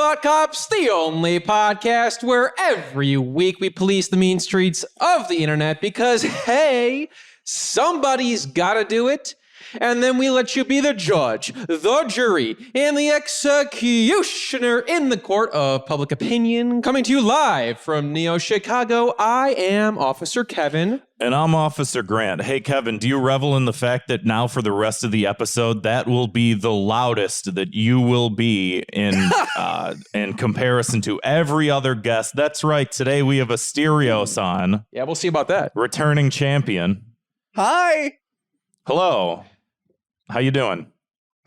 Thought Cops, the only podcast where every week we police the mean streets of the internet because, hey, somebody's gotta do it. And then we let you be the judge, the jury, and the executioner in the court of public opinion. Coming to you live from Neo Chicago, I am Officer Kevin. And I'm Officer Grant. Hey, Kevin, do you revel in the fact that now for the rest of the episode, that will be the loudest that you will be in comparison to every other guest? That's right. Today we have Asterios on. Yeah, we'll see about that. Returning champion. Hi. Hello. How you doing?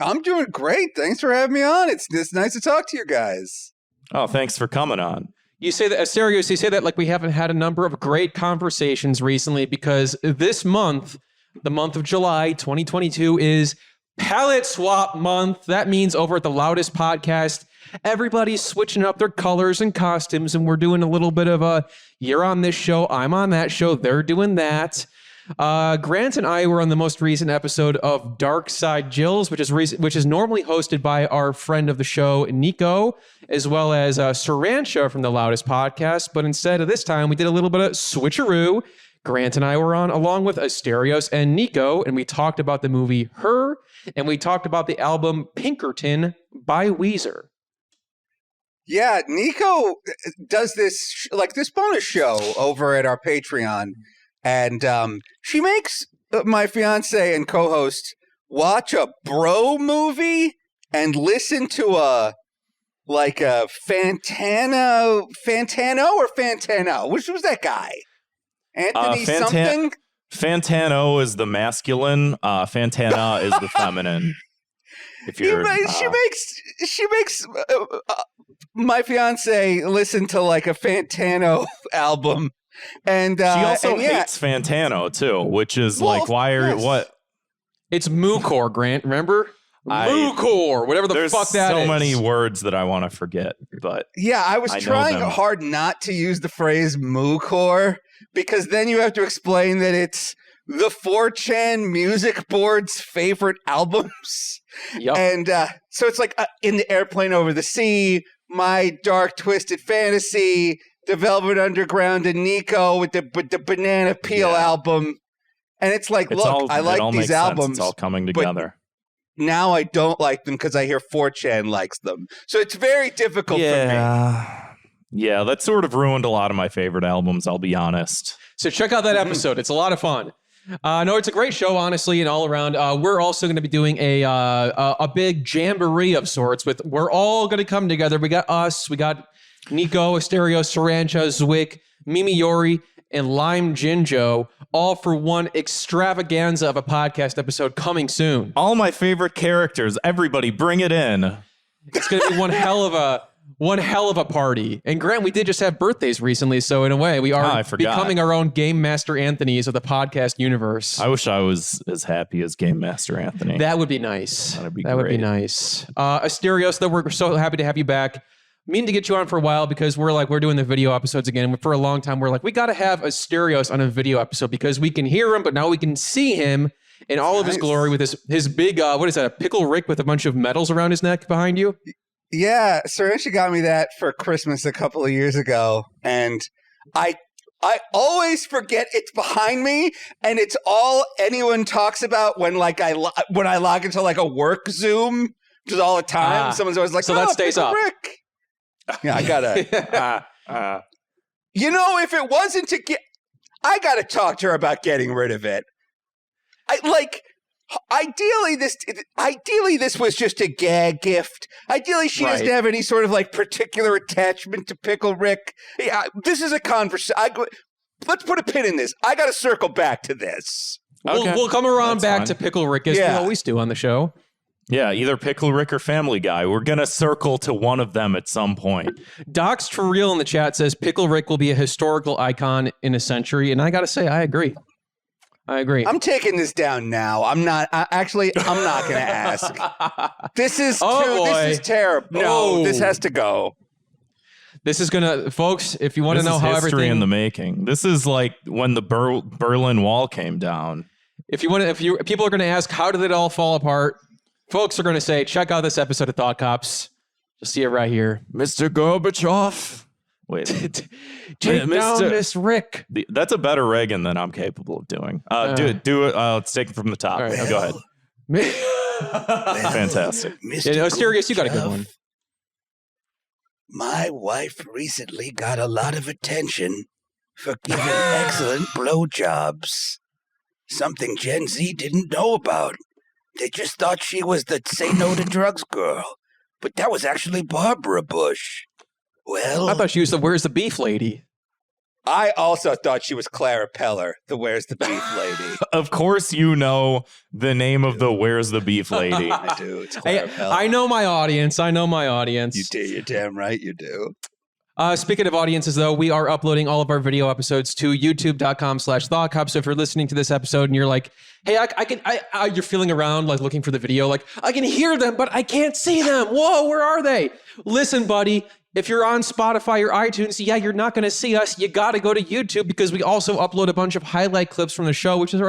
I'm doing great. Thanks for having me on. It's nice to talk to you guys. Oh, thanks for coming on. You say that, Asterios, you say that like we haven't had a number of great conversations recently because this month, the month of July 2022, is Palette Swap Month. That means over at the Loudest Podcast, everybody's switching up their colors and costumes, and we're doing a little bit of a, you're on this show, I'm on that show, they're doing that. Grant and I were on the most recent episode of Dark Side Jills, which is normally hosted by our friend of the show, Nico, as well as Sarancha from the Loudest Podcast. But instead of this time, we did a little bit of switcheroo. Grant and I were on along with Asterios and Nico, and we talked about the movie Her, and we talked about the album Pinkerton by Weezer. Yeah, Nico does this bonus show over at our Patreon. And she makes my fiance and co-host watch a bro movie and listen to a Fantano or Fantano. Which was that guy? Anthony something? Fantano is the masculine. Fantana is the feminine. If you're, she makes my fiance listen to like a Fantano album. And she also hates Fantano too, which is what? It's Moocore, Grant. Remember? Moocore, whatever the fuck that is. There's so many words that I want to forget, but yeah, I was trying hard not to use the phrase Moocore because then you have to explain that it's the 4chan music board's favorite albums. Yep. And so it's like In the Airplane Over the Sea, My Dark Twisted Fantasy, The Velvet Underground, and Nico with the Banana Peel album. And it's like, I like these albums. It's all coming together. Now I don't like them because I hear 4chan likes them. So it's very difficult for me. Yeah, that sort of ruined a lot of my favorite albums, I'll be honest. So check out that episode. It's a lot of fun. No, it's a great show, honestly, and all around. We're also going to be doing a big jamboree of sorts. We're all going to come together. We got us. We got Nico, Asterios, Sarancha, Zwick, Mimi Yori, and Lime Jinjo, all for one extravaganza of a podcast episode coming soon. All my favorite characters. Everybody, bring it in. It's going to be one hell of a party. And Grant, we did just have birthdays recently, so in a way, we are becoming our own Game Master Anthonys of the podcast universe. I wish I was as happy as Game Master Anthony. That would be nice. That would be nice. Asterios, though, we're so happy to have you back. Meaning to get you on for a while because we're doing the video episodes again. For a long time, we're like, we got to have Asterios on a video episode because we can hear him, but now we can see him in all of his glory with his big, what is that, a pickle Rick with a bunch of medals around his neck behind you? Yeah, Sarancha got me that for Christmas a couple of years ago, and I always forget it's behind me, and it's all anyone talks about when I log into like a work Zoom, just all the time. Someone's always like, so that stays up. Rick. Yeah, I gotta. If it wasn't I gotta talk to her about getting rid of it. Ideally, this was just a gag gift. Ideally, she doesn't have any sort of like particular attachment to Pickle Rick. Yeah, this is a conversation. Let's put a pin in this. I gotta circle back to this. Okay. We'll come around back to Pickle Rick as we always do on the show. Yeah, either Pickle Rick or Family Guy. We're going to circle to one of them at some point. Docs for real in the chat says Pickle Rick will be a historical icon in a century. And I got to say, I agree. I'm taking this down now. I'm not going to ask. This is terrible. No, this has to go. This is going to, folks, if you want to know how everything... history in the making. This is like when the Berlin Wall came down. People are going to ask, how did it all fall apart? Folks are going to say, check out this episode of Thought Cops. See it right here. Mr. Gorbachev. Wait. Take down this Rick. That's a better Reagan than I'm capable of doing. Do it. Let's take it from the top. All right, go ahead. Fantastic. Yeah, Asterios, you got a good one. My wife recently got a lot of attention for giving excellent blowjobs. Something Gen Z didn't know about. They just thought she was the say no to drugs girl. But that was actually Barbara Bush. Well, I thought she was the Where's the Beef lady. I also thought she was Clara Peller, the Where's the Beef lady. Of course you know the name of the Where's the Beef lady. I do. It's Clara Peller. I know my audience. You do. You're damn right you do. Speaking of audiences, though, we are uploading all of our video episodes to youtube.com/ThoughtCop. So if you're listening to this episode and you're like, hey, you're feeling around, like looking for the video, like, I can hear them, but I can't see them. Whoa, where are they? Listen, buddy, if you're on Spotify or iTunes, yeah, you're not going to see us. You got to go to YouTube because we also upload a bunch of highlight clips from the show, which is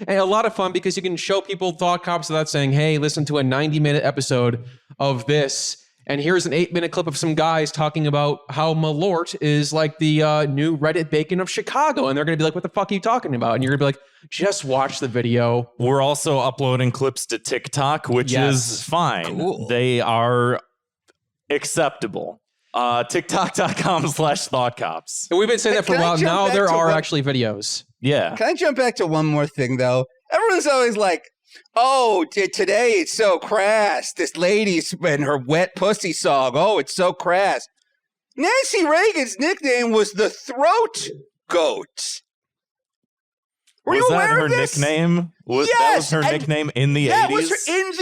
a lot of fun because you can show people Thought Cops without saying, hey, listen to a 90-minute episode of this. And here's an 8-minute clip of some guys talking about how Malort is like the new Reddit bacon of Chicago. And they're going to be like, what the fuck are you talking about? And you're going to be like, just watch the video. We're also uploading clips to TikTok, which is fine. Cool. They are acceptable. TikTok.com/ThoughtCops. And we've been saying that for a while. Now there are actually videos. Yeah. Can I jump back to one more thing, though? Everyone's always like, oh, today it's so crass. This lady's and her wet pussy song. Oh, it's so crass. Nancy Reagan's nickname was the Throat Goat. Were you aware of this? Nickname? Yes, that was her nickname in the 80s? That was her in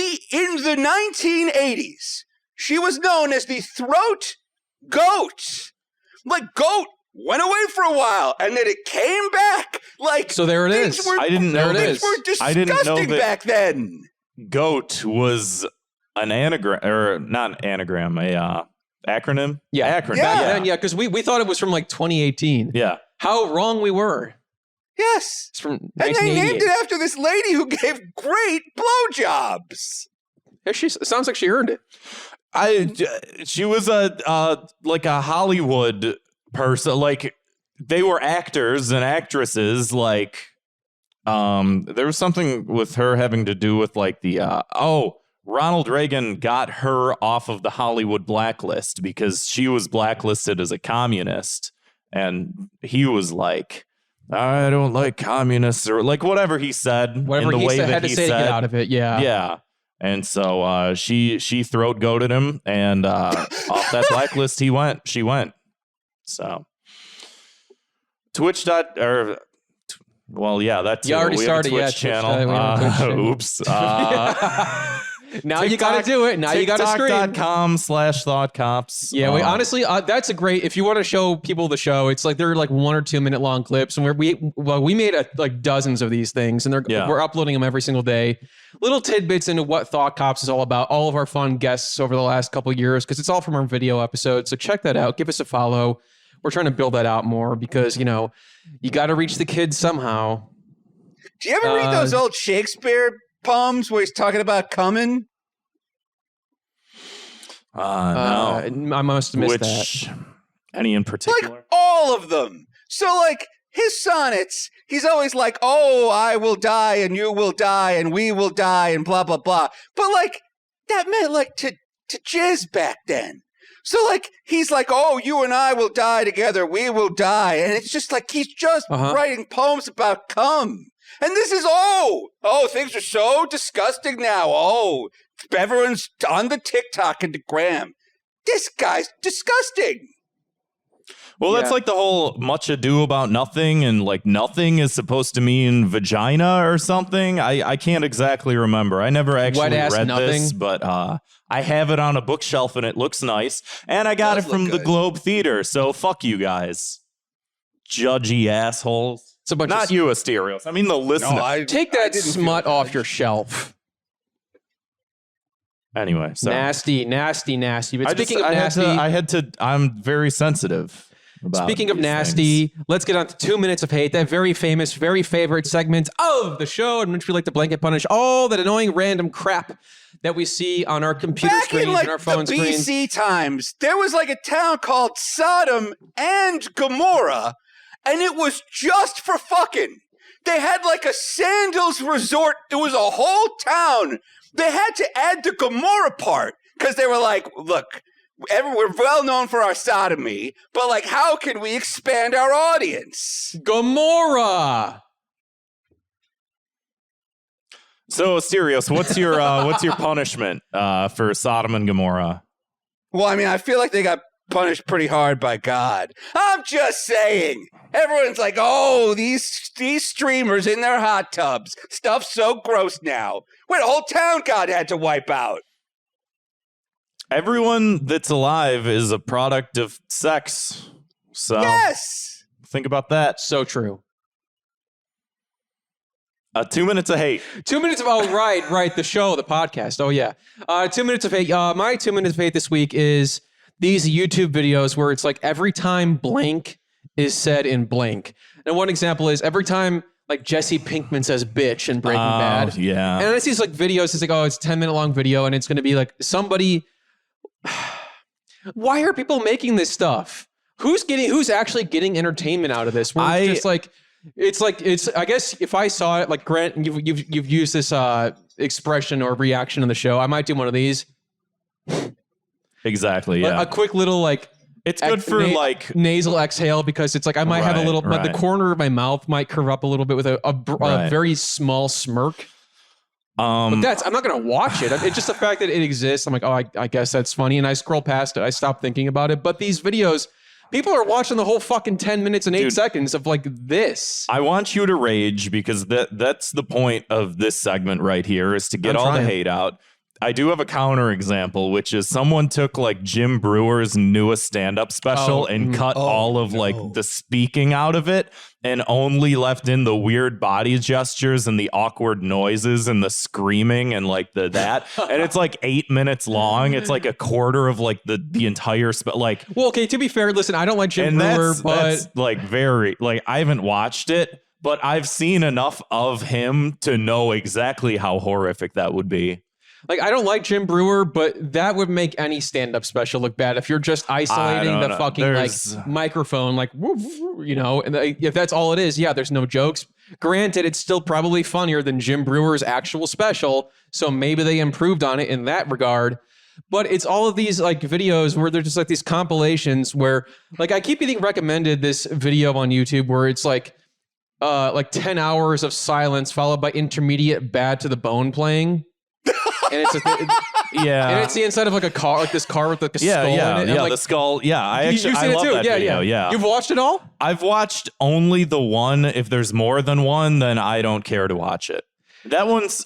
the 1980s. She was known as the Throat Goat. Like, goat went away for a while, and then it came back. Like, so there it is. I didn't know things that. were disgusting back then. Goat was an anagram, or not an anagram, a acronym. Yeah, acronym. Yeah, because we thought it was from like 2018. Yeah, how wrong we were. Yes, it's from and 1988. they named it after this lady who gave great blowjobs. Yeah, it sounds like she earned it. She was like a Hollywood person. Like, they were actors and actresses. Like, there was something with her having to do with like the Ronald Reagan got her off of the Hollywood blacklist because she was blacklisted as a communist, and he was like, I don't like communists, or like whatever he said. Whatever he said, had to say to get out of it. Yeah. And so she throat goated him, and off that blacklist she went. So Twitch. Well, yeah, that's you already we started. Have a Twitch channel. Oops. Now you got to do it. Now you got to stream. TikTok.com/ThoughtCops. Yeah, we honestly, that's a great. If you want to show people the show, it's like they're like 1 or 2 minute long clips, and we made like dozens of these things, and we're uploading them every single day. Little tidbits into what Thought Cops is all about. All of our fun guests over the last couple of years, because it's all from our video episodes. So check that out. Give us a follow. We're trying to build that out more because you got to reach the kids somehow. Do you ever read those old Shakespeare poems where he's talking about coming? No. I must have missed that. Any in particular? Like all of them. So like his sonnets, he's always like, oh, I will die and you will die and we will die and blah, blah, blah. But like that meant like to jizz back then. So like he's like, oh, you and I will die together. We will die. And it's just like he's just writing poems about cum. And this is, things are so disgusting now. Oh, everyone's on the TikTok and the gram. This guy's disgusting. Well, that's like the whole much ado about nothing, and like nothing is supposed to mean vagina or something. I can't exactly remember. I never actually read this, but I have it on a bookshelf and it looks nice. And I got it from the Globe Theater, so fuck you guys. Judgy assholes. Not you, Asterios. I mean the listener. No, take that smut off your shelf. Anyway, so nasty. But speaking of nasty, I'm very sensitive. about Speaking of these nasty, things. let's get on to 2 minutes of hate, that very famous, very favorite segment of the show in which we like to blanket punish all that annoying random crap that we see on our computer Back screens in like and our phone the screens. BC times, there was like a town called Sodom and Gomorrah, and it was just for fucking. They had like a sandals resort. It was a whole town. They had to add the Gomorrah part because they were like, look, we're well known for our sodomy, but like, how can we expand our audience? Gomorrah! So, Asterios, what's your punishment for Sodom and Gomorrah? Well, I mean, I feel like they got punished pretty hard by God. I'm just saying. Everyone's like, oh, these streamers in their hot tubs. Stuff's so gross now. Wait, a whole town God had to wipe out. Everyone that's alive is a product of sex. So Yes! think about that. So true. 2 minutes of hate. 2 minutes of, oh, right, the show, the podcast. Oh, yeah. 2 minutes of hate. My 2 minutes of hate this week is these YouTube videos where it's like every time blank is said in blank. And one example is every time like Jesse Pinkman says bitch in Breaking Bad. Yeah. And I see these like videos, it's like, oh, it's a 10-minute long video and it's going to be like somebody. Why are people making this stuff? Who's actually getting entertainment out of this? Where it's just like, it's I guess if I saw it, like Grant, you've used this expression or reaction on the show, I might do one of these. Exactly. Yeah. A quick little like it's good for like nasal exhale because it's like I might have a little, but the right. corner of my mouth might curve up a little bit with a very small smirk. But I'm not gonna watch it. It's just the fact that it exists. I'm like, oh, I guess that's funny, and I scroll past it. I stop thinking about it. But these videos, people are watching the whole fucking 10 minutes and 8 seconds of like this. I want you to rage because that's the point of this segment right here is to get all the hate out. I do have a counter example, which is someone took like Jim Brewer's newest stand-up special and cut all of like the speaking out of it and only left in the weird body gestures and the awkward noises and the screaming and like that. And it's like 8 minutes long. It's like a quarter of like the entire like. Well, okay, to be fair, listen, I don't like Jim Brewer, but that's like very like I haven't watched it, but I've seen enough of him to know exactly how horrific that would be. Like, I don't like Jim Brewer, but that would make any stand-up special look bad if you're just isolating the fucking like microphone, like, you know, and if that's all it is, yeah, there's no jokes. Granted, it's still probably funnier than Jim Brewer's actual special, so maybe they improved on it in that regard. But it's all of these like videos where they're just like these compilations where like I keep getting recommended this video on YouTube where it's like 10 hours of silence followed by intermediate bad to the bone playing. And it's and it's the inside of like a car, like this car with like a skull in it. And like, the skull. Yeah, I you've seen I it love too. that video. Yeah, You've watched it all? I've watched only the one. If there's more than one, then I don't care to watch it. That one's,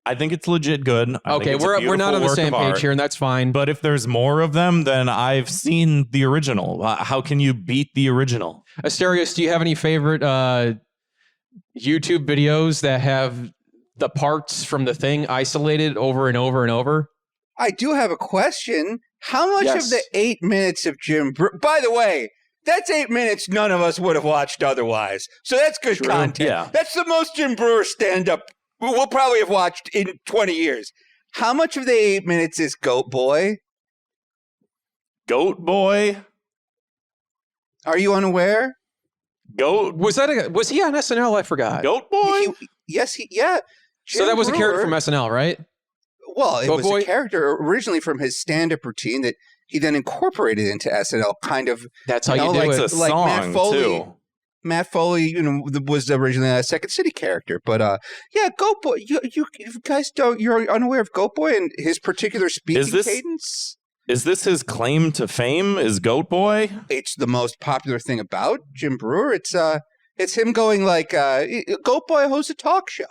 I think it's legit good. Okay, we're not on the same page here, and that's fine. But if there's more of them, then I've seen the original. How can you beat the original? Asterios, do you have any favorite YouTube videos that have the parts from the thing isolated over and over and over? I do have a question. How much of the 8 minutes of Jim Brewer, by the way, that's 8 minutes none of us would have watched otherwise. So that's good content. Yeah. That's the most Jim Brewer stand-up we'll probably have watched in 20 years. How much of the 8 minutes is Goat Boy? Goat Boy? Are you unaware? Goat? Was he on SNL? I forgot. Goat Boy? Yeah. So that was Brewer, a character from SNL, right? Well, it Goat was Boy? a character originally from his stand-up routine that he then incorporated into SNL, kind of. That's how you do like, it. It's a like song, Matt Foley. too. Matt Foley, was originally a Second City character, but yeah, Goat Boy. You guys you're unaware of Goat Boy and his particular speaking cadence. Is this his claim to fame? Is Goat Boy? It's the most popular thing about Jim Brewer. It's him going like, Goat Boy hosts a talk show.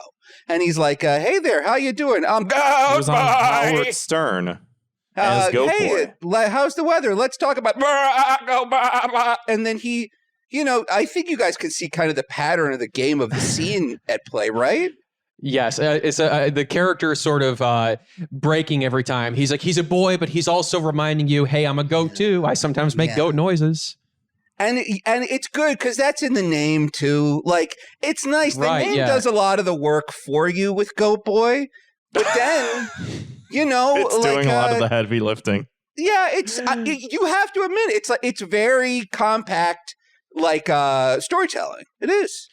And he's like, hey there, how you doing? I'm Goat He was on Boy. Howard Stern as Goat Hey, Boy. how's the weather? Let's talk about and then he, I think you guys can see kind of the pattern of the game of the scene at play, right? Yes, it's the character sort of breaking every time. He's like, he's a boy, but he's also reminding you, hey, I'm a goat too. I sometimes make goat noises. And it's good because that's in the name too. Like, it's nice. The name does a lot of the work for you with Goat Boy, but then it's doing a lot of the heavy lifting. Yeah, it's you have to admit it's very compact, like storytelling. It is.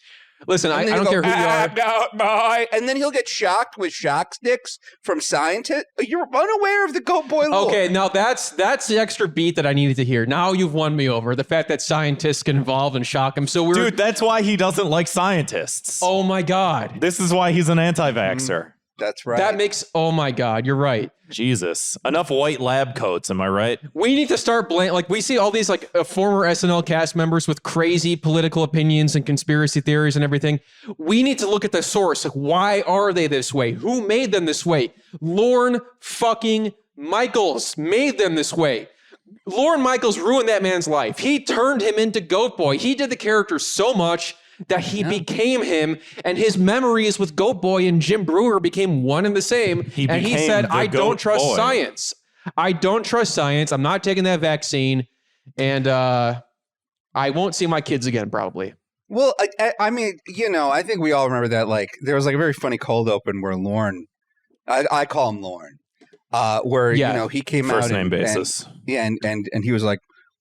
Listen, I don't care who you are. Goat Boy, and then he'll get shocked with shock sticks from scientists. You're unaware of the Goat Boy lore. Okay, now that's the extra beat that I needed to hear. Now you've won me over. The fact that scientists get involved and shock him. So Dude, that's why he doesn't like scientists. Oh my God. This is why he's an anti-vaxxer. That's right. That makes, oh my God, you're right. Jesus. Enough white lab coats, am I right? We need to start like we see all these like former SNL cast members with crazy political opinions and conspiracy theories and everything. We need to look at the source. Like, why are they this way? Who made them this way? Lorne fucking Michaels made them this way. Lorne Michaels ruined that man's life. He turned him into Goat Boy. He did the character so much that he became him, and his memories with Goat Boy and Jim Brewer became one and the same. And he said, I don't trust science. I don't trust science. I'm not taking that vaccine. And I won't see my kids again, probably. Well, I mean, I think we all remember that. Like, there was like a very funny cold open where Lorne, I call him Lorne, where, he came out. First name basis. And he was like,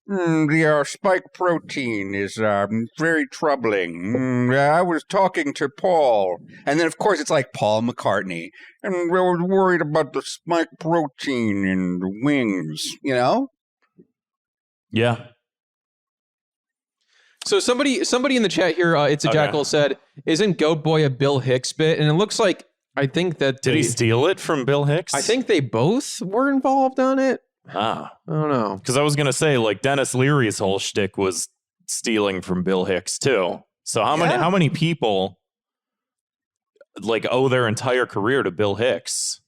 the spike protein is very troubling. I was talking to Paul. And then, of course, it's like Paul McCartney. And we were worried about the spike protein in the wings, Yeah. So somebody in the chat here, It's a Jackal, said, isn't Goat Boy a Bill Hicks bit? And it looks like, I think that... Did he steal it from Bill Hicks? I think they both were involved on it. I don't know. Because I was going to say, like, Dennis Leary's whole shtick was stealing from Bill Hicks, too. So how many people, like, owe their entire career to Bill Hicks?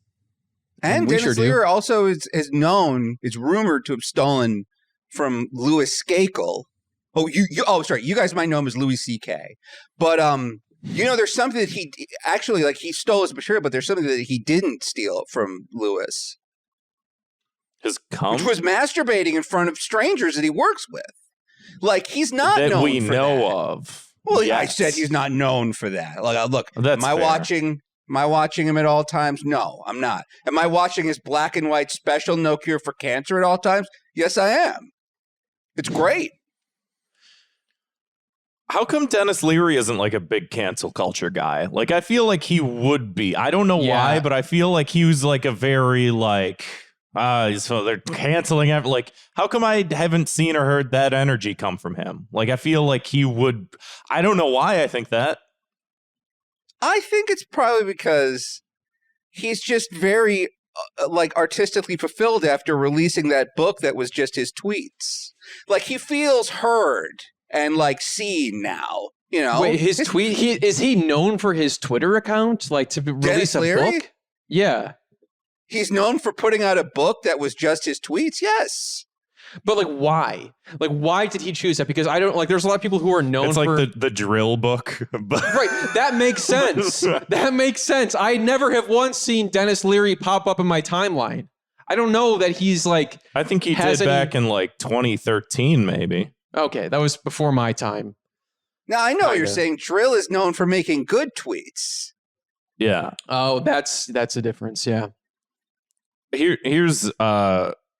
And Dennis Leary also is rumored to have stolen from Louis Skakel. You guys might know him as Louis C.K. But, there's something that he actually, like, he stole his material, but there's something that he didn't steal from Louis. His cum? Which was masturbating in front of strangers that he works with. Like, he's not known for that. That we know of. Well, yes. I said he's not known for that. Like, look, am I watching him at all times? No, I'm not. Am I watching his black and white special, No Cure for Cancer, at all times? Yes, I am. It's great. How come Dennis Leary isn't like a big cancel culture guy? Like, I feel like he would be. I don't know why, but I feel like he was like a very like... so they're canceling it. Like, how come I haven't seen or heard that energy come from him? Like, I feel like he would. I don't know why I think that. I think it's probably because he's just very artistically fulfilled after releasing that book that was just his tweets. Like, he feels heard and like seen now. Wait, his tweet. Is he known for his Twitter account? Like, to release a book? Yeah. He's known for putting out a book that was just his tweets, yes. But like, why? Like, why did he choose that? Because I don't like. There's a lot of people who are known. It's like the drill book, right? That makes sense. That makes sense. I never have once seen Dennis Leary pop up in my timeline. I don't know that he's like. I think he did back in like 2013, maybe. Okay, that was before my time. Now I know you're saying Drill is known for making good tweets. Yeah. Oh, that's a difference. Yeah. Here's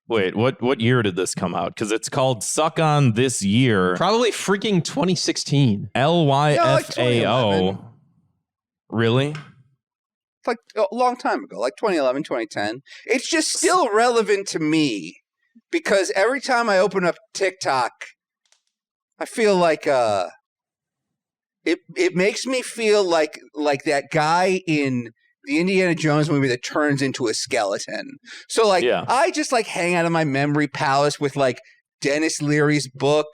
wait, what year did this come out? Because it's called Suck On This Year. Probably freaking 2016. LYFAO. Really? It's like a long time ago, like 2011, 2010. It's just still relevant to me because every time I open up TikTok, I feel like it makes me feel like that guy in the Indiana Jones movie that turns into a skeleton. So I just like hang out in my memory palace with like Dennis Leary's book,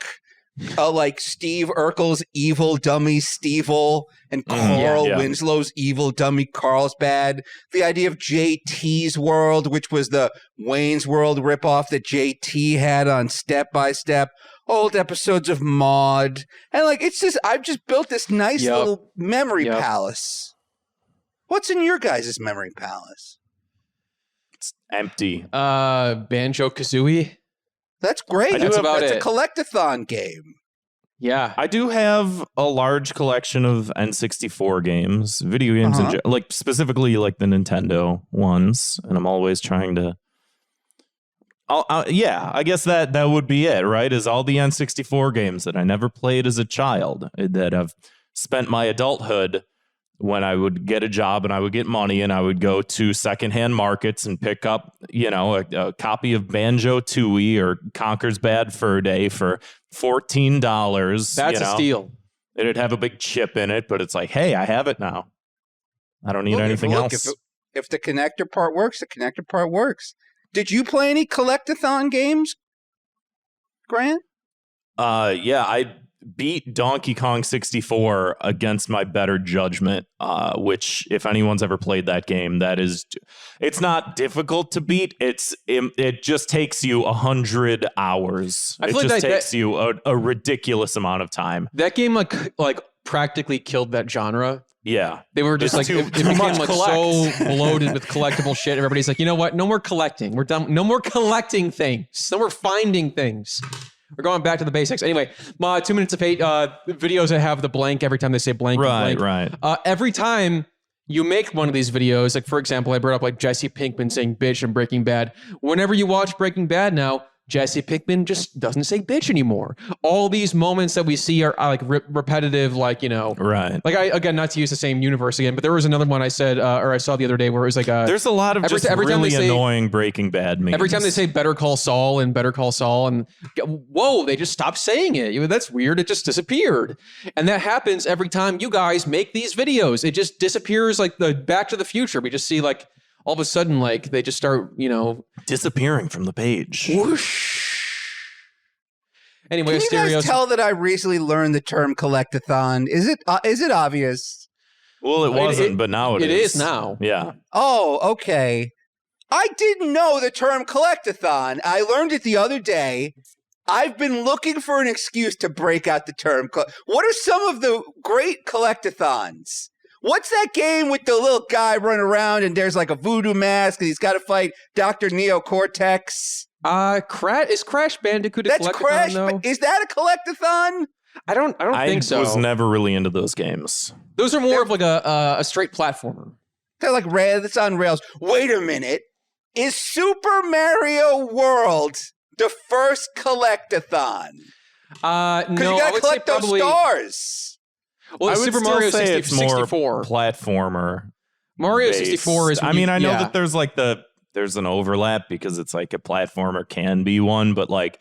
like Steve Urkel's evil dummy Stevel, and Carl Winslow's evil dummy Carlsbad. The idea of JT's World, which was the Wayne's World ripoff that JT had on Step by Step. Old episodes of Maude. And like it's just I've just built this nice little memory palace. What's in your guys' memory palace? It's empty. Banjo-Kazooie. That's great. That's about That's it. a collectathon game. Yeah. I do have a large collection of N64 games, video games, like specifically like the Nintendo ones, and I'm always trying to. Yeah, I guess that would be it, right? Is all the N64 games that I never played as a child that I've spent my adulthood when I would get a job and I would get money and I would go to secondhand markets and pick up, a copy of Banjo-Tooie or Conker's Bad Fur Day for $14. That's a steal. It'd have a big chip in it, but it's like, hey, I have it now. I don't need anything else. If the connector part works, the connector part works. Did you play any collectathon games, Grant? Yeah, I beat Donkey Kong 64 against my better judgment, which if anyone's ever played that game, it's not difficult to beat. It just takes you 100 hours. It just takes you a ridiculous amount of time. That game like practically killed that genre. Yeah. They were just it became like so bloated with collectible shit. Everybody's like, you know what? No more collecting. We're done. No more collecting things. No more finding things. We're going back to the basics. Anyway, 2 minutes of hate videos that have the blank every time they say blank. Right. Every time you make one of these videos, like for example, I brought up like Jesse Pinkman saying bitch in Breaking Bad. Whenever you watch Breaking Bad now, Jesse Pinkman just doesn't say bitch anymore. All these moments that we see are like repetitive, like, Right. Like again, not to use the same universe again, but there was another one I said, or I saw the other day where it was like there's a lot of really annoying Breaking Bad memes. Every time they say Better Call Saul and Better Call Saul and whoa, they just stopped saying it. That's weird. It just disappeared. And that happens every time you guys make these videos. It just disappears like the Back to the Future. We just see like, all of a sudden, like, they just start, disappearing from the page. Whoosh. Anyway, Can Asterios. you guys tell that I recently learned the term collectathon? Is it obvious? Well, it wasn't, but now it is. It is now. Yeah. Oh, okay. I didn't know the term collectathon. I learned it the other day. I've been looking for an excuse to break out the term. What are some of the great collectathons? What's that game with the little guy running around and there's like a voodoo mask and he's got to fight Dr. Neocortex? Is Crash Bandicoot a That's collectathon, Crash. though? Is that a collectathon? I don't think so. I was never really into those games. Those are more of like a straight platformer. They're like it's on rails. Wait a minute. Is Super Mario World the first collectathon? No, Because you got to collect those stars. Well, Super Mario 64. Platformer. Mario 64 is. I mean, I know that there's an overlap because it's like a platformer can be one, but like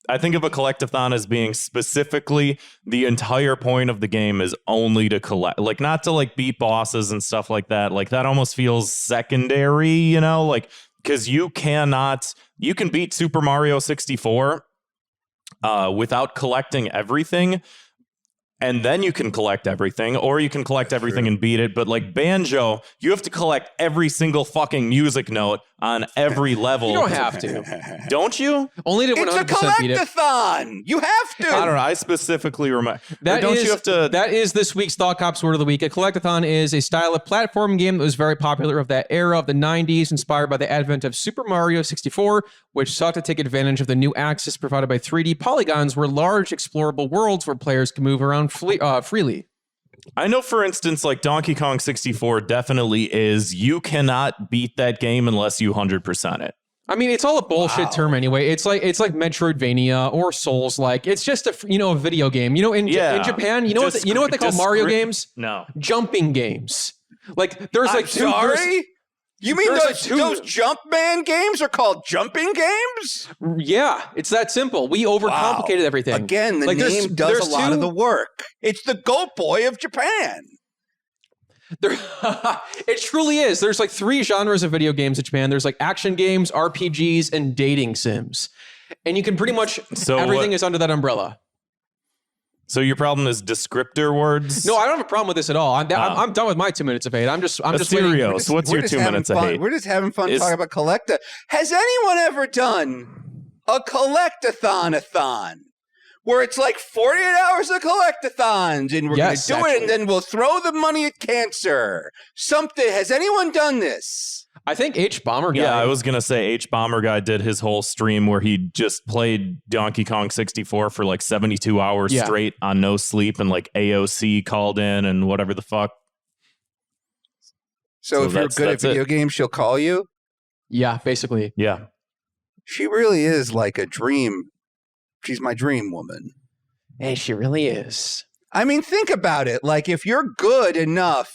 I think of a collectathon as being specifically the entire point of the game is only to collect, like not to like beat bosses and stuff like that. Like that almost feels secondary, like because you can beat Super Mario 64 without collecting everything. And then you can collect everything, or you can collect everything and beat it. But like Banjo, you have to collect every single fucking music note on every level. You don't have to. Don't you? Only to 100% It's a collectathon. You have to. I don't know. I specifically remember. That is this week's Thought Cops Word of the Week. A collectathon is a style of platform game that was very popular of that era of the 90s, inspired by the advent of Super Mario 64, which sought to take advantage of the new access provided by 3D polygons, where large explorable worlds where players can move around freely. I know, for instance, like Donkey Kong 64 definitely is. You cannot beat that game unless you 100% it. I mean, it's all a bullshit term anyway. It's like Metroidvania or Souls. Like it's just a video game. In Japan, you know what they call Mario games? No, jumping games. Like there's like two. Sorry. You mean those Jumpman games are called jumping games? Yeah, it's that simple. We overcomplicated everything. Again, the name does a lot of the work. It's the Goat Boy of Japan. It truly is. There's like 3 genres of video games in Japan. There's like action games, RPGs, and dating sims. And you can pretty much, everything is under that umbrella. So your problem is descriptor words? No, I don't have a problem with this at all. I'm done with my 2 minutes of hate. I'm just Asterios, what's your 2 minutes of hate? We're just having fun talking about collecta. Has anyone ever done a collectathon-a-thon? Where it's like 48 hours of collectathons and we're going to do it and then we'll throw the money at cancer. Something. Has anyone done this? I think H Bomber Guy. Yeah, I was gonna say H Bomber Guy did his whole stream where he just played Donkey Kong 64 for like 72 hours straight on no sleep, and like AOC called in and whatever the fuck. So if you're good at video games, she'll call you? Yeah, basically. Yeah. She really is like a dream. She's my dream woman. Hey, she really is. I mean, think about it. Like, if you're good enough,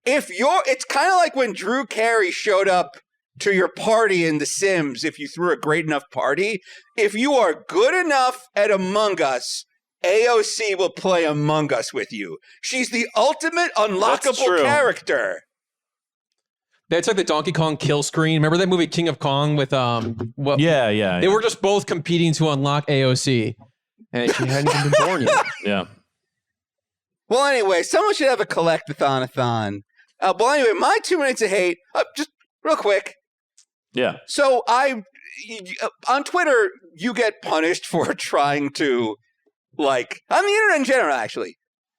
it's kind of like when Drew Carey showed up to your party in The Sims, if you threw a great enough party. If you are good enough at Among Us, AOC will play Among Us with you. She's the ultimate unlockable character. That's like the Donkey Kong kill screen. Remember that movie King of Kong with Yeah. They were just both competing to unlock AOC, and she hadn't even been born yet. Yeah. Well, anyway, someone should have a collect-a-thon-a-thon. Well, anyway, my 2 minutes of hate, just real quick. Yeah. So on Twitter, you get punished for trying to, like, on the internet in general, actually,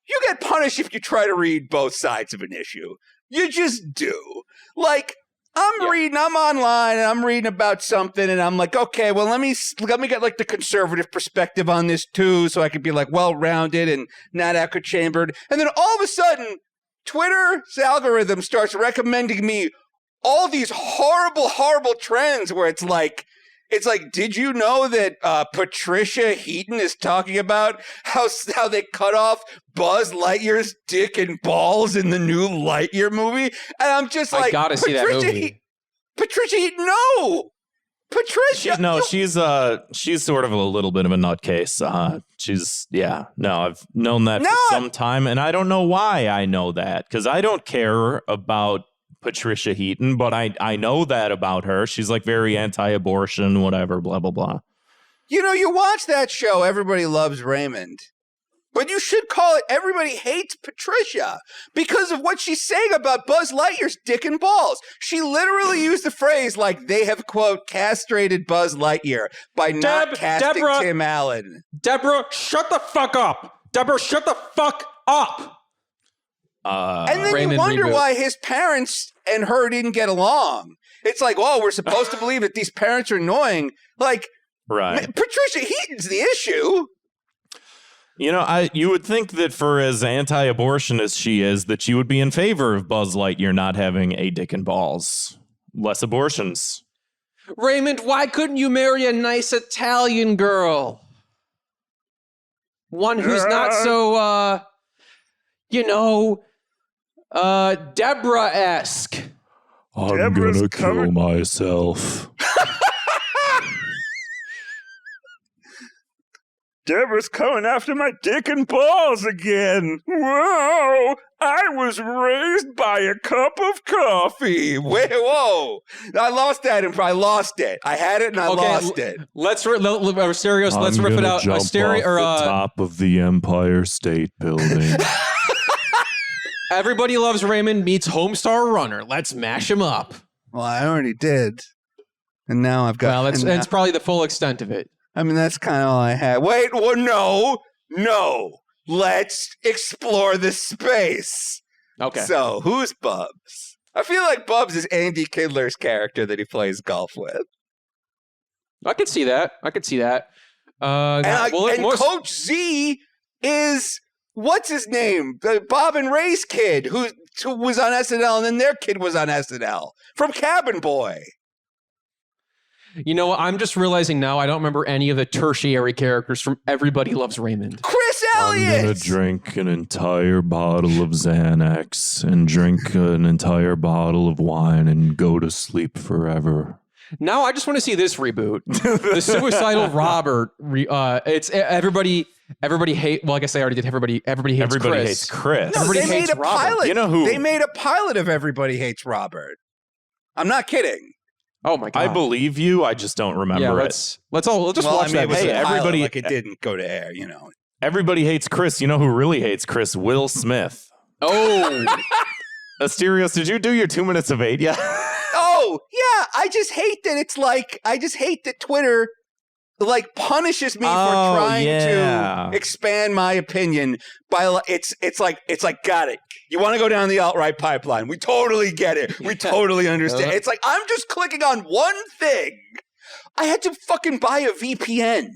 you get punished if you try to read both sides of an issue. You just do. Like, I'm online and I'm reading about something and I'm like, okay, well, let me get like the conservative perspective on this too, so I could be like well-rounded and not echo chambered. And then all of a sudden, Twitter's algorithm starts recommending me all these horrible, horrible trends where it's like, did you know that Patricia Heaton is talking about how they cut off Buzz Lightyear's dick and balls in the new Lightyear movie? And I'm just like, I gotta see that movie. Patricia Heaton, no! Patricia! She's sort of a little bit of a nutcase. I've known that for some time, and I don't know why I know that, because I don't care about Patricia Heaton, but I know that about her. She's like very anti-abortion, whatever, blah, blah, blah. You know, you watch that show, Everybody Loves Raymond, but you should call it Everybody Hates Patricia because of what she's saying about Buzz Lightyear's dick and balls. She literally used the phrase like they have, quote, castrated Buzz Lightyear by not casting Tim Allen. Deborah, shut the fuck up. Deborah, shut the fuck up. And then Raymond you wonder reboot. why his parents and her didn't get along. It's like, oh, we're supposed to believe that these parents are annoying. Like, right. Patricia Heaton's the issue. You know, you would think that for as anti-abortion as she is, that she would be in favor of Buzz Lightyear not having a dick and balls. Less abortions. Raymond, why couldn't you marry a nice Italian girl? One who's not so, Deborah-esque. I'm gonna kill myself. Deborah's coming after my dick and balls again. Whoa! I was raised by a cup of coffee. Whoa! I lost that. I lost it. I had it and I lost it. Asterios, let's rip it out. Asterios, top of the Empire State Building. Everybody Loves Raymond meets Homestar Runner. Let's mash him up. Well, I already did. And now I've got... Well, that's probably the full extent of it. I mean, that's kind of all I had. Wait, well, no. Let's explore the space. Okay. So, who's Bubs? I feel like Bubs is Andy Kidler's character that he plays golf with. I could see that. Coach Z is... What's his name? Bob and Ray's kid, who was on SNL, and then their kid was on SNL from Cabin Boy. You know, I'm just realizing now I don't remember any of the tertiary characters from Everybody Loves Raymond. Chris Elliott! I'm gonna drink an entire bottle of Xanax and drink an entire bottle of wine and go to sleep forever. Now I just want to see this reboot. The Suicidal Robert. It's everybody hate. Well, I guess they already did. Everybody hates Chris. No, Everybody they hates made a Robert. pilot. You know who? They made a pilot of Everybody Hates Robert. I'm not kidding. Oh my god! I believe you. I just don't remember it. Let's just watch that. Hey, everybody! Like it didn't go to air. You know. Everybody hates Chris. You know who really hates Chris? Will Smith. Oh. Asterios, did you do your 2 minutes of 8 yet? Oh, yeah. I just hate that it's like, I just hate that Twitter like punishes me for trying to expand my opinion by it's like got it. You want to go down the alt-right pipeline. We totally get it. We totally understand. It's like I'm just clicking on one thing. I had to fucking buy a VPN.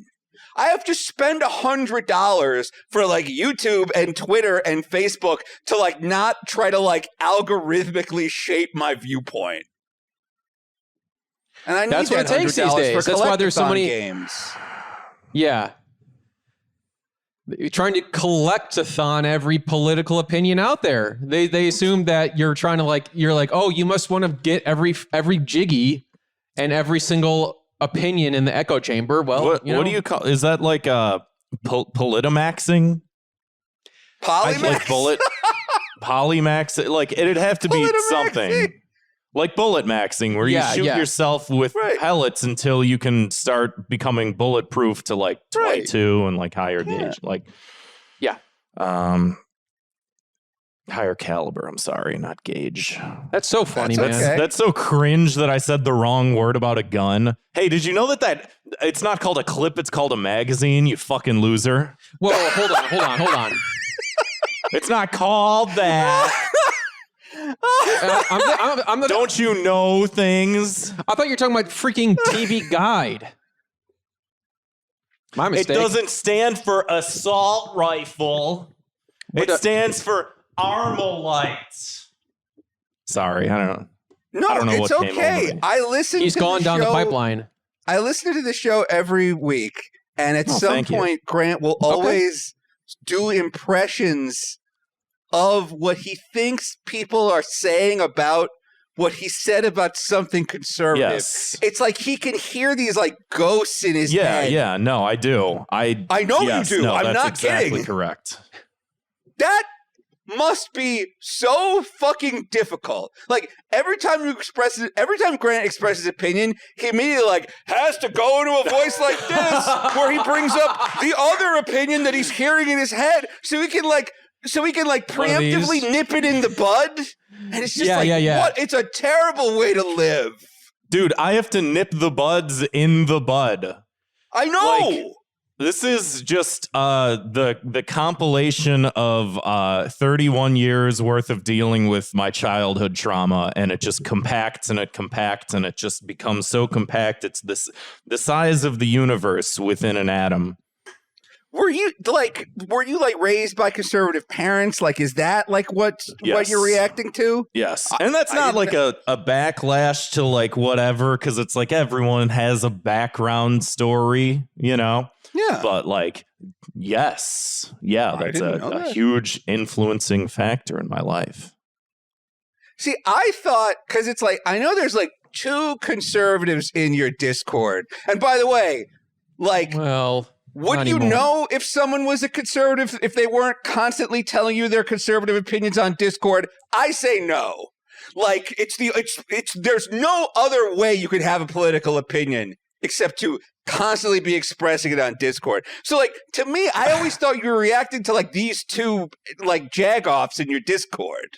I have to spend $100 for like YouTube and Twitter and Facebook to like not try to like algorithmically shape my viewpoint. And I need That's what it takes these days. That's why there's so many games. Yeah. You're trying to collect-a-thon every political opinion out there. They assume that you're trying to you're like, oh, you must want to get every jiggy and every single opinion in the echo chamber. Well, what do you call? Is that like politimaxing? Polymax? Polymax? Like it'd have to be something. Like bullet maxing, where you shoot yourself with pellets until you can start becoming bulletproof to like 22 and like higher gauge. Like, higher caliber. I'm sorry, not gauge. That's so funny, man. Okay. That's so cringe that I said the wrong word about a gun. Hey, did you know that it's not called a clip, it's called a magazine, you fucking loser? Whoa, hold on. It's not called that. Don't you know things? I thought you were talking about freaking TV Guide. My mistake. It doesn't stand for assault rifle. It stands for Armalite. Sorry, I don't know. No, I don't know it's what came okay. over me. I listen. He's gone down the pipeline. I listen to the show every week, and at some point, Grant will always do impressions of what he thinks people are saying about what he said about something conservative. Yes. It's like he can hear these like ghosts in his head. Yeah, no, I do. I know you do. No, I'm that's not exactly kidding. Correct. That must be so fucking difficult. Like every time Grant expresses opinion, he immediately like has to go into a voice like this, where he brings up the other opinion that he's hearing in his head, so he can preemptively nip it in the bud. And it's just what? It's a terrible way to live. Dude, I have to nip the buds in the bud. I know. Like, this is just the compilation of 31 years worth of dealing with my childhood trauma, and it just compacts and it compacts and it just becomes so compact. It's the size of the universe within an atom. Were you raised by conservative parents? Like, is that like what you're reacting to? Yes. And that's not like a backlash to like whatever, because it's like everyone has a background story, you know? Yeah. But like, yes. Yeah, that's a huge influencing factor in my life. See, I thought, because it's like, I know there's like 2 conservatives in your Discord. And by the way, like, would you know if someone was a conservative if they weren't constantly telling you their conservative opinions on Discord? I say no. Like there's no other way you could have a political opinion except to constantly be expressing it on Discord. So like to me, I always thought you were reacting to like these 2 like jagoffs in your Discord.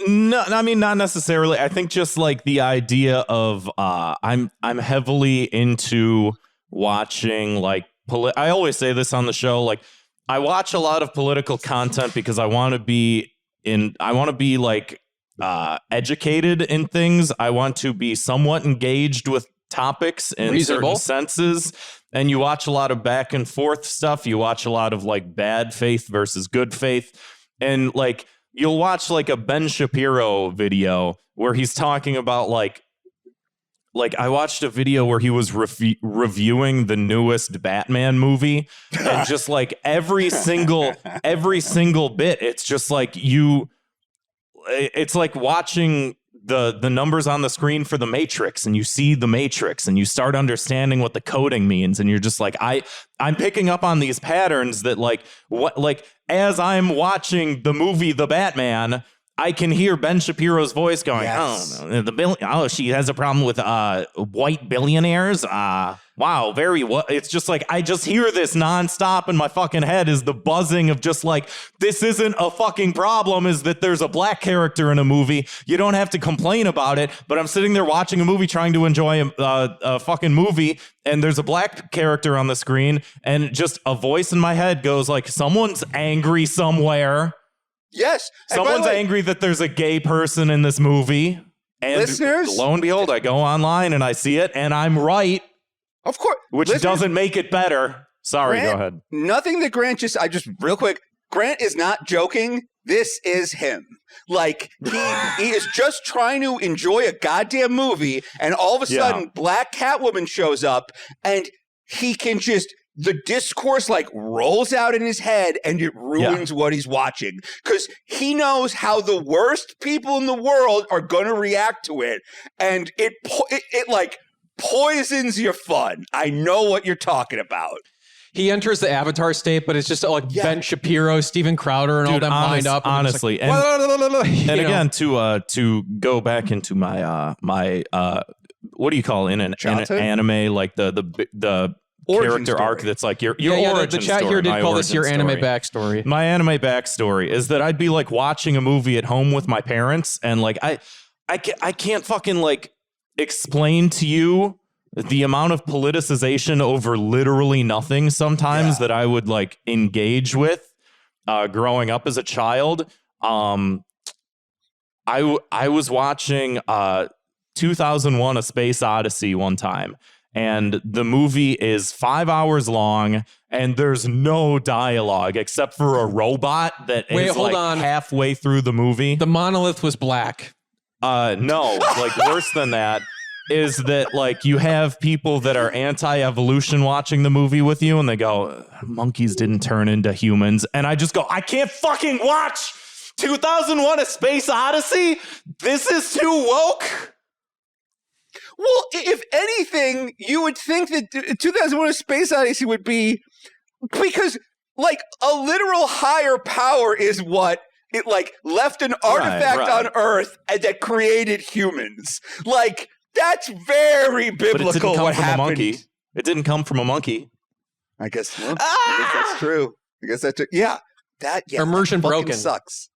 No, I mean not necessarily. I think just like the idea of I'm heavily into watching like I always say this on the show, like I watch a lot of political content because I want to be like educated in things. I want to be somewhat engaged with topics in certain senses. And you watch a lot of back and forth stuff. You watch a lot of like bad faith versus good faith. And like you'll watch like a Ben Shapiro video where he's talking about like I watched a video where he was reviewing the newest Batman movie, and just like every single bit, it's just like it's like watching the numbers on the screen for the Matrix, and you see the Matrix and you start understanding what the coding means, and you're just like, I'm picking up on these patterns that like as I'm watching the movie The Batman, I can hear Ben Shapiro's voice going, Yes. she has a problem with white billionaires. Wow, it's just like, I just hear this nonstop in my fucking head is the buzzing of just like, this isn't a fucking problem, is that there's a black character in a movie. You don't have to complain about it, but I'm sitting there watching a movie trying to enjoy a fucking movie, and there's a black character on the screen, and just a voice in my head goes like, someone's angry somewhere. Yes. Someone's angry that there's a gay person in this movie. And listeners, lo and behold, I go online and I see it, and I'm right. Of course. Which doesn't make it better. Sorry, Grant, go ahead. Nothing that Grant real quick, Grant is not joking. This is him. Like, he is just trying to enjoy a goddamn movie, and all of a sudden, Black Catwoman shows up, and he can just... the discourse like rolls out in his head and it ruins what he's watching because he knows how the worst people in the world are going to react to it. And it like poisons your fun. I know what you're talking about. He enters the Avatar state, but it's just like Ben Shapiro, Steven Crowder, and all them lined up. Honestly. And, like, and again, to go back into my, what do you call it? In an anime, like the origin character story. Arc that's like your origin the chat story. here did call this your origin anime backstory. My anime backstory is that I'd be like watching a movie at home with my parents, and like I can't fucking like explain to you the amount of politicization over literally nothing sometimes that I would like engage with growing up as a child. I was watching 2001: A Space Odyssey one time. And the movie is 5 hours long, and there's no dialogue except for a robot that is like halfway through the movie. The monolith was black. No, like worse than that is that like you have people that are anti-evolution watching the movie with you, and they go, monkeys didn't turn into humans. And I just go, I can't fucking watch 2001: A Space Odyssey. This is too woke. Well, if anything, you would think that 2001: A Space Odyssey would be, because like a literal higher power is what it like left an artifact on Earth and that created humans. Like that's very biblical. But it didn't come what from happened. a monkey. It didn't come from a monkey. I guess. Well, I guess that's true. I guess that's true. Yeah. Immersion that broken. Sucks.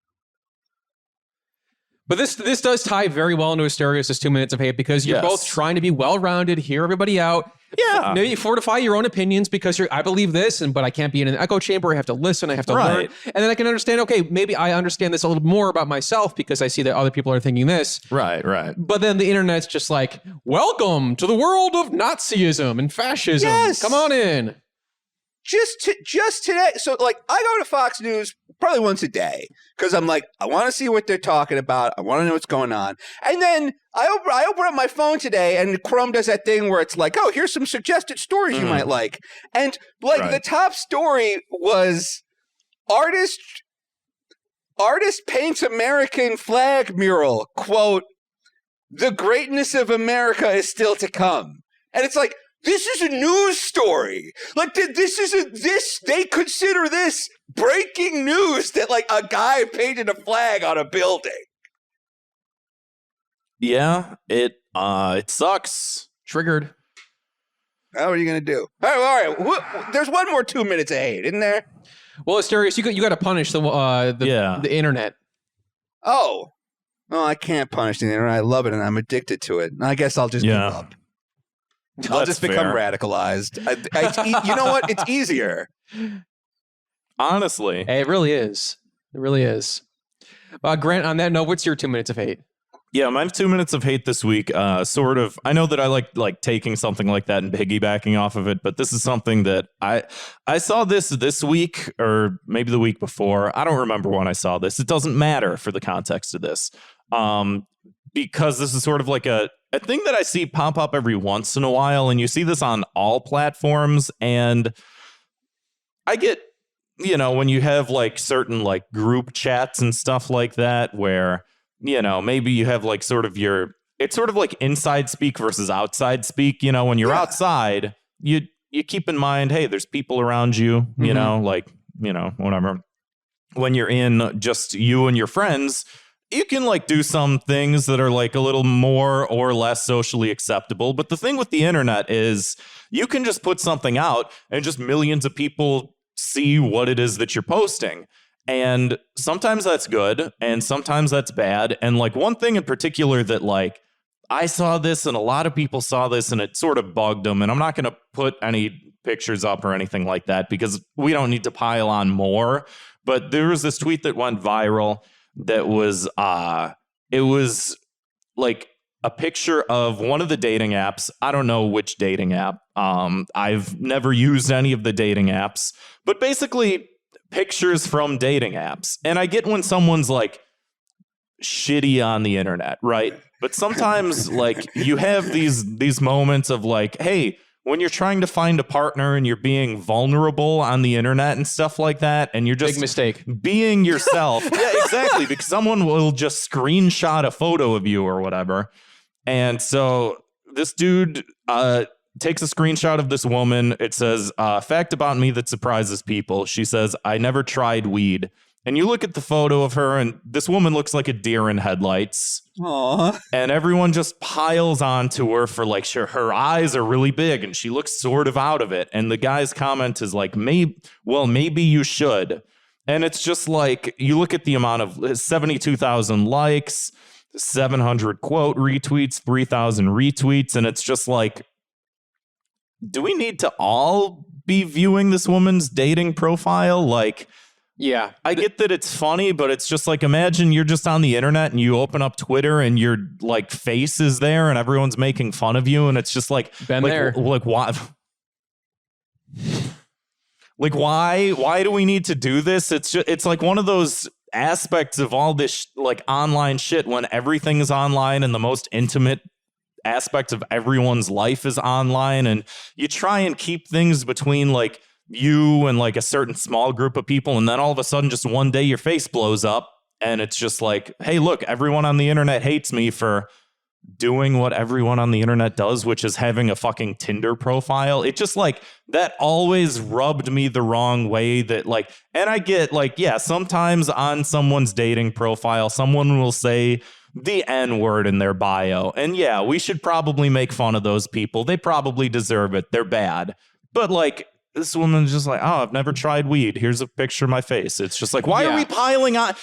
But this does tie very well into Asterios' 2 minutes of hate because you're both trying to be well-rounded, hear everybody out. Yeah. Maybe fortify your own opinions because I believe this, but I can't be in an echo chamber. I have to listen. I have to learn. And then I can understand, okay, maybe I understand this a little more about myself because I see that other people are thinking this. Right. But then the internet's just like, welcome to the world of Nazism and fascism. Yes. Come on in. Just today. So like I go to Fox News probably once a day because I'm like, I want to see what they're talking about. I want to know what's going on. And then I open up my phone today and Chrome does that thing where it's like, oh, here's some suggested stories you might like. And like the top story was artist paints American flag mural, quote, the greatness of America is still to come. And it's like, this is a news story. Like they consider this breaking news that like a guy painted a flag on a building. Yeah, it sucks. Triggered. How are you gonna do? All right. There's one more 2 minutes of hate, isn't there? Well, Asterios, you got to punish the internet. Oh, I can't punish the internet. I love it and I'm addicted to it. I guess I'll just give up. I'll just become radicalized. You know what? It's easier. Honestly. Hey, it really is. It really is. Grant, on that note, what's your 2 minutes of hate? Yeah, my 2 minutes of hate this week, sort of, I know that I like taking something like that and piggybacking off of it, but this is something that I saw this week, or maybe the week before. I don't remember when I saw this. It doesn't matter for the context of this. Because this is sort of like a thing that I see pop up every once in a while, and you see this on all platforms, and I get, when you have like certain like group chats and stuff like that, where, maybe you have like sort of it's sort of like inside speak versus outside speak, when you're outside, you keep in mind, hey, there's people around you, whatever. When you're in just you and your friends, you can like do some things that are like a little more or less socially acceptable. But the thing with the internet is you can just put something out and just millions of people see what it is that you're posting. And sometimes that's good and sometimes that's bad. And like one thing in particular that like I saw this and a lot of people saw this and it sort of bugged them. And I'm not going to put any pictures up or anything like that because we don't need to pile on more. But there was this tweet that went viral that was it was like a picture of one of the dating apps. I don't know which dating app. I've never used any of the dating apps, but basically pictures from dating apps. And I get when someone's like shitty on the internet, right? But sometimes like you have these moments of like, hey, when you're trying to find a partner and you're being vulnerable on the internet and stuff like that, and you're just big mistake being yourself. Yeah, exactly. Because someone will just screenshot a photo of you or whatever. And so this dude takes a screenshot of this woman. It says, fact about me that surprises people. She says, I never tried weed. And you look at the photo of her, and this woman looks like a deer in headlights. Aww. And everyone just piles onto her for like, sure, her eyes are really big, and she looks sort of out of it. And the guy's comment is like, maybe you should. And it's just like, you look at the amount of 72,000 likes, 700 quote retweets, 3,000 retweets, and it's just like, do we need to all be viewing this woman's dating profile? Like, yeah, I get that it's funny, but it's just like, imagine you're just on the internet and you open up Twitter and your like face is there and everyone's making fun of you. And it's just like, Been there. Like why? Like, why do we need to do this? It's like one of those aspects of all this like online shit when everything is online and the most intimate aspect of everyone's life is online. And you try and keep things between like you and like a certain small group of people, and then all of a sudden just one day your face blows up and it's just like, hey, look, everyone on the internet hates me for doing what everyone on the internet does, which is having a fucking Tinder profile. It just like that always rubbed me the wrong way. That like, and I get like, yeah, sometimes on someone's dating profile someone will say the N-word in their bio, and yeah, we should probably make fun of those people. They probably deserve it. They're bad. But like, this woman's just like, oh, I've never tried weed. Here's a picture of my face. It's just like, why are we piling on?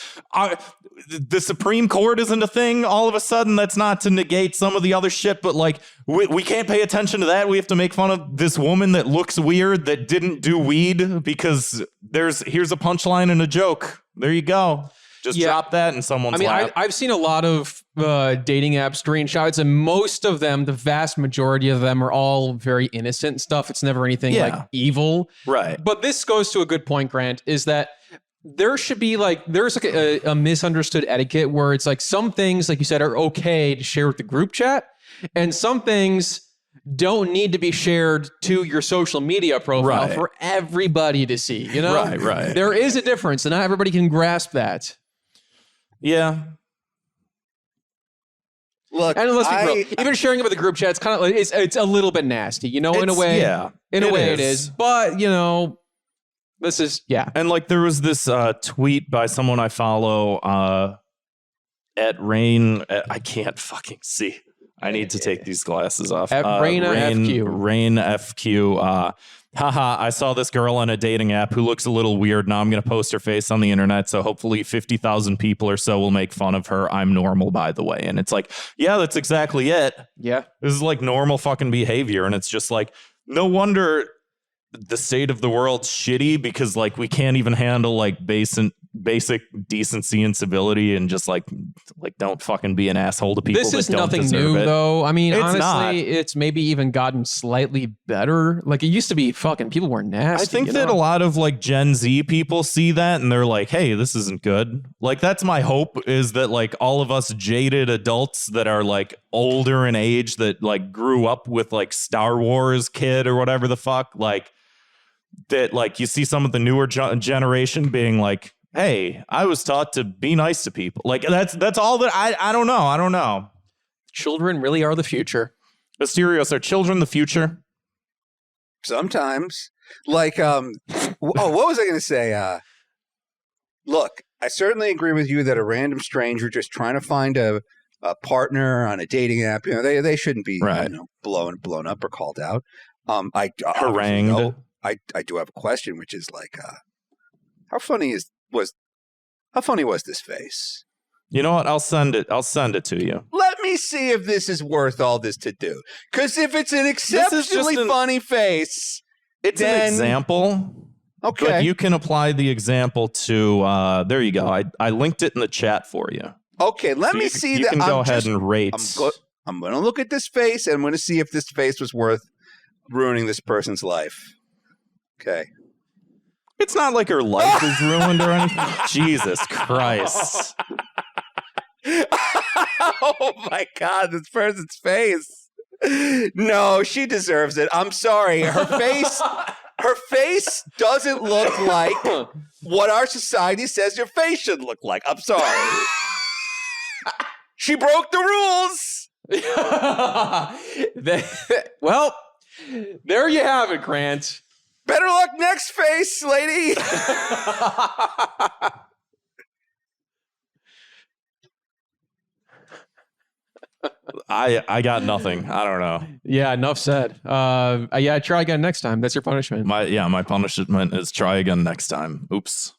The Supreme Court isn't a thing all of a sudden. That's not to negate some of the other shit, but like, we can't pay attention to that. We have to make fun of this woman that looks weird that didn't do weed because here's a punchline and a joke. There you go. Just drop that in someone's lap. I've seen a lot of dating app screenshots, and most of them, the vast majority of them, are all very innocent stuff. It's never anything like evil. Right. But this goes to a good point, Grant, is that there should be like, there's like a misunderstood etiquette where it's like some things, like you said, are okay to share with the group chat, and some things don't need to be shared to your social media profile for everybody to see, you know? Right. There is a difference, and not everybody can grasp that. Yeah. Look, and let's be real. Even sharing it with a group chat, it's kind of like it's a little bit nasty, you know. In a way, it is. But you know, this is And like, there was this tweet by someone I follow at Rain. I can't fucking see. I need to take these glasses off. At FQ. Rain FQ. Haha, I saw this girl on a dating app who looks a little weird. Now I'm going to post her face on the internet, so hopefully 50,000 people or so will make fun of her. I'm normal, by the way. And it's like, yeah, that's exactly it. Yeah. This is like normal fucking behavior. And it's just like, no wonder the state of the world's shitty, because like we can't even handle like basic decency and civility, and just like don't fucking be an asshole to people. This is that don't nothing deserve new it. though. I mean, It's honestly, not. it's maybe even gotten slightly better. Like it used to be fucking people were nasty. I think that a lot of like Gen Z people see that and they're like, hey, this isn't good. Like, that's my hope, is that like all of us jaded adults that are like older in age, that like grew up with like Star Wars kid or whatever the fuck, like that, like you see some of the newer generation being like, hey, I was taught to be nice to people. Like that's all that I don't know. Children really are the future. Asterios, are children the future? Sometimes. Like, what was I going to say? Look, I certainly agree with you that a random stranger just trying to find a partner on a dating app, they shouldn't be blown up or called out. I Harangued. I do have a question, which is like, how funny was this face? You know what? I'll send it to you. Let me see if this is worth all this to do. Because if it's an exceptionally funny face, it's an example. Okay. But you can apply the example to, there you go. I linked it in the chat for you. Okay, let me see that. You can go ahead and rate. I'm going to look at this face, and I'm going to see if this face was worth ruining this person's life. Okay. It's not like her life is ruined or anything. Jesus Christ. Oh, my God, this person's face. No, she deserves it. I'm sorry. Her face doesn't look like what our society says your face should look like. I'm sorry. She broke the rules. Well, there you have it, Grant. Better luck next face, lady. I got nothing. I don't know. Yeah, enough said. Yeah, try again next time. That's your punishment. My punishment is try again next time. Oops.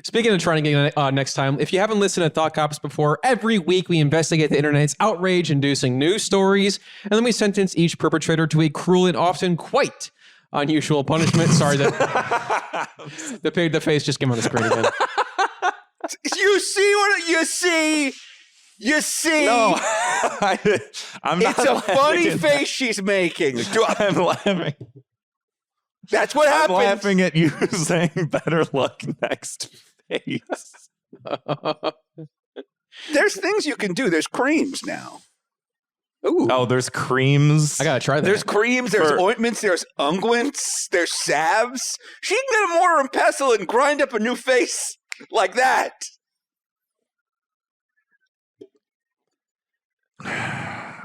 Speaking of trying again next time, if you haven't listened to Thought Cops before, every week we investigate the internet's outrage-inducing news stories, and then we sentence each perpetrator to a cruel and often quite unusual punishment. Sorry, the face just came on the screen again. You see what you see? You see? No, I'm not. It's a funny face she's making. I'm laughing. That's what happens. I'm laughing at you saying better luck next face. There's things you can do. There's creams now. Ooh. Oh, there's creams. I gotta try that. There's creams, there's ointments, there's unguents, there's salves. She can get a mortar and pestle and grind up a new face like that.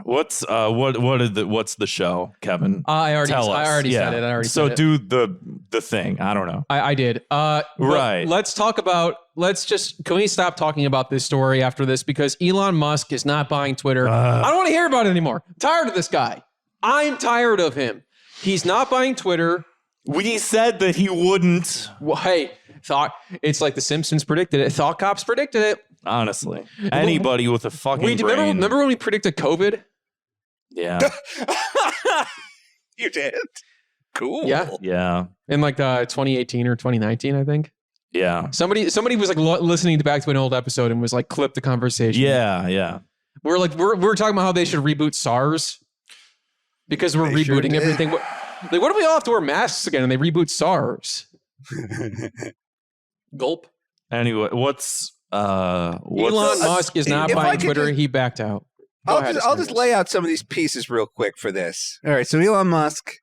What's the show, Kevin? I already said it. So do the thing. I don't know. I did. Right. Let's talk about. Can we stop talking about this story after this? Because Elon Musk is not buying Twitter. I don't want to hear about it anymore. I'm tired of this guy. I'm tired of him. He's not buying Twitter. We said that he wouldn't. Well, hey, it's like the Simpsons predicted it. Thought Cops predicted it. Honestly, anybody with a fucking brain. Remember when we predicted COVID? Yeah. You did? Cool. Yeah. In like 2018 or 2019, I think. Yeah. Somebody was like listening back to an old episode and was like, clip the conversation. Yeah. We're talking about how they should reboot SARS because we're rebooting everything. What do we all have to wear masks again? And they reboot SARS. Gulp. Anyway, what's Elon Musk is not buying Twitter. He backed out. I'll just lay out some of these pieces real quick for this. All right, so Elon Musk,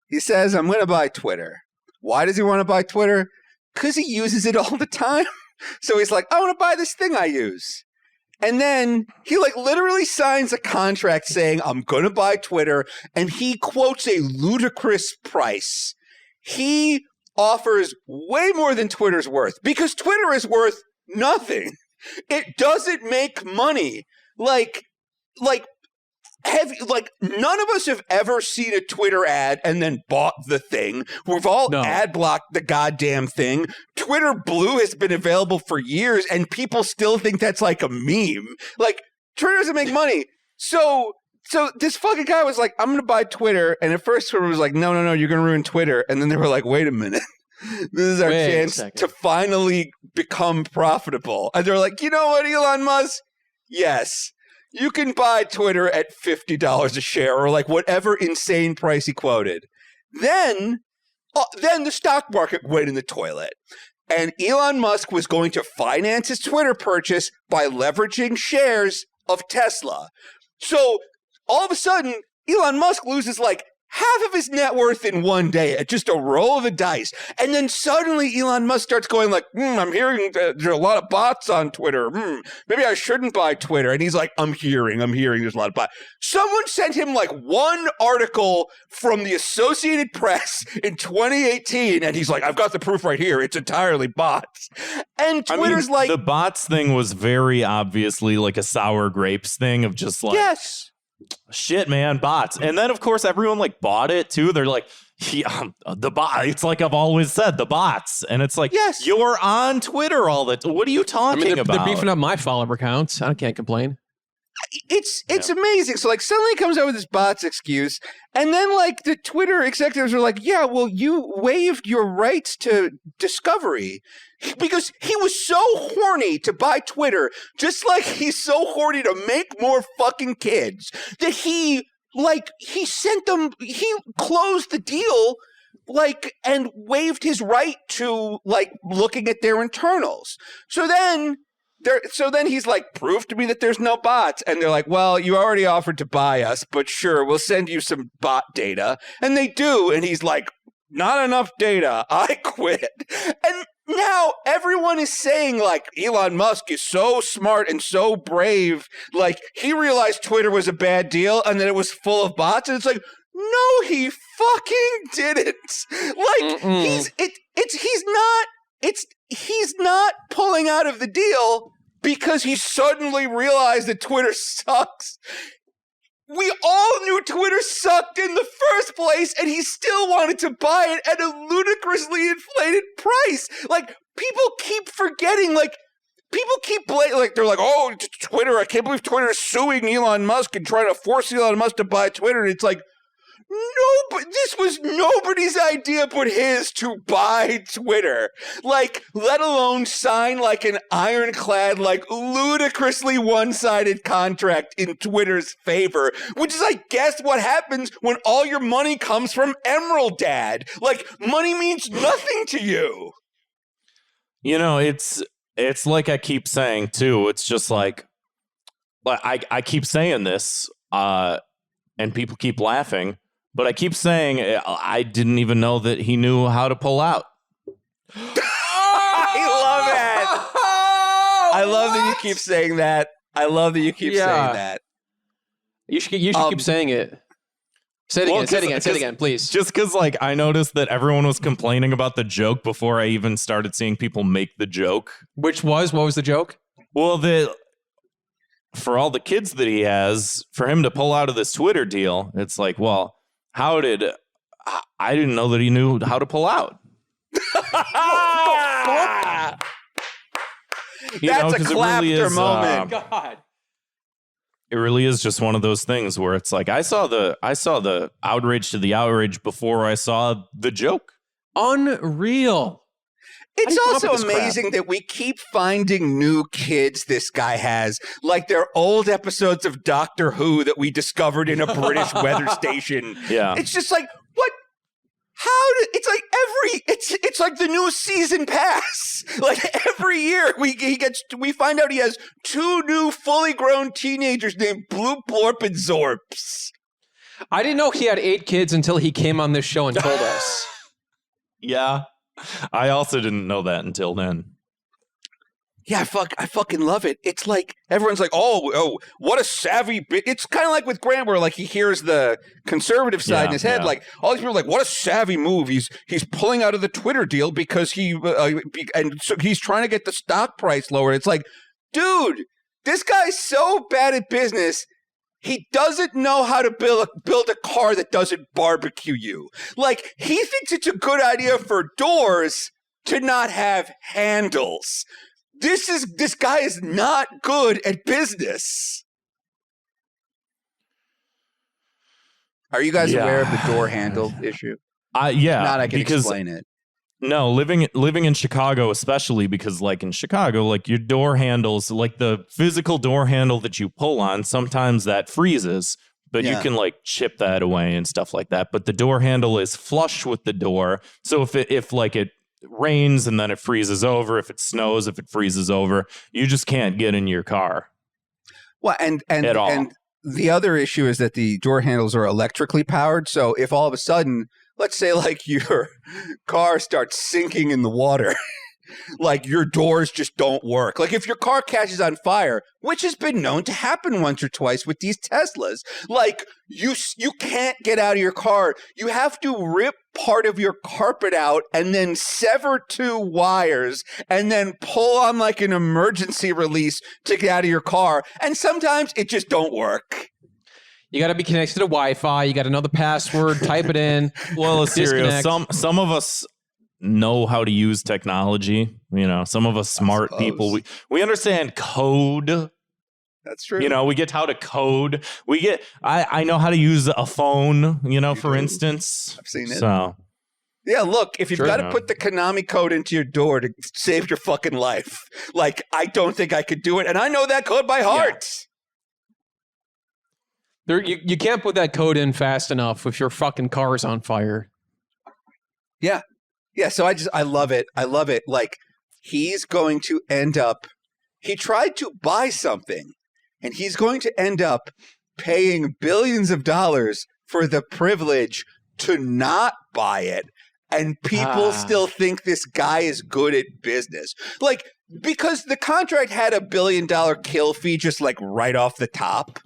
he says, I'm going to buy Twitter. Why does he want to buy Twitter? Because he uses it all the time. So he's like, I want to buy this thing I use. And then he like literally signs a contract saying, I'm going to buy Twitter. And he quotes a ludicrous price. He offers way more than Twitter's worth because Twitter is worth nothing. It doesn't make money. None of us have ever seen a Twitter ad and then bought the thing. We've all ad blocked the goddamn thing. Twitter Blue has been available for years and people still think that's like a meme. Like, Twitter doesn't make money. So this fucking guy was like, I'm going to buy Twitter. And at first Twitter was like, no, you're going to ruin Twitter. And then they were like, wait a minute. This is our chance to finally become profitable. And they're like, you know what, Elon Musk? Yes. You can buy Twitter at $50 a share or like whatever insane price he quoted. Then the stock market went in the toilet. And Elon Musk was going to finance his Twitter purchase by leveraging shares of Tesla. So all of a sudden, Elon Musk loses like half of his net worth in one day at just a roll of the dice. And then suddenly Elon Musk starts going like, I'm hearing there's a lot of bots on Twitter. Maybe I shouldn't buy Twitter. And he's like, I'm hearing there's a lot of bots. Someone sent him like one article from the Associated Press in 2018. And he's like, I've got the proof right here. It's entirely bots. And Twitter's like, the bots thing was very obviously like a sour grapes thing of just like, yes. Shit, man, bots. And then, of course, everyone like bought it too. They're like, the bot. It's like I've always said, the bots. And it's like, yes, you're on Twitter all the time. What are you talking about? They're beefing up my follower counts. I can't complain. It's amazing. So like suddenly he comes out with this bots excuse, and then like the Twitter executives are like, yeah, well, you waived your rights to discovery because he was so horny to buy Twitter, just like he's so horny to make more fucking kids, that he closed the deal like and waived his right to like looking at their internals. So then he's like, prove to me that there's no bots. And they're like, well, you already offered to buy us, but sure, we'll send you some bot data. And they do. And he's like, not enough data. I quit. And now everyone is saying like Elon Musk is so smart and so brave. Like he realized Twitter was a bad deal and that it was full of bots. And it's like, no, he fucking didn't. Like he's not pulling out of the deal because he suddenly realized that Twitter sucks. We all knew Twitter sucked in the first place, and he still wanted to buy it at a ludicrously inflated price. Like, people keep forgetting, like, they're like, oh, Twitter, I can't believe Twitter is suing Elon Musk and trying to force Elon Musk to buy Twitter. And it's like, no, but this was nobody's idea but his to buy Twitter. Like, let alone sign like an ironclad, like ludicrously one-sided contract in Twitter's favor, which is, I guess, what happens when all your money comes from Emerald Dad. Like, money means nothing to you. You know, it's like I keep saying too. It's just like I keep saying this, and people keep laughing. But I keep saying I didn't even know that he knew how to pull out. I love it. I love that you keep saying that. I love that you keep saying that. You should keep saying it. Say it again, please. Just because, like, I noticed that everyone was complaining about the joke before I even started seeing people make the joke. What was the joke? Well, for all the kids that he has, for him to pull out of this Twitter deal, it's like, well, I didn't know that he knew how to pull out. That's a clapter moment. God. It really is just one of those things where it's like I saw the outrage to the outrage before I saw the joke. Unreal. It's also amazing that we keep finding new kids this guy has. Like they're old episodes of Doctor Who that we discovered in a British weather station. Yeah. It's just like, what? It's like the new season pass. Like every year we find out he has two new fully grown teenagers named Bloop, Blorp, and Zorps. I didn't know he had 8 kids until he came on this show and told us. Yeah. I also didn't know that until then. Yeah, I fucking love it. It's like everyone's like, oh, what a savvy bit. It's kind of like with Grant, where like he hears the conservative side in his head. Like all these people are like, what a savvy move. He's pulling out of the Twitter deal because and so he's trying to get the stock price lower. It's like, dude, this guy's so bad at business. He doesn't know how to build a car that doesn't barbecue you. Like, he thinks it's a good idea for doors to not have handles. This guy is not good at business. Are you guys aware of the door handle issue? Yeah. Not I can explain it. No, living in Chicago, especially because like in Chicago, like your door handles, like the physical door handle that you pull on, sometimes that freezes, but you can like chip that away and stuff like that. But the door handle is flush with the door. So if it rains and then it freezes over, if it snows, if it freezes over, you just can't get in your car. Well, and at all. And the other issue is that the door handles are electrically powered. So if all of a sudden, let's say like your car starts sinking in the water, like your doors just don't work. Like if your car catches on fire, which has been known to happen once or twice with these Teslas, like you can't get out of your car. You have to rip part of your carpet out and then sever 2 wires and then pull on like an emergency release to get out of your car. And sometimes it just don't work. You got to be connected to Wi-Fi. You got to know the password. Type it in. Well, Disconnect. some of us know how to use technology. You know, some of us smart people, we understand code. That's true. You know, we get how to code. I know how to use a phone, you know, for instance. I've seen it. So yeah, look, if you've Sure, got to no. put the Konami code into your door to save your fucking life, like I don't think I could do it, and I know that code by heart. You can't put that code in fast enough if your fucking car is on fire. Yeah. So I love it. I love it. Like he's going to end up. He tried to buy something, and he's going to end up paying billions of dollars for the privilege to not buy it. And people still think this guy is good at business. Like, because the contract had $1 billion kill fee just like right off the top.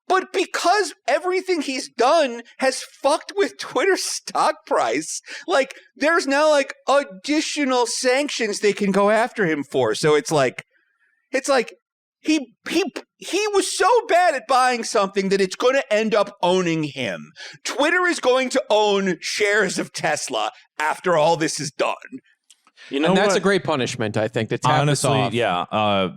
But because everything he's done has fucked with Twitter's stock price, like there's now like additional sanctions they can go after him for. So it's like he was so bad at buying something that it's going to end up owning him. Twitter is going to own shares of Tesla after all this is done. you know And that's what? a great punishment, I think, to tap this Honestly, off. yeah.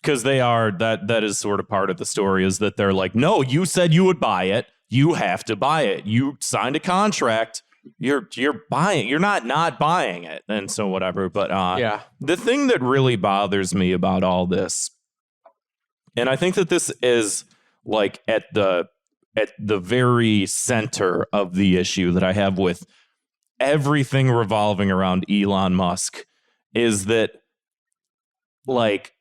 Because they are that is sort of part of the story is that they're like, no, you said you would buy it. You have to buy it. You signed a contract. You're buying. You're not buying it, and so whatever. But Yeah. the thing that really bothers me about all this, and I think that this is like at the very center of the issue that I have with everything revolving around Elon Musk, is that like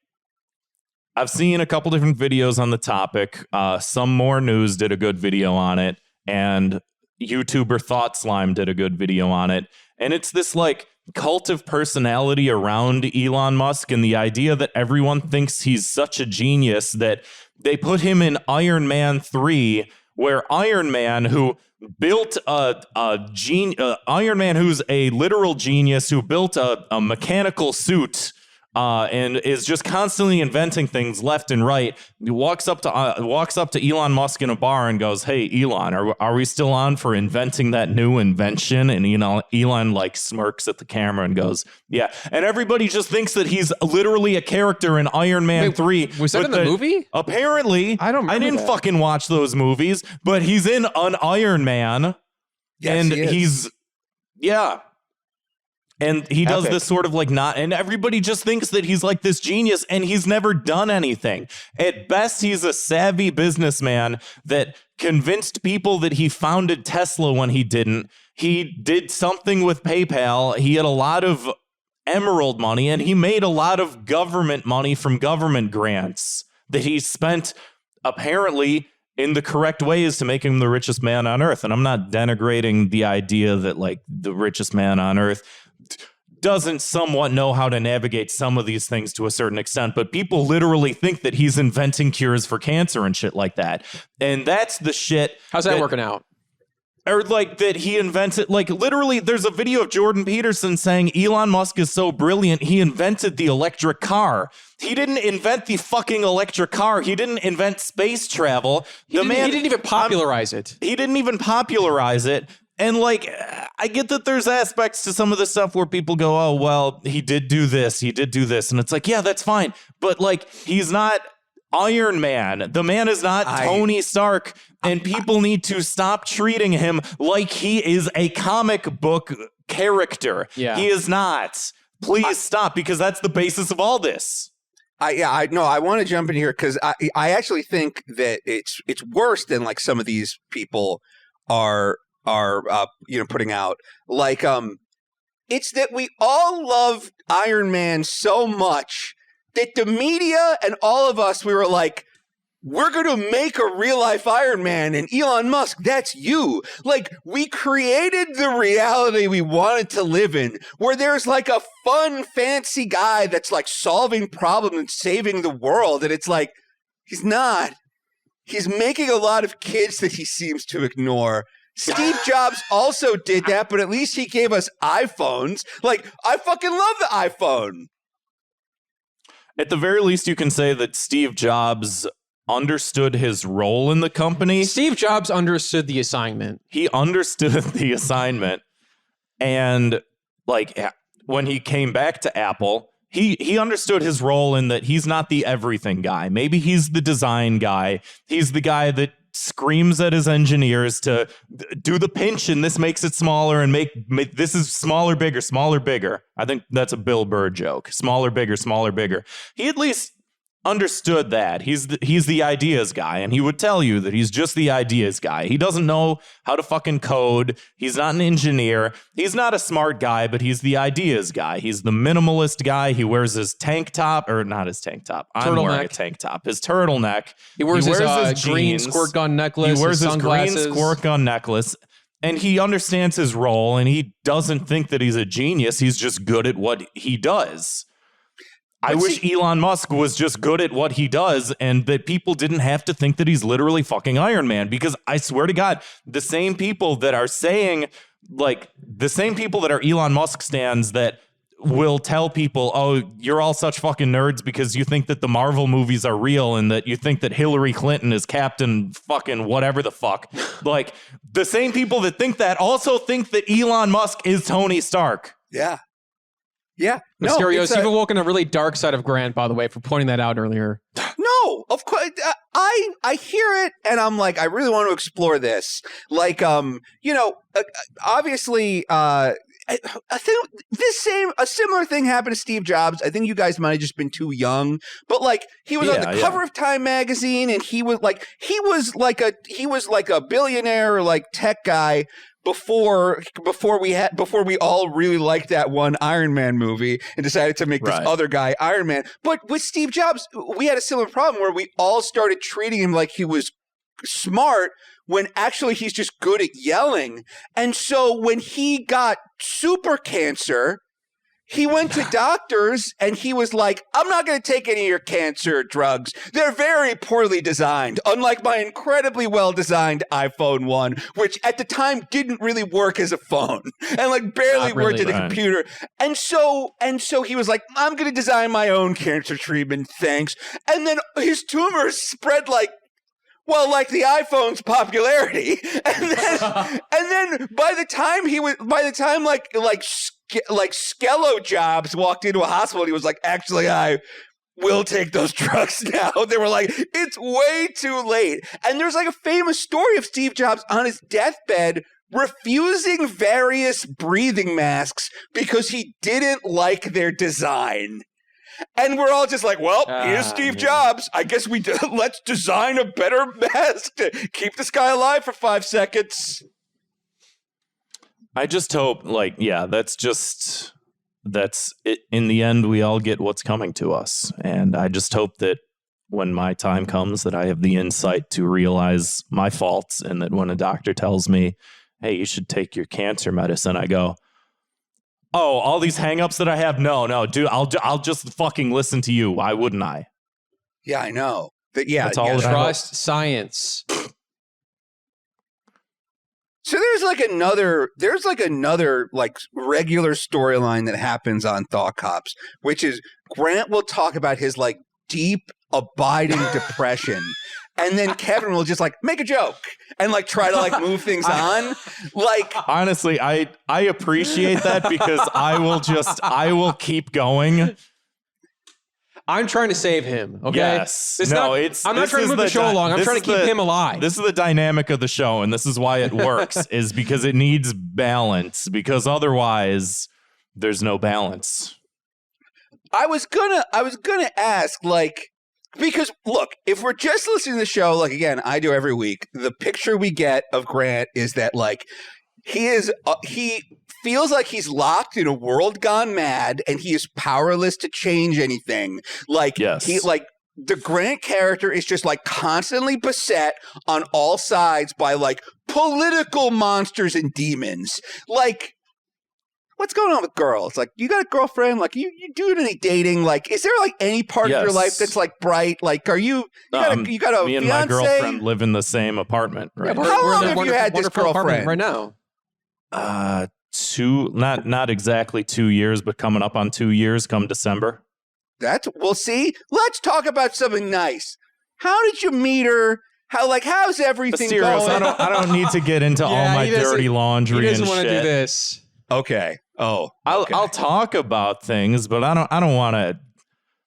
I've seen a couple different videos on the topic. Some More News did a good video on it, and YouTuber Thought Slime did a good video on it. And it's this like cult of personality around Elon Musk and the idea that everyone thinks he's such a genius that they put him in Iron Man 3, where Iron Man, who built Iron Man, who's a literal genius, who built a mechanical suit, and is just constantly inventing things left and right. He walks up to Elon Musk in a bar and goes, "Hey, Elon, are we still on for inventing that new invention?" And Elon like smirks at the camera and goes, "Yeah." And everybody just thinks that he's literally a character in Iron Man Wait, 3. was that but in the movie? Apparently, I don't remember didn't that. fucking watch those movies, but he's in an Iron Man, Yes, and he is. he's yeah. And he does Epic. this sort of like and everybody just thinks that he's like this genius, and he's never done anything. At best, he's a savvy businessman that convinced people that he founded Tesla when he didn't. He did something with PayPal. He had a lot of emerald money, and he made a lot of government money from government grants that he spent apparently in the correct ways to make him the richest man on earth. And I'm not denigrating the idea that like the richest man on earth doesn't somewhat know how to navigate some of these things to a certain extent, but people literally think that he's inventing cures for cancer and shit like that. And that's the shit. How's that working out? Or like that he invented, like literally there's a video of Jordan Peterson saying Elon Musk is so brilliant, he invented the electric car. He didn't invent the fucking electric car. He didn't invent space travel. He didn't even popularize it. He didn't even popularize it. And like, I get that there's aspects to some of the stuff where people go, oh, well, he did do this. And it's like, yeah, that's fine. But like, he's not Iron Man. The man is not Tony Stark. And people need to stop treating him like he is a comic book character. Yeah. He is not. Please stop, because that's the basis of all this. I want to jump in here because I actually think that it's worse than like some of these people are putting out. Like it's that we all love Iron Man so much that the media and all of us, we were like, we're going to make a real life Iron Man, and Elon Musk, that's you. Like, we created the reality we wanted to live in, where there's like a fun, fancy guy that's like solving problems and saving the world. And it's like, he's not. He's making a lot of kids that he seems to ignore. Steve Jobs also did that, but at least he gave us iPhones. Like, I fucking love the iPhone. At the very least, you can say that Steve Jobs understood his role in the company. Steve Jobs understood the assignment. He understood the assignment. And like when he came back to Apple, he understood his role in that he's not the everything guy. Maybe he's the design guy. He's the guy that screams at his engineers to do the pinch, and this makes it smaller, and make this is smaller, bigger, smaller, bigger. I think that's a Bill Burr joke. Smaller, bigger, smaller, bigger. He at least understood that. He's the ideas guy, and he would tell you that he's just the ideas guy. He doesn't know how to fucking code. He's not an engineer. He's not a smart guy, but he's the ideas guy. He's the minimalist guy. He wears his tank top, or not his tank top. I'm wearing a tank top. His turtleneck. He wears his green jeans. squirt gun necklace. He wears his green sunglasses. squirt gun necklace. And he understands his role, and he doesn't think that he's a genius. He's just good at what he does. I wish Elon Musk was just good at what he does, and that people didn't have to think that he's literally fucking Iron Man, because I swear to God, the same people that are saying, like, the same people that are Elon Musk stands that will tell people, oh, you're all such fucking nerds because you think that the Marvel movies are real and that you think that Hillary Clinton is Captain fucking whatever the fuck. Like, the same people that think that also think that Elon Musk is Tony Stark. Yeah. Yeah. Asterios, you've awoken a really dark side of Grant, by the way, for pointing that out earlier. No, of course. I hear it, and I'm like, I really want to explore this. Like, obviously, I think a similar thing happened to Steve Jobs. I think you guys might have just been too young, but like, he was on the cover of Time magazine, and he was like a billionaire, like tech guy. Before we all really liked that one Iron Man movie and decided to make this other guy Iron Man. But with Steve Jobs, we had a similar problem where we all started treating him like he was smart when actually he's just good at yelling. And so when he got super cancer, he went to doctors and he was like, I'm not going to take any of your cancer drugs. They're very poorly designed, unlike my incredibly well-designed iPhone 1, which at the time didn't really work as a phone and like barely worked as a computer. And so he was like, I'm going to design my own cancer treatment, thanks. And then his tumors spread like the iPhone's popularity. And then by the time Skello Jobs walked into a hospital, he was like, actually, I will take those drugs now. They were like, it's way too late. And there's like a famous story of Steve Jobs on his deathbed refusing various breathing masks because he didn't like their design. And we're all just like, well, here's Steve Jobs. I guess let's design a better mask to keep this guy alive for 5 seconds. I just hope, that's it. In the end, we all get what's coming to us. And I just hope that when my time comes, that I have the insight to realize my faults, and that when a doctor tells me, hey, you should take your cancer medicine, I go, oh, all these hangups that I have? No, dude, I'll just fucking listen to you. Why wouldn't I? Yeah, I know. That's all. Trust science. So there's another regular storyline that happens on Thought Cops, which is Grant will talk about his like deep abiding depression, and then Kevin will just like make a joke and like try to like move things on. Like, honestly, I appreciate that, because I will keep going. I'm trying to save him, okay? Yes. I'm not trying to move the show along. I'm trying to keep him alive. This is the dynamic of the show, and this is why it works, is because it needs balance, because otherwise there's no balance. I was gonna ask, like, because look, if we're just listening to the show, like, again, I do every week, the picture we get of Grant is that like he feels like he's locked in a world gone mad, and he is powerless to change anything. Like, yes. the Grant character is just like constantly beset on all sides by like political monsters and demons. Like, what's going on with girls? Like, you got a girlfriend? Like, you do any dating? Like, is there like any part of your life that's like bright? Like, are you got a me fiance? and my girlfriend live in the same apartment right now. How long have you had this girlfriend? Right now? Not exactly 2 years, but coming up on 2 years come December. We'll see. Let's talk about something nice. How did you meet her? How's everything Asterios, going? I don't need to get into all my dirty laundry and shit. He doesn't want to do this. Okay. Oh, okay. I'll talk about things, but I don't want to.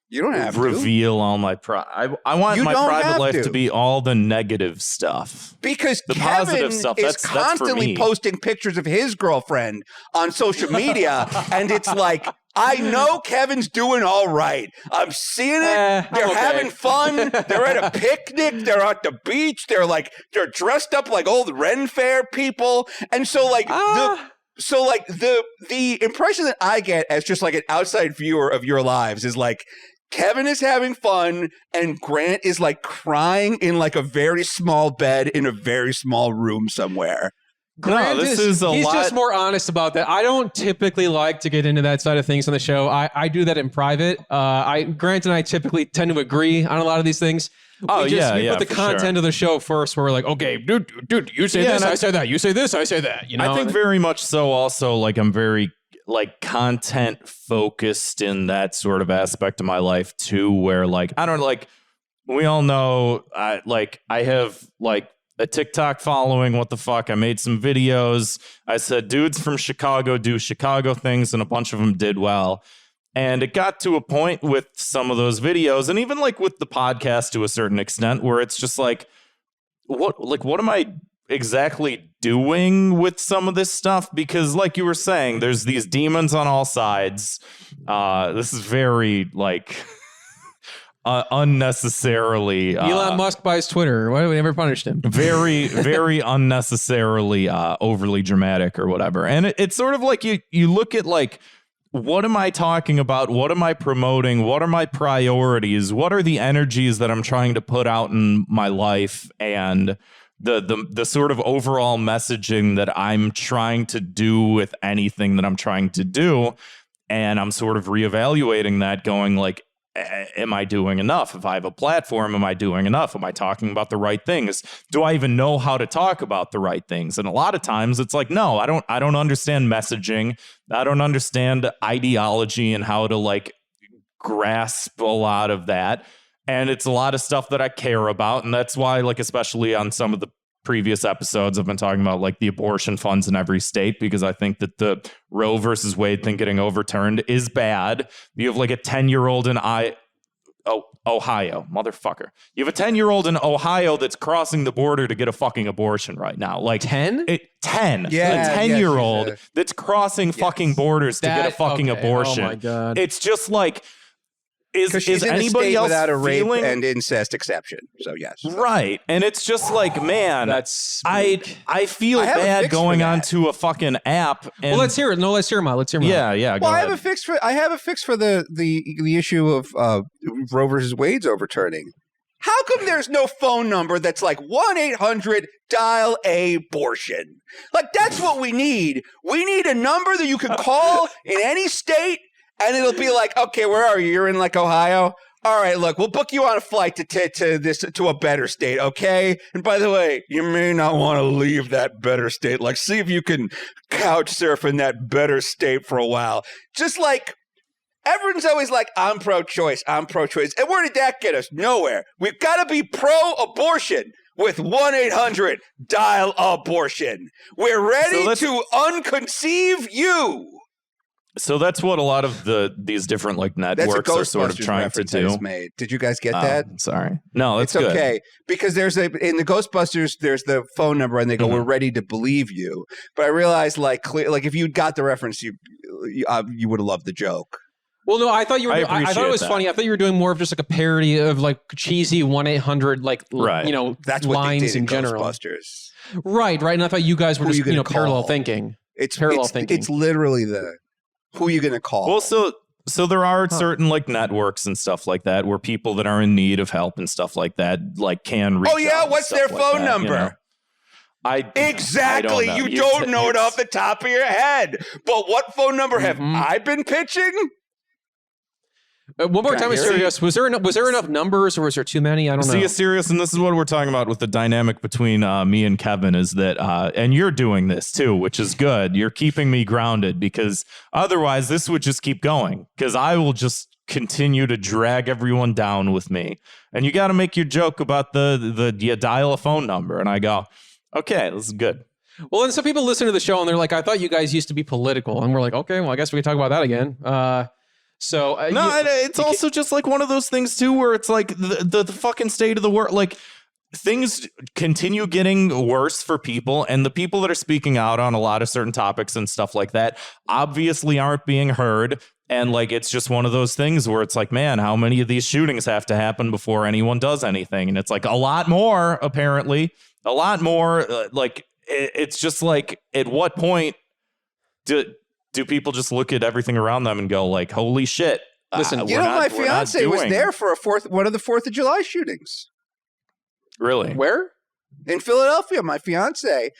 You don't have reveal all my I want my private life to be all the negative stuff. Because the Kevin positive stuff is constantly posting pictures of his girlfriend on social media, and it's like, I know Kevin's doing all right. I'm seeing it. They're having fun. They're at a picnic. They're at the beach. They're dressed up like old Ren Fair people, and so the impression that I get as just like an outside viewer of your lives is like, Kevin is having fun and Grant is like crying in like a very small bed in a very small room somewhere. Grant he's just more honest about that. I don't typically like to get into that side of things on the show. I do that in private. Grant and I typically tend to agree on a lot of these things. We put the content of the show first, where we're like, okay, dude, you say this, I say that. You say this, I say that. You know, I think very much so. Also, like, I'm very like content focused in that sort of aspect of my life too, where like I don't like. We all know, I have like a TikTok following. What the fuck? I made some videos. I said dudes from Chicago do Chicago things, and a bunch of them did well. And it got to a point with some of those videos, and even like with the podcast to a certain extent, where it's just like, what am I exactly doing with some of this stuff? Because like you were saying, there's these demons on all sides. This is very like unnecessarily. Elon Musk buys Twitter. Why do we never punish him? Very, very unnecessarily overly dramatic or whatever. And it's sort of like you look at like, what am I talking about? What am I promoting? What are my priorities? What are the energies that I'm trying to put out in my life? And the sort of overall messaging that I'm trying to do with anything that I'm trying to do. And I'm sort of reevaluating that, going like, am I doing enough? If I have a platform, am I doing enough? Am I talking about the right things? Do I even know how to talk about the right things? And a lot of times it's like, no, I don't understand messaging. I don't understand ideology and how to like grasp a lot of that. And it's a lot of stuff that I care about. And that's why, like, especially on some of the previous episodes, I've been talking about like the abortion funds in every state, because I think that the Roe versus Wade thing getting overturned is bad. You have like a 10-year-old in Ohio, motherfucker. You have a 10-year-old in Ohio that's crossing the border to get a fucking abortion right now. Like 10? 10. Yeah, a 10-year-old that's crossing fucking borders to get a fucking abortion. Oh my God. It's just like, is anybody else without a rape and incest exception? So yes, right. And it's just like, man, I feel bad going onto a fucking app. And well, let's hear it. No, let's hear it. Yeah. Well, I have a fix for the issue of Roe versus Wade's overturning. How come there's no phone number that's like 1-800-DIAL-ABORTION? Like, that's what we need. We need a number that you can call in any state. And it'll be like, okay, where are you? You're in like Ohio? All right, look, we'll book you on a flight to a better state, okay? And by the way, you may not want to leave that better state. Like, see if you can couch surf in that better state for a while. Just like, everyone's always like, I'm pro-choice. And where did that get us? Nowhere. We've got to be pro-abortion with 1-800-DIAL-ABORTION. We're ready to unconceive you. So that's what a lot of these different like networks are sort of trying to do. Made. Did you guys get that? Sorry. No, it's good. Okay. Because in the Ghostbusters, there's the phone number and they go, we're ready to believe you. But I realized like if you'd got the reference, you would have loved the joke. Well, no, I thought you were. I thought it was funny. I thought you were doing more of just like a parody of like cheesy 1-800 like that's what lines they did in general. Ghostbusters. Right. And I thought you guys were just parallel thinking. It's literally who are you going to call? Well, so So there are certain like networks and stuff like that where people that are in need of help and stuff like that like can reach. Oh yeah, out and what's stuff their like phone that, number? you know? Exactly. I don't know. You don't know it off the top of your head. But what phone number have I been pitching? One more time, Asterios. Was there enough numbers, or was there too many? I don't know. See, Asterios, and this is what we're talking about with the dynamic between me and Kevin is that, and you're doing this too, which is good. You're keeping me grounded because otherwise this would just keep going because I will just continue to drag everyone down with me. And you got to make your joke about you dial a phone number, and I go, okay, this is good. Well, and some people listen to the show and they're like, I thought you guys used to be political, and we're like, okay, well, I guess we can talk about that again. It's also just like one of those things too, where it's like the fucking state of the world, like things continue getting worse for people, and the people that are speaking out on a lot of certain topics and stuff like that obviously aren't being heard. And like, it's just one of those things where it's like, man, how many of these shootings have to happen before anyone does anything? And it's like a lot more, apparently, a lot more. It's just like, at what point do people just look at everything around them and go like, holy shit? Listen, my fiance was there for one of the 4th of July shootings. Really? Where? In Philadelphia, my fiance.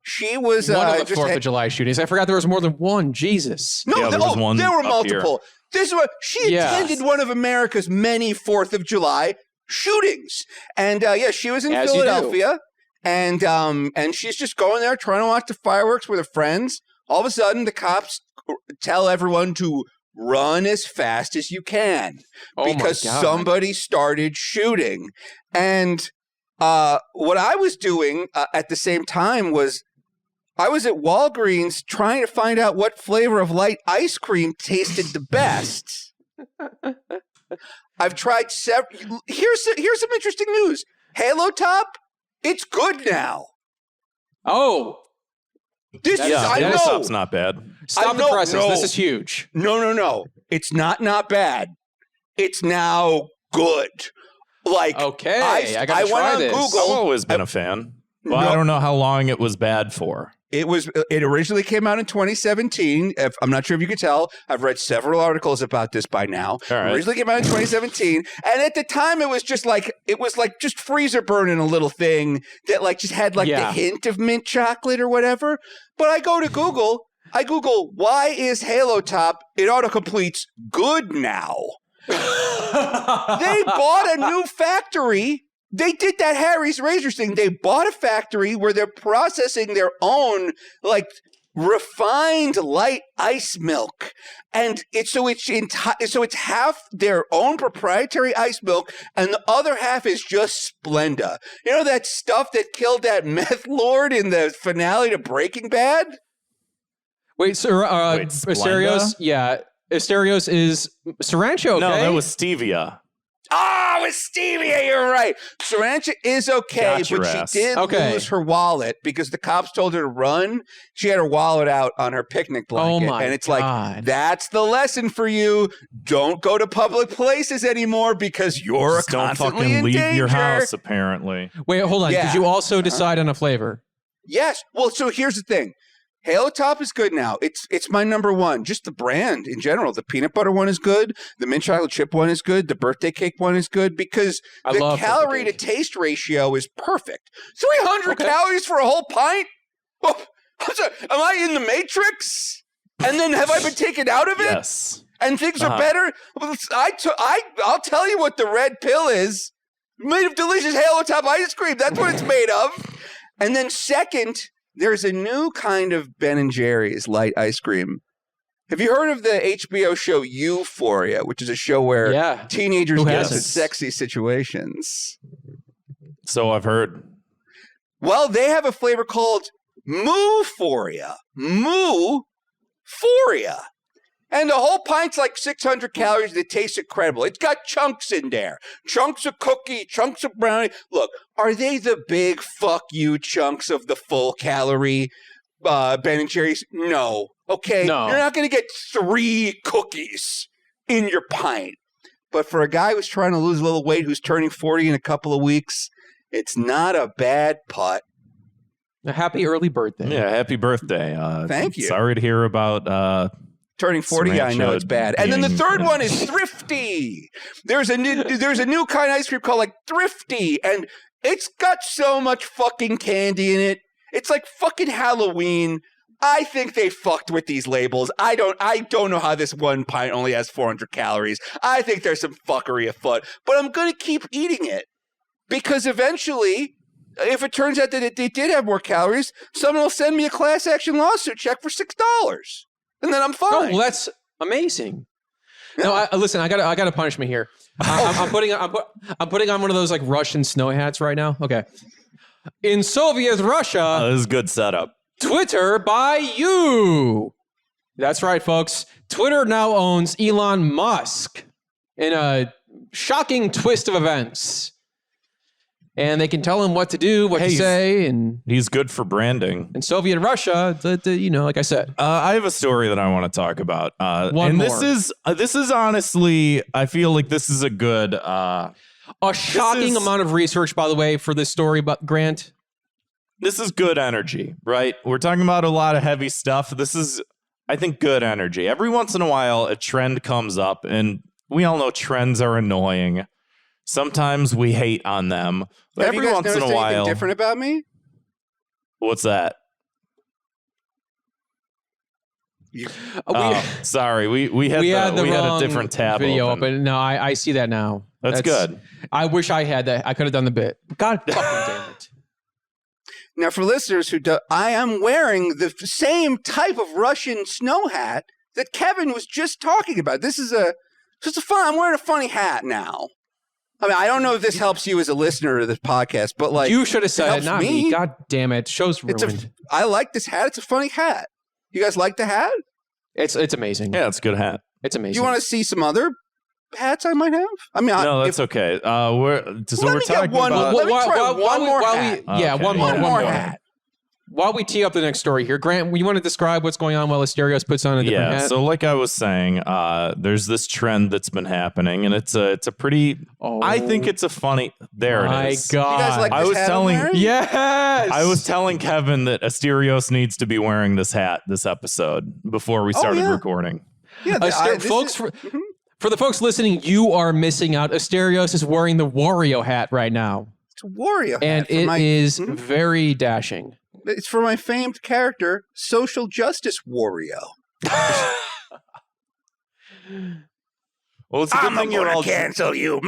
She was one of the 4th of July shootings. I forgot there was more than one. Jesus. No, there was one. There were multiple. Here. This was she attended one of America's many 4th of July shootings, and she was in Philadelphia, and she's just going there trying to watch the fireworks with her friends. All of a sudden, the cops tell everyone to run as fast as you can because somebody started shooting. And what I was doing at the same time was I was at Walgreens trying to find out what flavor of light ice cream tasted the best. I've tried several. Here's some interesting news. Halo Top, it's good now. Oh. Halo Top's not bad. Stop the presses. This is huge. No. It's not bad. It's now good. Like, okay, I gotta try this. Google. I've always been a fan. Well, I don't know how long it was bad for. It originally came out in 2017. I'm not sure if you could tell. I've read several articles about this by now. All right. It originally came out in 2017, and at the time it was just freezer burn in a little thing that like just had the hint of mint chocolate or whatever. But I go to Google. I Google why is Halo Top? It autocompletes good now. They bought a new factory. They did that Harry's Razors thing. They bought a factory where they're processing their own refined light ice milk, and it's half their own proprietary ice milk, and the other half is just Splenda. You know that stuff that killed that meth lord in the finale to Breaking Bad? Wait, Asterios? Yeah, Asterios is Sriracha. Okay? No, that was stevia. Oh, it's stevia, you're right. Sriracha is okay, but she did lose her wallet because the cops told her to run. She had her wallet out on her picnic blanket. Oh my and it's God. like, that's the lesson for you. Don't go to public places anymore because you're constantly don't fucking in leave danger. your house, apparently. Wait, hold on. Yeah. Did you also decide on a flavor? Yes. Well, so here's the thing. Halo Top is good now. It's my number one. Just the brand in general. The peanut butter one is good. The mint chocolate chip one is good. The birthday cake one is good because the calorie to taste ratio is perfect. 300 calories for a whole pint? Oh, I'm sorry, am I in the Matrix? And then have I been taken out of it? Yes. And things are better? I'll tell you what the red pill is. Made of delicious Halo Top ice cream. That's what it's made of. And then second, there's a new kind of Ben & Jerry's light ice cream. Have you heard of the HBO show Euphoria, which is a show where teenagers get into sexy situations? So I've heard. Well, they have a flavor called Moo-phoria. Moo-phoria. And the whole pint's like 600 calories. It tastes incredible. It's got chunks in there. Chunks of cookie, chunks of brownie. Look, are they the big fuck you chunks of the full calorie Ben & Jerry's? No. Okay? No. You're not going to get 3 cookies in your pint. But for a guy who's trying to lose a little weight, who's turning 40 in a couple of weeks, it's not a bad putt. A happy early birthday. Yeah, happy birthday. Thank you. Sorry to hear about... Turning 40, yeah, I know it's bad. And then the third one is Thrifty. There's a new kind of ice cream called like Thrifty, and it's got so much fucking candy in it. It's like fucking Halloween. I think they fucked with these labels. I don't know how this one pint only has 400 calories. I think there's some fuckery afoot, but I'm going to keep eating it because eventually, if it turns out that they did have more calories, someone will send me a class action lawsuit check for $6, and then I'm fine. Oh, well, that's amazing. Yeah. No, listen, I got a punishment here. I'm putting on one of those like Russian snow hats right now. Okay. In Soviet Russia, this is a good setup. Twitter by you. That's right, folks. Twitter now owns Elon Musk in a shocking twist of events. And they can tell him what to do, what to say, and he's good for branding. In Soviet Russia, like I said, I have a story that I want to talk about. One more. This is honestly, I feel like this is a good, a shocking amount of research, by the way, for this story. But Grant, this is good energy, right? We're talking about a lot of heavy stuff. This is, I think, good energy. Every once in a while, a trend comes up, and we all know trends are annoying. Sometimes we hate on them. But have you guys noticed anything different about me? What's that? Sorry, we had a different tab video open. No, I see that now. That's good. I wish I had that. I could have done the bit. God fucking damn it. Now, for listeners who do, I am wearing the same type of Russian snow hat that Kevin was just talking about. This is I'm wearing a funny hat now. I mean, I don't know if this helps you as a listener to this podcast, but like you should have said it, not me. God damn it, show's ruined. I like this hat. It's a funny hat. You guys like the hat? It's amazing. Yeah, it's a good hat. It's amazing. Do you want to see some other hats I might have? I mean, no, that's okay. We're talking about. Let me try one more hat. One more hat. While we tee up the next story here, Grant, you want to describe what's going on while Asterios puts on a different hat? So like I was saying, there's this trend that's been happening, and it's a pretty. I think it's a funny. There it is. My God! You guys like this hat I'm wearing? Yes. I was telling Kevin that Asterios needs to be wearing this hat this episode before we started recording. Yeah, folks. For the folks listening, you are missing out. Asterios is wearing the Wario hat right now. It's a Wario hat, and it is very dashing. It's for my famed character, Social Justice Wario. Well, it's a good thing you're all cancel you.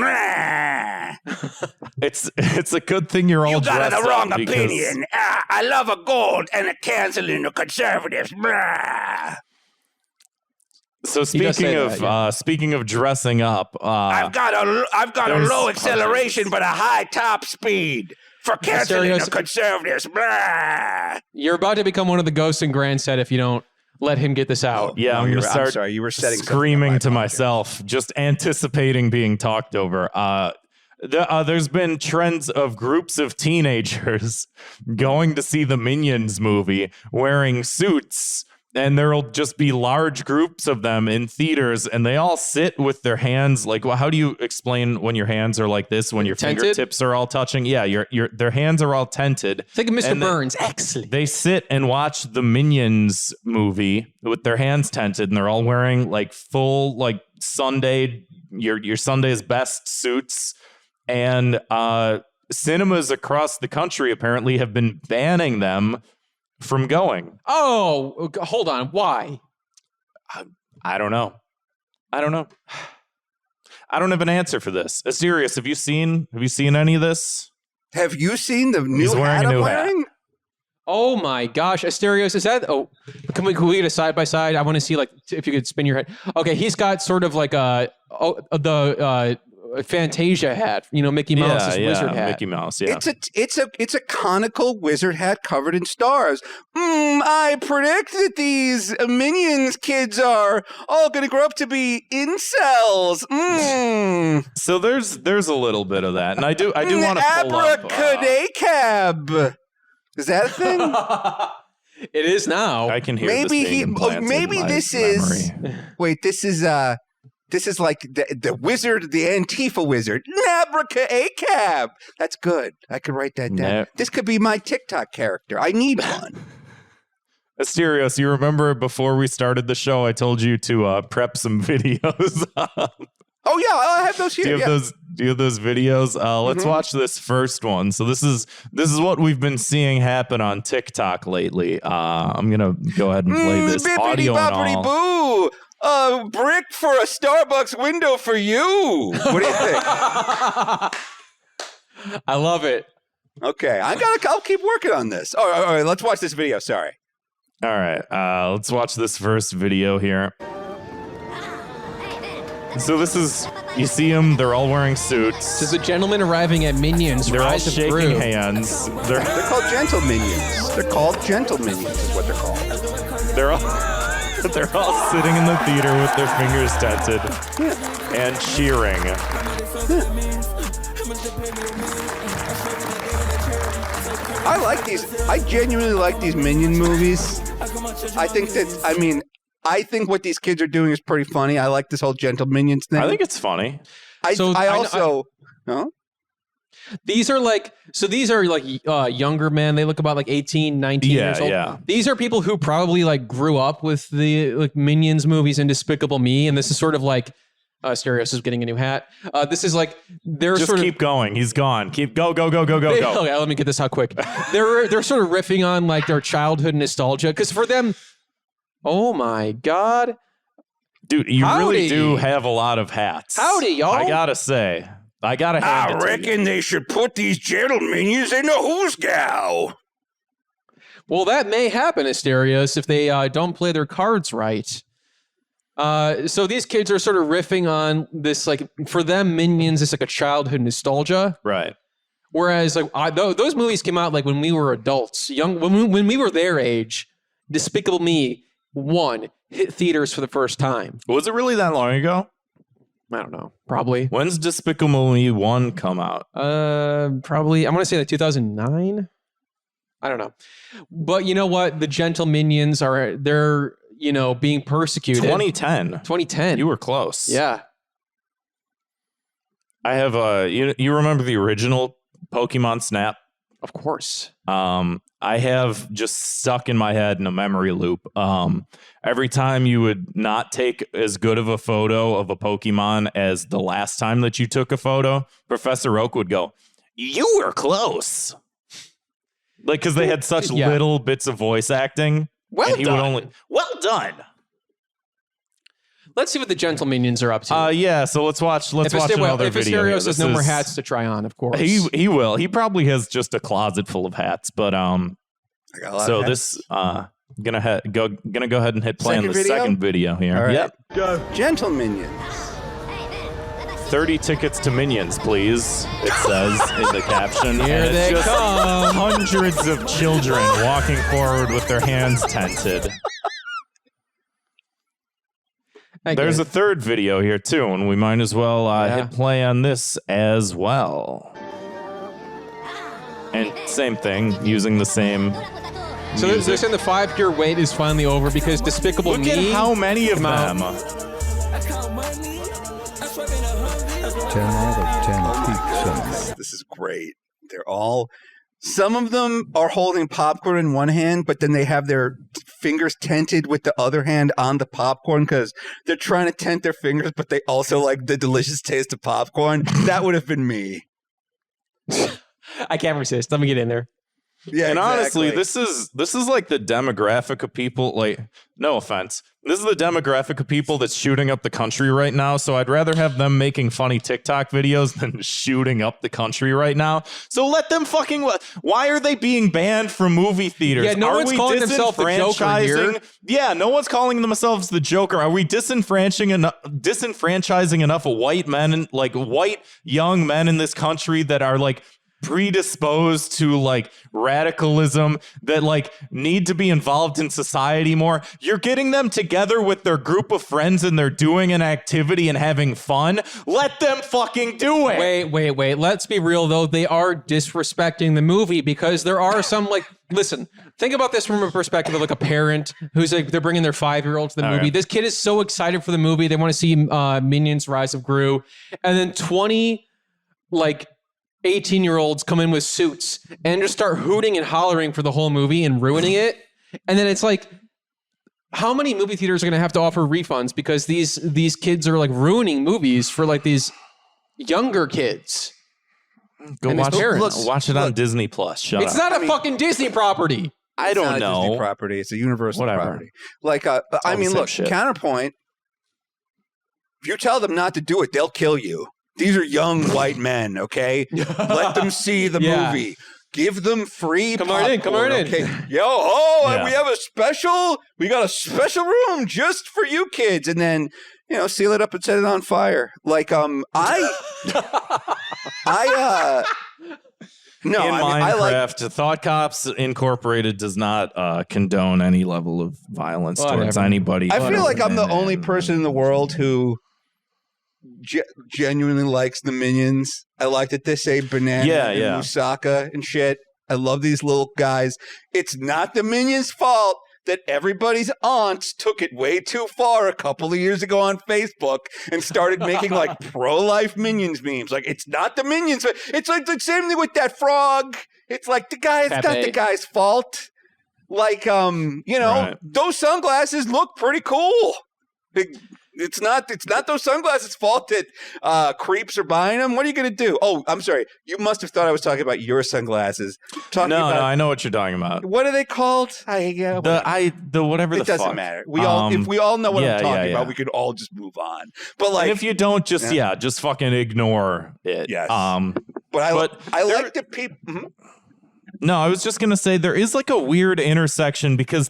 It's a good thing you're all dressed up. You got the wrong opinion. I love a gold and a canceling the conservatives. So speaking of dressing up, I've got a low acceleration but a high top speed. For canceling the conservatives. Blah. You're about to become one of the ghosts in Grand Set if you don't let him get this out. Yeah, I'm going to start sorry, you were screaming to myself, just anticipating being talked over. There's been trends of groups of teenagers going to see the Minions movie wearing suits. And there'll just be large groups of them in theaters, and they all sit with their hands like. Well, how do you explain when your hands are like this? When your fingertips are all touching? Yeah, their hands are all tented. Think of Mr. Burns. Excellent. They sit and watch the Minions movie with their hands tented, and they're all wearing like full like Sunday your Sunday's best suits, and cinemas across the country apparently have been banning them from going. Oh, hold on. Why? I don't know. I don't have an answer for this. Asterios, have you seen any of this? Have you seen the new hat I'm wearing? Oh my gosh, Asterios, is that? Oh, can we get a side by side? I want to see like if you could spin your head. Okay, he's got sort of like the Fantasia hat, Mickey Mouse's wizard hat. Mickey Mouse, yeah. It's a conical wizard hat covered in stars. I predict that these Minions kids are all going to grow up to be incels. So there's a little bit of that, and I do want to pull up. Abracadacab. Is that a thing? It is now. I can hear this being implanted maybe in my this memory. Wait, this is like the wizard, the Antifa wizard. Abracadacab. That's good. I could write that down. This could be my TikTok character. I need one. Asterios, you remember before we started the show, I told you to prep some videos. Oh yeah, I have those here. Do you have those videos? Let's watch this first one. So this is what we've been seeing happen on TikTok lately. I'm gonna go ahead and play this audio and all. Boo! A brick for a Starbucks window for you. What do you think? I love it. Okay, I'll keep working on this. All right, let's watch this video. Sorry. All right, let's watch this first video here. So this is, you see them, they're all wearing suits. This is a gentleman arriving at Minions. They're all Rise of shaking Gru. hands. They're called gentle minions. They're called gentle minions is what they're called. They're all sitting in the theater with their fingers tented and cheering. I like these. I genuinely like these Minion movies. I think what these kids are doing is pretty funny. I like this whole gentle Minions thing. I think it's funny. These are like younger men. They look about like 18, 19 years old. Yeah. These are people who probably like grew up with the like Minions movies and Despicable Me. And this is sort of like Asterios is getting a new hat. This is like they're Just sort of keep going. He's gone. Keep go. Okay, let me get this out quick. They're sort of riffing on like their childhood nostalgia because for them, oh my god, dude, you really do have a lot of hats. Howdy, y'all. I gotta say, I reckon they should put these gentle minions in a hoosgow. Well, that may happen, Asterios, if they don't play their cards right. So these kids are sort of riffing on this, like, for them, Minions is like a childhood nostalgia. Right. Whereas, like, those movies came out, like, when we were adults. When we were their age, Despicable Me 1 hit theaters for the first time. Was it really that long ago? I don't know. Probably. When's Despicable Me 1 come out? Probably, I'm going to say like 2009. I don't know. But you know what? The gentle Minions they're being persecuted. 2010. You were close. Yeah. I have you remember the original Pokemon Snap? Of course. I have just stuck in my head in a memory loop. Every time you would not take as good of a photo of a Pokemon as the last time that you took a photo, Professor Oak would go, "You were close." Like, because they had such little bits of voice acting. Well done. Let's see what the gentle Minions are up to. Yeah, so let's watch another if video. Asterios has no more hats to try on, of course. He will. He probably has just a closet full of hats, but I got a lot of hats. This gonna go ahead and hit play on the second video here. All right. Yep. Go. Gentle Minions. 30 tickets to Minions, please, it says in the caption. Here and they it's just come. hundreds of children walking forward with their hands tented. There's a third video here, too, and we might as well hit play on this as well. And same thing, using the same So they're saying the 5-year wait is finally over because Despicable Me... Look at how many of them. 10 out of 10 peaks. This is great. Some of them are holding popcorn in one hand, but then they have their fingers tented with the other hand on the popcorn because they're trying to tent their fingers, but they also like the delicious taste of popcorn. That would have been me. I can't resist. Let me get in there. Yeah, and exactly. honestly, this is like the demographic of people, like, no offense, this is the demographic of people that's shooting up the country right now, so I'd rather have them making funny TikTok videos than shooting up the country right now. So let them fucking... Why are they being banned from movie theaters? Yeah, no one's calling themselves the Joker here. Yeah, no one's calling themselves the Joker. Are we disenfranchising enough white men, like white young men in this country that are like predisposed to like radicalism, that like need to be involved in society more? You're getting them together with their group of friends and they're doing an activity and having fun. Let them fucking do it. Wait. Let's be real though. They are disrespecting the movie because there are some like, listen, think about this from a perspective of like a parent who's like, they're bringing their 5-year-old to the movie. Right. This kid is so excited for the movie. They want to see Minions Rise of Gru. And then 20 like 18-year-olds come in with suits and just start hooting and hollering for the whole movie and ruining it. And then it's like, how many movie theaters are going to have to offer refunds because these kids are like ruining movies for like these younger kids? Go And his watch parents. watch it on Disney Plus. Shut It's up. not a fucking Disney property. I It's don't not a Disney know. property. It's a Universal Whatever. property. Like, I the mean, same look, shit. counterpoint. If you tell them not to do it, they'll kill you. These are young white men, okay? Let them see the Yeah. movie. Give them free Come on in, come on in. Okay? Yeah. We have we got a special room just for you kids. And then, seal it up and set it on fire. Like, no, In I like Minecraft, Thought Cops Incorporated does not condone any level of violence towards Whatever. anybody. I feel like I'm the And- only person in the world who genuinely likes the Minions. I like that they say banana and Yeah. Musaka and shit. I love these little guys. It's not the Minions' fault that everybody's aunts took it way too far a couple of years ago on Facebook and started making like pro-life Minions memes. Like, it's not the Minions. It's like the same thing with that frog. It's like it's not Pepe. the guy's fault. Like, Right. those sunglasses look pretty cool. It's not those sunglasses' fault that creeps are buying them. What are you going to do? Oh, I'm sorry. You must have thought I was talking about your sunglasses. No, I know what you're talking about. What are they called? The whatever it the doesn't fuck. matter. If we all know what yeah, I'm talking yeah. about, we could all just move on. But And like, if you don't, just fucking ignore it. Yes. But I there- like the people. Mhm. No, I was just gonna say there is like a weird intersection because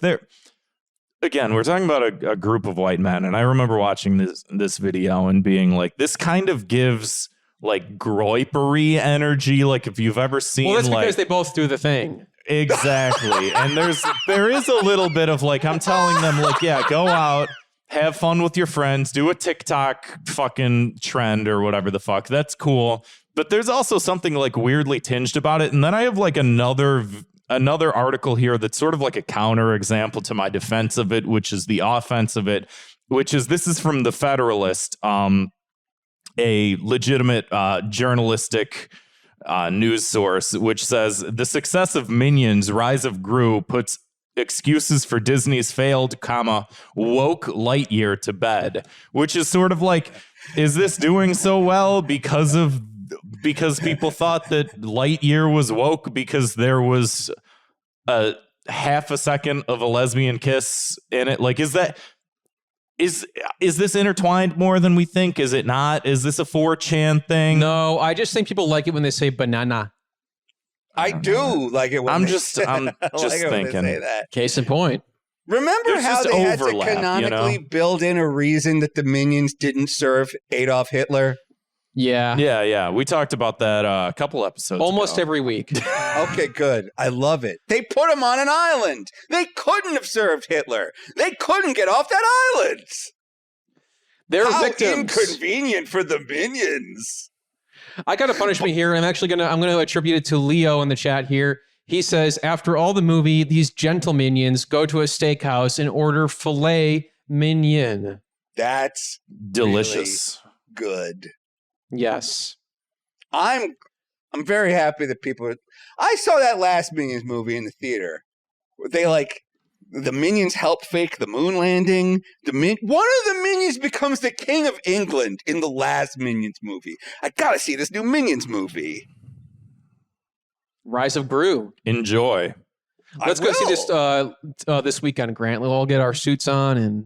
again, we're talking about a group of white men, and I remember watching this video and being like, this kind of gives like groipery energy. Like if you've ever seen, Well, that's like, because they both do the thing. exactly, and there is a little bit of like, I'm telling them like, yeah, go out, have fun with your friends, do a TikTok fucking trend or whatever the fuck. That's cool. But there's also something like weirdly tinged about it. And then I have like another article here that's sort of like a counter example to my defense of it, which is the offense of it, this is from the Federalist, a legitimate journalistic news source, which says the success of Minions, Rise of Gru puts excuses for Disney's failed, woke Lightyear to bed, which is sort of like, is this doing so well because people thought that Lightyear was woke because there was a half a second of a lesbian kiss in it? Like, is this intertwined more than we think? Is it not? Is this a 4chan thing? No, I just think people like it when they say banana. I do like it. When I'm they just say- I like it when they thinking. say that. Case in point. Remember There's how just they had to overlap, you canonically know? build in a reason that the Minions didn't serve Adolf Hitler? Yeah. Yeah. We talked about that a couple episodes Almost ago. every week. Okay, good. I love it. They put him on an island. They couldn't have served Hitler. They couldn't get off that island. They're How victims. inconvenient for the Minions. I got a punishment here. I'm gonna attribute it to Leo in the chat here. He says, after all the movie, these gentle minions go to a steakhouse and order filet mignon. That's Delicious. good. Yes. I'm very happy that people. I saw that last Minions movie in the theater. They the Minions help fake the moon landing. One of the Minions becomes the King of England in the last Minions movie. I gotta see this new Minions movie. Rise of Gru. Enjoy. Let's go see this weekend, Grant. We'll all get our suits on and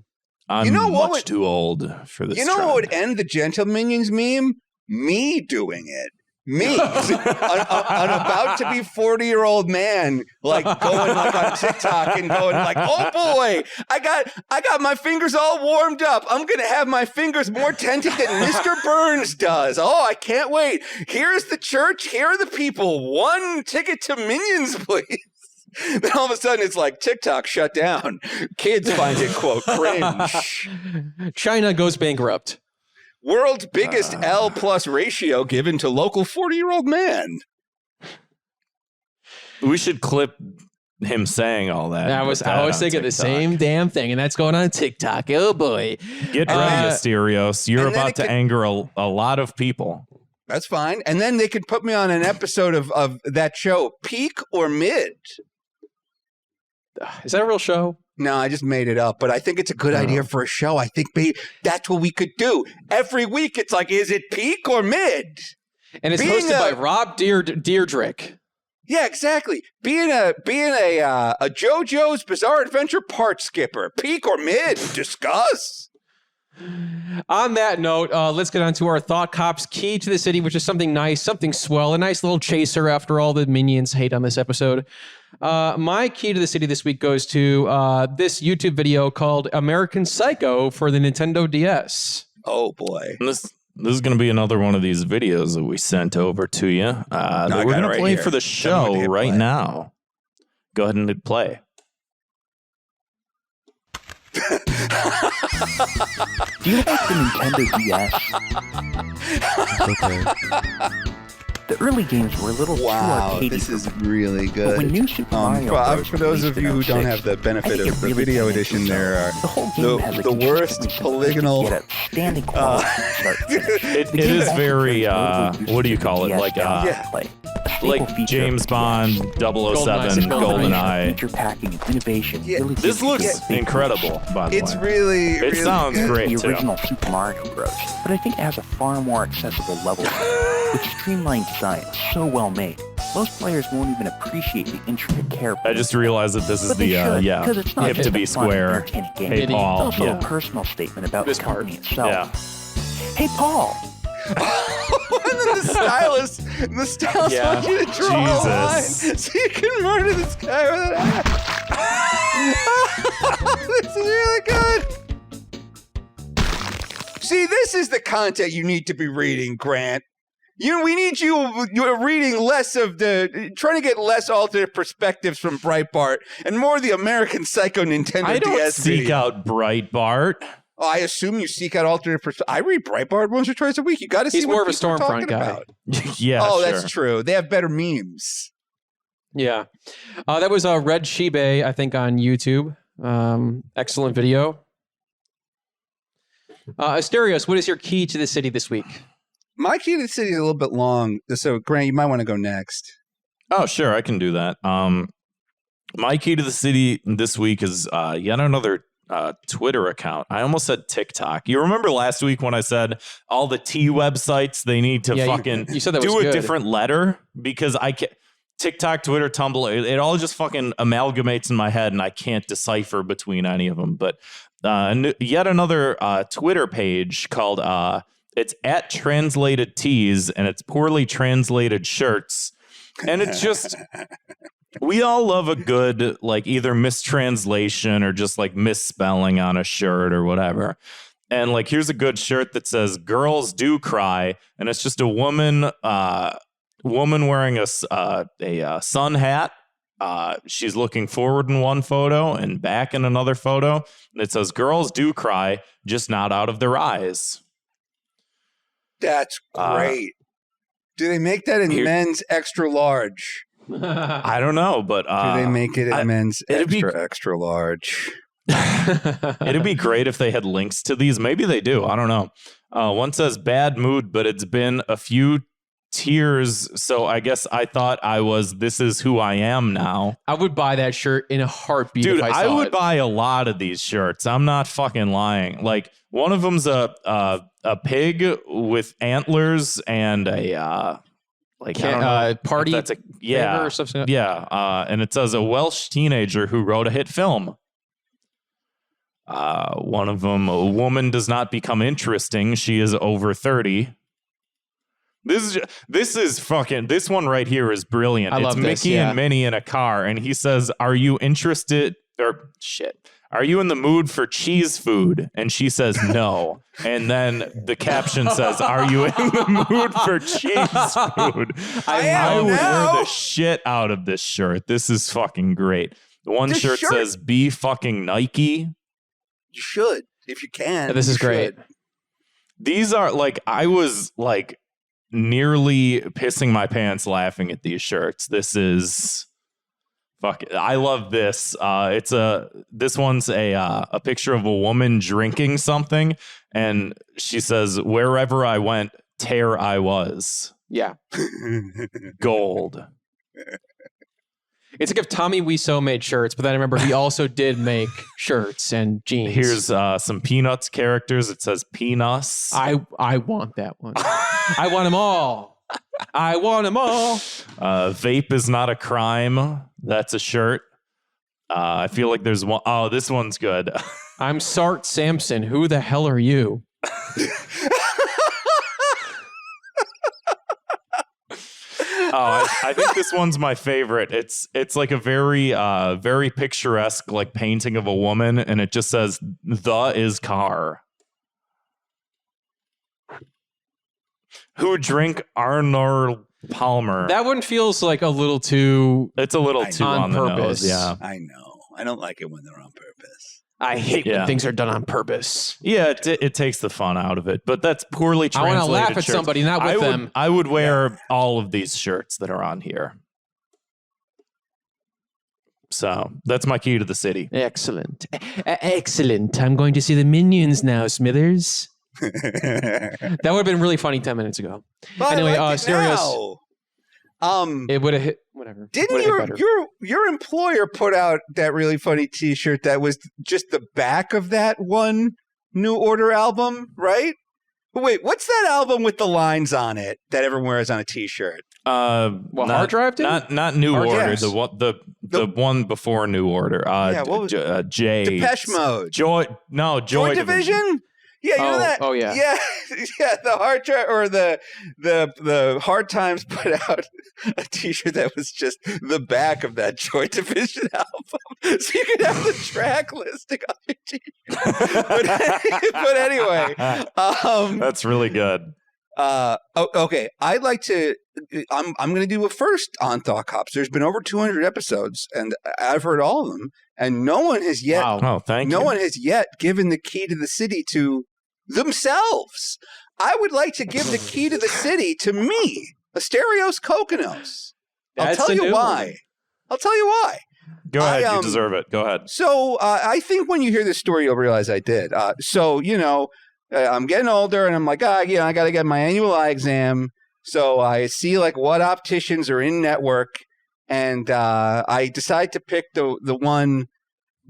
I'm You know what much would- too old for this. You know what would trend. end the Gentle Minions meme? Me doing it. Me, an about to be 40-year-old man, like going like on TikTok and going like, "Oh boy, I got my fingers all warmed up. I'm gonna have my fingers more tented than Mr. Burns does. Oh, I can't wait. Here's the church. Here are the people. One ticket to Minions, please." Then all of a sudden, it's like TikTok shut down. Kids find it quote cringe. China goes bankrupt. World's biggest L plus ratio given to local 40-year-old man. We should clip him saying all that. I was thinking the same damn thing, and that's going on TikTok. Oh boy. Get ready, Asterios. You're and then about it to could- anger a lot of people. That's fine. And then they could put me on an episode of that show, Peak or Mid. Is that a real show? No, I just made it up, but I think it's a good idea for a show. I think that's what we could do. Every week, it's like, is it peak or mid? And it's hosted by Rob Deirdrick. Yeah, exactly. Being a JoJo's Bizarre Adventure part skipper, peak or mid? Discuss. On that note, let's get on to our Thought Cops key to the city, which is something nice, something swell, a nice little chaser after all the minions hate on this episode. My key to the city this week goes to this YouTube video called American Psycho for the Nintendo DS. Oh, boy. This is going to be another one of these videos that we sent over to you that we're going to play for the show right now. Go ahead and hit play. Do you like the Nintendo DS? Okay. The early games were a little too arcadey. This is really good. But when New Super Mario Bros. For those of you who don't have the benefit of the video edition, there are the worst polygonal. Outstanding quality. It is very, what do you call it? Like James Bond, 007, GoldenEye. Feature packing and innovation. This looks incredible, by the way. It's really, It sounds great, the too. original Super Mario Bros. But I think it has a far more accessible level to it, with streamlined design so well made. Most players won't even appreciate the intricate care. I just realized that this is But they should, 'cause it's not hip just to be a fun, square. entertaining game. Hey, It's Paul. also a personal statement about This the company part. itself. Yeah. Hey, Paul. And then the stylist wants you to draw a line Jesus. so you can murder this guy with an axe. This is really good. See, this is the content you need to be reading, Grant. We need you're reading less of trying to get less alternate perspectives from Breitbart and more of the American Psycho Nintendo I don't DS seek video. out Breitbart. Oh, I assume you seek out alternate perspectives. I read Breitbart once or twice a week. You got to see He's what more of a people are Stormfront talking guy. about. Yeah, Oh, sure. that's true. They have better memes. Yeah. That was Red Shibe, I think, on YouTube. Excellent video. Asterios, what is your key to the city this week? My key to the city is a little bit long, so Grant, you might want to go next. Oh, sure, I can do that. My key to the city this week is yet another Twitter account. I almost said TikTok. You remember last week when I said all the T websites, they need to you said that do was a good. different letter because I can't. TikTok, Twitter, Tumblr, it all just fucking amalgamates in my head and I can't decipher between any of them. But yet another Twitter page called it's @Translated_Tees and it's poorly translated shirts. And it's just, we all love a good, like either mistranslation or just like misspelling on a shirt or whatever. And like, here's a good shirt that says "Girls Do Cry," and it's just a woman wearing a sun hat. She's looking forward in one photo and back in another photo. And it says, "Girls do cry, just not out of their eyes." That's great. Do they make that in men's extra large? I don't know, but Do they make it in men's it'd be- extra large? it'd be great if they had links to these. Maybe they do. I don't know. One says "Bad mood, but it's been a few tears, so I guess I thought this is who I am now." I would buy that shirt in a heartbeat. Dude, if I I saw would it. buy a lot of these shirts. I'm not fucking lying. Like one of them's a pig with antlers and a like I don't know, party. if that's a or something. and it says a Welsh teenager who wrote a hit film. One of them, a woman does not become interesting. She is over 30. This one right here is brilliant. I It's love this, Mickey yeah. and Minnie in a car, and he says, "Are you interested?" Or shit. "Are you in the mood for cheese food?" And she says, "No." And then the caption says, "Are you in the mood for cheese food?" I would wear the shit out of this shirt. This is fucking great. One This shirt shirt- says, "Be fucking Nike." You should, if you can. This is You great. should. These are like, I was like nearly pissing my pants laughing at these shirts. This is I love this. This one's a picture of a woman drinking something, and she says, "Wherever I went, tear I was." Yeah. Gold. It's like if Tommy Wiseau made shirts, but then I remember he also did make shirts and jeans. Here's some Peanuts characters. It says Peanuts. I want that one. I want them all. I want them all. Vape is not a crime. That's a shirt. I feel like there's one. Oh, this one's good. I'm Sart Sampson. Who the hell are you? I think this one's my favorite. It's like a very picturesque like painting of a woman, and it just says "the is car." Who drink Arnold Palmer? That one feels like a little too. It's a little too on the purpose. nose. Yeah, I know. I don't like it when they're on purpose. I hate when things are done on purpose. Yeah, it takes the fun out of it, but that's poorly translated. I want to laugh at shirts. somebody, not with them. I would wear all of these shirts that are on here. So that's my key to the city. Excellent. Excellent. I'm going to see the Minions now, Smithers. That would have been really funny 10 minutes ago. But anyway, I like Asterios. It would have hit, whatever. Didn't your employer put out that really funny T-shirt that was just the back of that one New Order album, right? But wait, what's that album with the lines on it that everyone wears on a T-shirt? Hard Drive did? Not New Or Order. yes. The one before New Order. What was Jay Depeche Mode? Joy Division? Yeah, you know that. Oh yeah. Yeah. The Hard Drive or the Hard Times put out a T-shirt that was just the back of that Joy Division album, so you could have the track listing on your T-shirt. But anyway, that's really good. Okay. I'd like to. I'm going to do a first on Thought Cops. There's been over 200 episodes, and I've heard all of them, and no one has yet. Wow. Oh, thank you. No one has yet given the key to the city to themselves. I would like to give the key to the city to me, Asterios Kokkinos. I'll tell you why. Go ahead. You deserve it. Go ahead. So I think when you hear this story, you'll realize I did. I'm getting older, and I'm like, I got to get my annual eye exam. So I see like what opticians are in network, and I decide to pick the one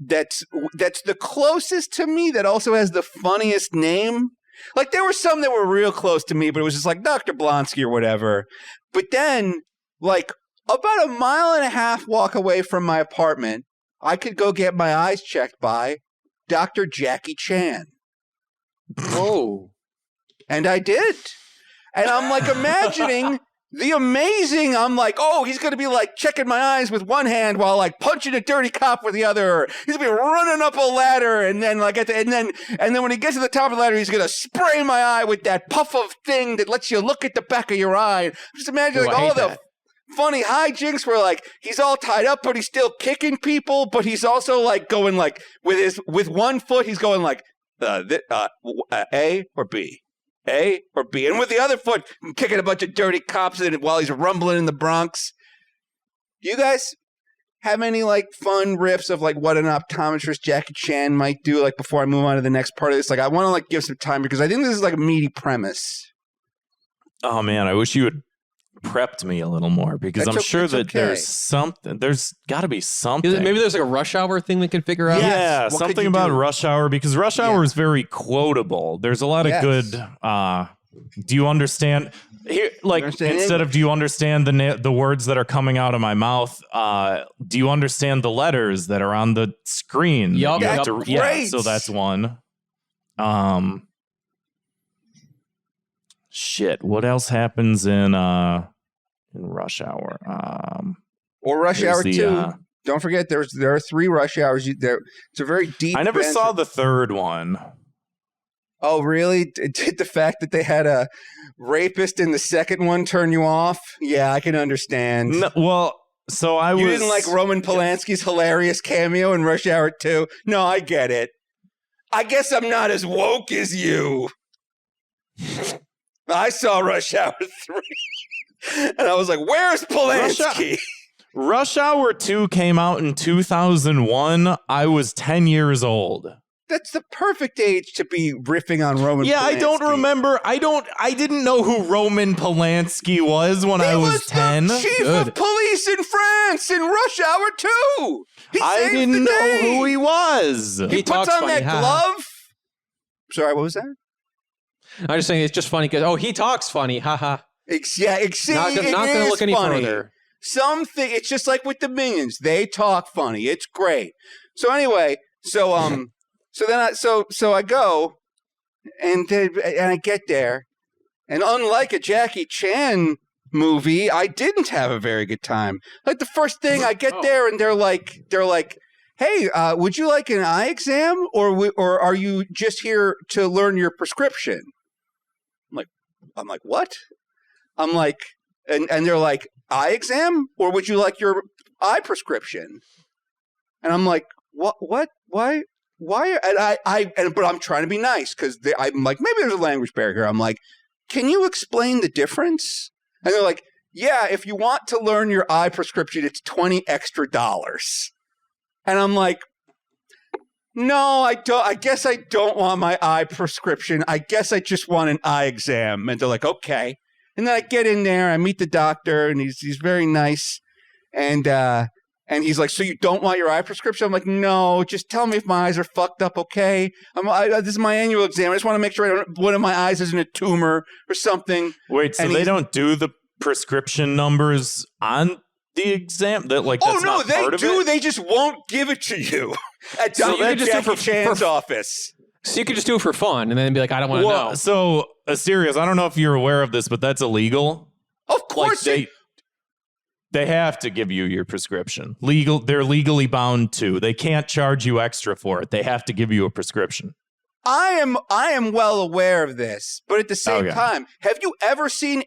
that's the closest to me, that also has the funniest name. Like there were some that were real close to me, but it was just like Dr. Blonsky or whatever. But then, like about a mile and a half walk away from my apartment, I could go get my eyes checked by Dr. Jackie Chan. Oh. And I did. And I'm like imagining the amazing, I'm like, oh, he's going to be like checking my eyes with one hand while like punching a dirty cop with the other. He's going to be running up a ladder. And then like and then when he gets to the top of the ladder, he's going to spray my eye with that puff of thing that lets you look at the back of your eye. Just imagine like all the funny hijinks where like he's all tied up, but he's still kicking people. But he's also like going like with one foot, he's going like A or B. A or B, and with the other foot kicking a bunch of dirty cops in it while he's rumbling in the Bronx. You guys have any like fun riffs of like what an optometrist Jackie Chan might do? Like before I move on to the next part of this, like I want to like give some time because I think this is like a meaty premise. Oh man, I wish you had prepped me a little more because That's I'm sure that okay. there's something. There's got to be something. Maybe there's like a Rush Hour thing we can figure out. Yeah, What could something you about do? Rush Hour because Rush Hour is very quotable. There's a lot of good. Do you understand? Here, like instead of do you understand the words that are coming out of my mouth? Do you understand the letters that are on the screen? Yup. Yeah, so that's one. Shit. What else happens in Rush Hour? Or Rush Hour 2. Don't forget, there are 3 Rush Hours. It's a very deep. I never saw the third one. Oh, really? Did the fact that they had a rapist in the second one turn you off? Yeah, I can understand. No, well, so You didn't like Roman Polanski's hilarious cameo in Rush Hour 2? No, I get it. I guess I'm not as woke as you. I saw Rush Hour 3, and I was like, where's Polanski? Rush Hour 2 came out in 2001. I was 10 years old. That's the perfect age to be riffing on Roman Yeah, Polanski. I don't remember. I didn't know who Roman Polanski was when I was 10. The chief of police in France in Rush Hour 2. I didn't know who he was. He puts on that glove. Sorry, what was that? I'm just saying it's just funny because he talks funny, haha. Not going to look any further. Something. It's just like with the Minions. They talk funny. It's great. So anyway, so I go, and I get there, and unlike a Jackie Chan movie, I didn't have a very good time. Like the first thing I get there, and they're like, "Hey, would you like an eye exam, or are you just here to learn your prescription?" I'm like, what? I'm like, and they're like, eye exam, or would you like your eye prescription? And I'm like, what? Why? And but I'm trying to be nice because I'm like, maybe there's a language barrier here. I'm like, can you explain the difference? And they're like, yeah, if you want to learn your eye prescription, it's $20 extra. And I'm like, no, I don't. I guess I don't want my eye prescription. I guess I just want an eye exam. And they're like, okay. And then I get in there, I meet the doctor, and he's very nice. And he's like, so you don't want your eye prescription? I'm like, no, just tell me if my eyes are fucked up, okay? This is my annual exam. I just want to make sure one of my eyes isn't a tumor or something. Wait, so they don't do the prescription numbers on the exam? That's not part of it? They just won't give it to you at Jackie Chan's office. So you could just do it for fun and then be like, I don't want to know. So, Asterios, I don't know if you're aware of this, but that's illegal. Of course. They have to give you your prescription. They're legally bound to. They can't charge you extra for it. They have to give you a prescription. I am well aware of this, but at the same time, have you ever seen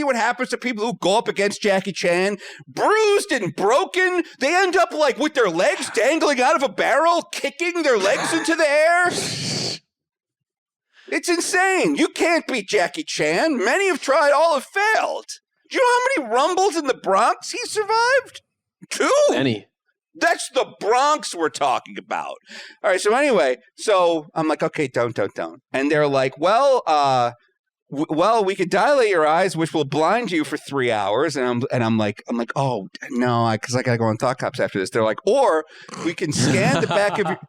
what happens to people who go up against Jackie Chan? Bruised and broken. They end up like with their legs dangling out of a barrel, kicking their legs into the air. It's insane. You can't beat Jackie Chan. Many have tried, all have failed. Do you know how many rumbles in the Bronx he survived? 2. Many. That's the Bronx we're talking about. All right, so anyway, I'm like, okay, don't. And they're like, well, we could dilate your eyes, which will blind you for 3 hours. And I'm like, oh no, because I gotta go on Thought Cops after this. They're like, or we can scan the back of your.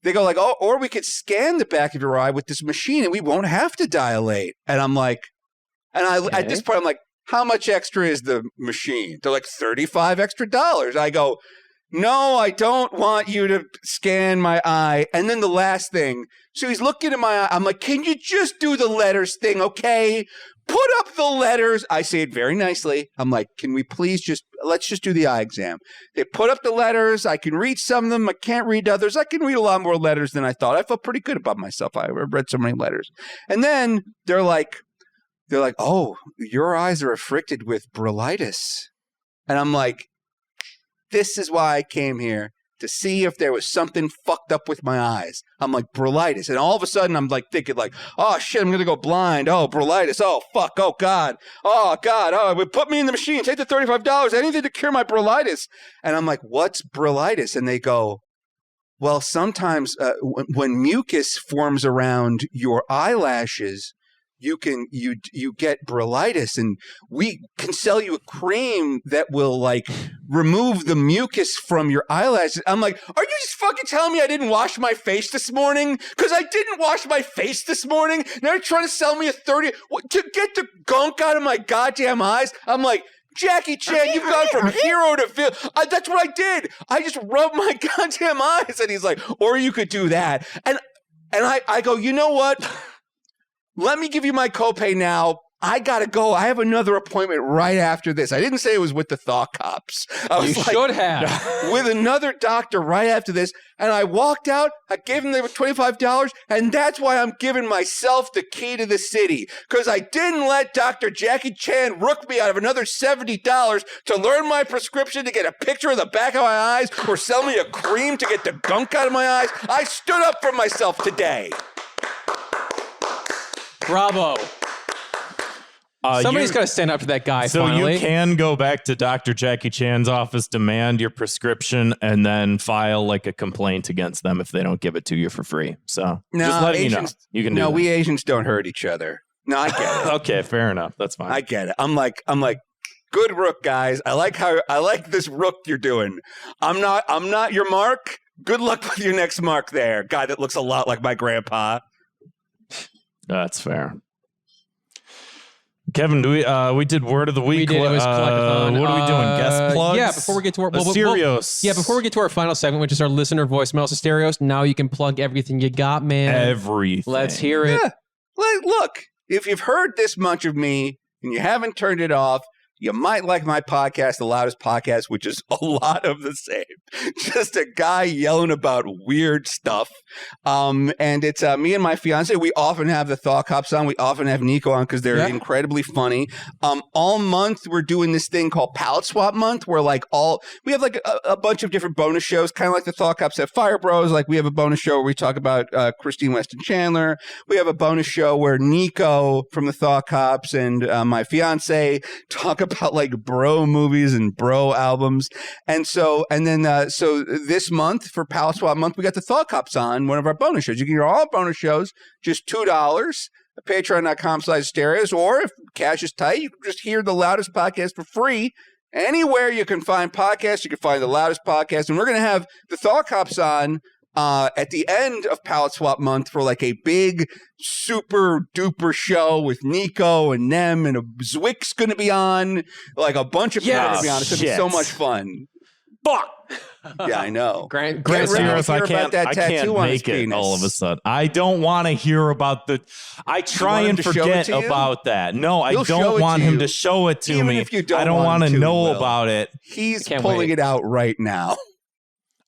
They go like, oh, or we could scan the back of your eye with this machine, and we won't have to dilate. And I'm like, at this point, I'm like, how much extra is the machine? They're like $35 extra. I go, no, I don't want you to scan my eye. And then the last thing, so he's looking at my eye. I'm like, can you just do the letters thing, okay? Put up the letters. I say it very nicely. I'm like, can we please let's just do the eye exam. They put up the letters. I can read some of them. I can't read others. I can read a lot more letters than I thought. I felt pretty good about myself. I read so many letters. And then they're like, oh, your eyes are afflicted with bronchitis. And I'm like, this is why I came here, to see if there was something fucked up with my eyes. I'm like, bronchitis. And all of a sudden, I'm like thinking like, oh shit, I'm going to go blind. Oh, bronchitis. Oh, fuck. Oh, God. Oh, God. Oh, put me in the machine. Take the $35. Anything to cure my bronchitis. And I'm like, what's bronchitis? And they go, well, sometimes when mucus forms around your eyelashes, you get bronchitis, and we can sell you a cream that will like remove the mucus from your eyelashes. I'm like, are you just fucking telling me I didn't wash my face this morning? Because I didn't wash my face this morning. Now you're trying to sell me to get the gunk out of my goddamn eyes. I'm like, Jackie Chan, you've gone from hero to villain. That's what I did. I just rubbed my goddamn eyes. And he's like, or you could do that. And I go, you know what? Let me give you my copay now. I gotta go. I have another appointment right after this. I didn't say it was with the Thought Cops. You should have. With another doctor right after this. And I walked out. I gave him the $25. And that's why I'm giving myself the key to the city. Because I didn't let Dr. Jackie Chan rook me out of another $70 to learn my prescription, to get a picture of the back of my eyes, or sell me a cream to get the gunk out of my eyes. I stood up for myself today. Bravo. Somebody's got to stand up to that guy. So finally. you can go back to Dr. Jackie Chan's office, demand your prescription, and then file like a complaint against them if they don't give it to you for free. So just letting you know. You can do that. we Asians don't hurt each other. No, I get it. Okay, fair enough. That's fine. I get it. I'm like, good rook, guys. I like this rook you're doing. I'm not your mark. Good luck with your next mark there, guy that looks a lot like my grandpa. That's fair. Kevin, do we did word of the week? We did. It was Collectathon. What are we doing? Guest plugs? Yeah, before we get to our Asterios. before we get to our final segment, which is our listener voicemails, Asterios. Now you can plug everything you got, man. Everything. Let's hear it. Yeah. Look, if you've heard this much of me and you haven't turned it off, you might like my podcast, The Loudest Podcast, which is a lot of the same. Just a guy yelling about weird stuff. And it's me and my fiance. We often have the Thaw Cops on. We often have Nico on because they're incredibly funny. All month, we're doing this thing called Palette Swap Month, where we have like a bunch of different bonus shows, kind of like the Thaw Cops at Fire Bros. Like we have a bonus show where we talk about Christine Weston Chandler. We have a bonus show where Nico from the Thaw Cops and my fiance talk about like bro movies and bro albums. So this month for Palette Swap Month, we got the Thaw Cops on one of our bonus shows. You can hear all our bonus shows, just $2 at patreon.com/Asterios, or if cash is tight, you can just hear The Loudest Podcast for free. Anywhere you can find podcasts, you can find The Loudest Podcast. And we're going to have the Thaw Cops on at the end of Palette Swap Month for like a big super duper show with Nico and Nem, and Zwick's going to be on. Like a bunch of people are going to be on. It's going to be so much fun. Fuck. Yeah, I know. Grant Serious, I can't make it all of a sudden. I don't want to hear about I try and forget about that. No, I don't want him to show it to me. If you don't I don't want to know about it. He's pulling it out right now.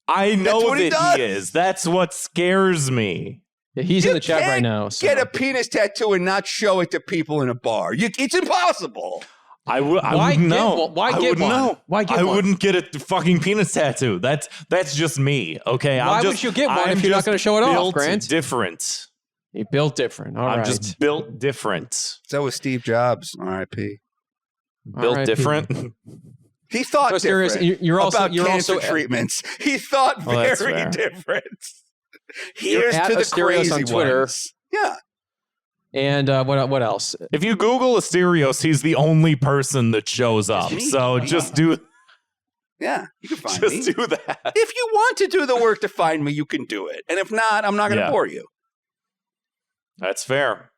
I know that he is. That's what scares me. Yeah, he's in the chat right now. So. Get a penis tattoo and not show it to people in a bar. It's impossible. I wouldn't know. Why get one? I wouldn't get a fucking penis tattoo. That's just me. Okay. Why would you get one if you're not going to show it off, Grant? Different. He built different. All right. I'm just built different. So was Steve Jobs. R.I.P. Built different. He thought different. You're also cancer treatments. He thought very different. Here's to the crazy on Twitter. Ones. Yeah. And what else? If you Google Asterios, he's the only person that shows up. So just do. Yeah, you can find me. Just do that. If you want to do the work to find me, you can do it. And if not, I'm not going to bore you. That's fair.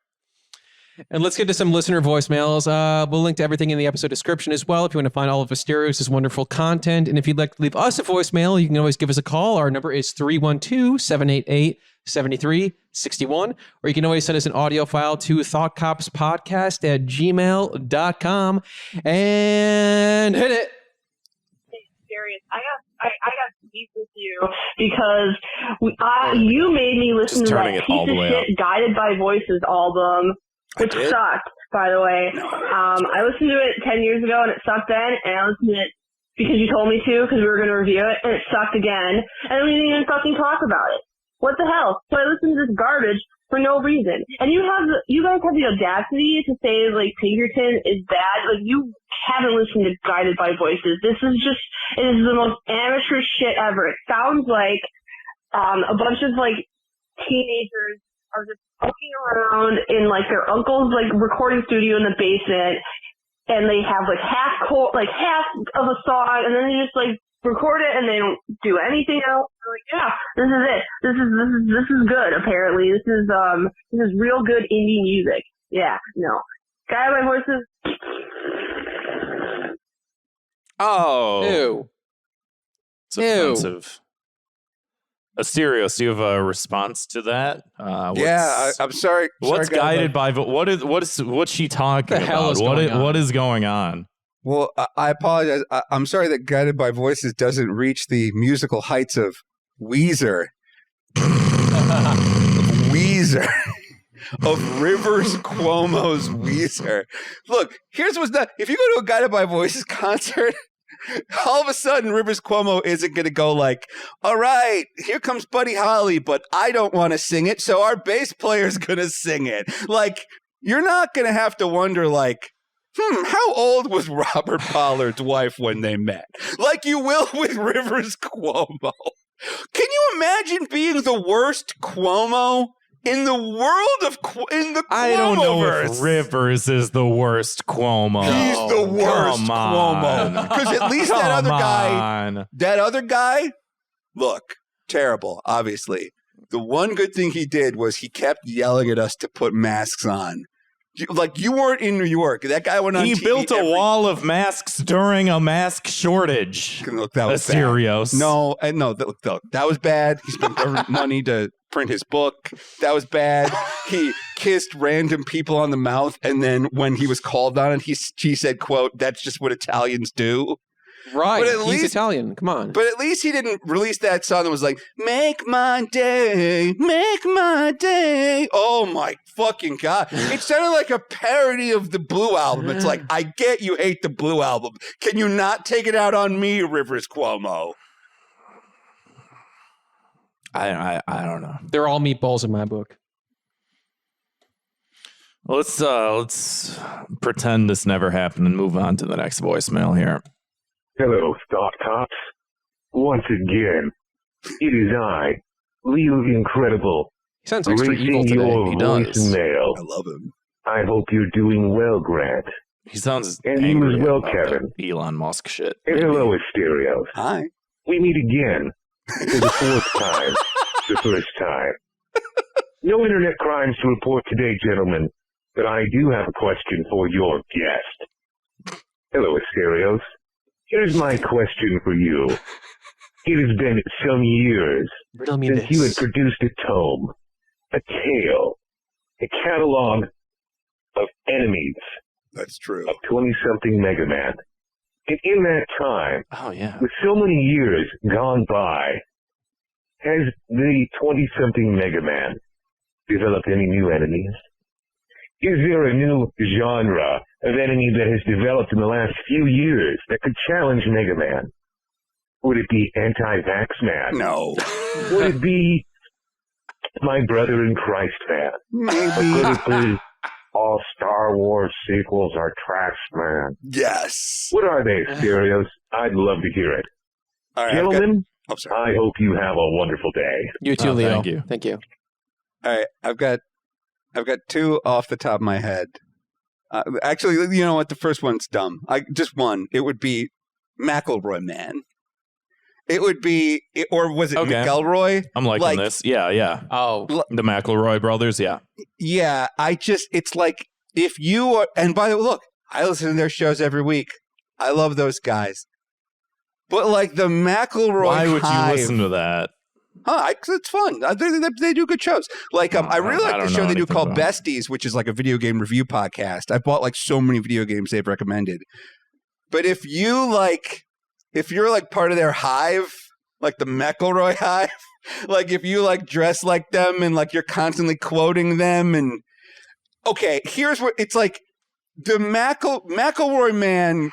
And let's get to some listener voicemails. We'll link to everything in the episode description as well if you want to find all of Asterios' wonderful content. And if you'd like to leave us a voicemail, you can always give us a call. Our number is 312-788-7361. Or you can always send us an audio file to thoughtcopspodcast@gmail.com. And hit it. Hey, serious. I got beef with you because you made me listen to that piece of shit Guided by Voices album, which sucked, by the way. I listened to it 10 years ago and it sucked then, and I listened to it because you told me to because we were going to review it, and it sucked again, and then we didn't even fucking talk about it. What the hell? So I listened to this garbage for no reason. And you guys have the audacity to say, like, Pinkerton is bad. Like, you haven't listened to Guided by Voices. It is the most amateur shit ever. It sounds like a bunch of, like, teenagers are just fucking around in, like, their uncle's, like, recording studio in the basement, and they have, like, half of a song, and then they just, like, record it, and they don't do anything else. They're like, yeah, this is it. This is good, apparently. This is real good indie music. Yeah, no. Guided by Voices. Oh. Ew. It's offensive. Asterios, do you have a response to that? I'm sorry. What's Guided by what's she talking about? What is going on? Well, I apologize. I'm sorry that Guided by Voices doesn't reach the musical heights of Weezer. Of Rivers Cuomo's Weezer. Look, here's what's done. If you go to a Guided by Voices concert, all of a sudden Rivers Cuomo isn't going to go like, all right, here comes Buddy Holly, but I don't want to sing it, so our bass player's going to sing it. Like, you're not going to have to wonder, like, how old was Robert Pollard's wife when they met? Like you will with Rivers Cuomo. Can you imagine being the worst Cuomo in the world of in the Cuomoverse? I don't know if Rivers is the worst Cuomo. He's the worst Cuomo. Because at least that other guy, look, terrible, obviously. The one good thing he did was he kept yelling at us to put masks on. Like, you weren't in New York. That guy went on TV. He built a wall of masks during a mask shortage. Look, that was Asterios. Bad. No, that was bad. He spent government money to print his book. That was bad. He kissed random people on the mouth, and then when he was called on it, he said, quote, "That's just what Italians do." Right. But he's Italian. Come on. But at least he didn't release that song that was like, "Make my day, make my day." Oh my fucking God. It sounded like a parody of the Blue Album. It's like, I get you hate the Blue Album. Can you not take it out on me, Rivers Cuomo? I don't know. They're all meatballs in my book. Let's pretend this never happened and move on to the next voicemail here. Hello, Thought Cops. Once again, it is I, Leo Incredible, He sounds extra evil today. your He does. voicemail. I love him. I hope you're doing well, Grant. He sounds And you angry as well, about Kevin. the Elon Musk shit. And hello, Asterios. Hi. We meet again for the fourth time, the first time. No internet crimes to report today, gentlemen, but I do have a question for your guest. Hello, Asterios. Here's my question for you. It has been some years Riddle me since this. you had produced a tome, a tale, a catalog of enemies That's true. of 20-something Mega Man. And in that time, Oh, yeah. with so many years gone by, has the 20-something Mega Man developed any new enemies? Is there a new genre of enemy that has developed in the last few years that could challenge Mega Man? Would it be Anti-Vax Man? No. Would it be my brother in Christ fan? Maybe. Or could it be all Star Wars sequels are trash, man? Yes. What are they, Asterios? I'd love to hear it. All right. Gentlemen, I'm sorry. I hope you have a wonderful day. You too, Oh, Leo. thank you. Thank you. All right. I've got two off the top of my head. Actually, you know what? The first one's dumb. Just one. It would be McElroy Man. It would be, or was it Okay. McElroy? I'm liking this. Yeah. Oh, The McElroy brothers, yeah. Yeah, it's like if you are, and by the way, look, I listen to their shows every week. I love those guys. But like the McElroy Why would Hive, you listen to that? it's fun. They do good shows. Like I really like the show they do called Besties, which is like a video game review podcast. I bought like so many video games they've recommended. But if you're like part of their hive, like the McElroy Hive, like if you like dress like them and like you're constantly quoting them, and okay, here's what it's like: the McElroy Man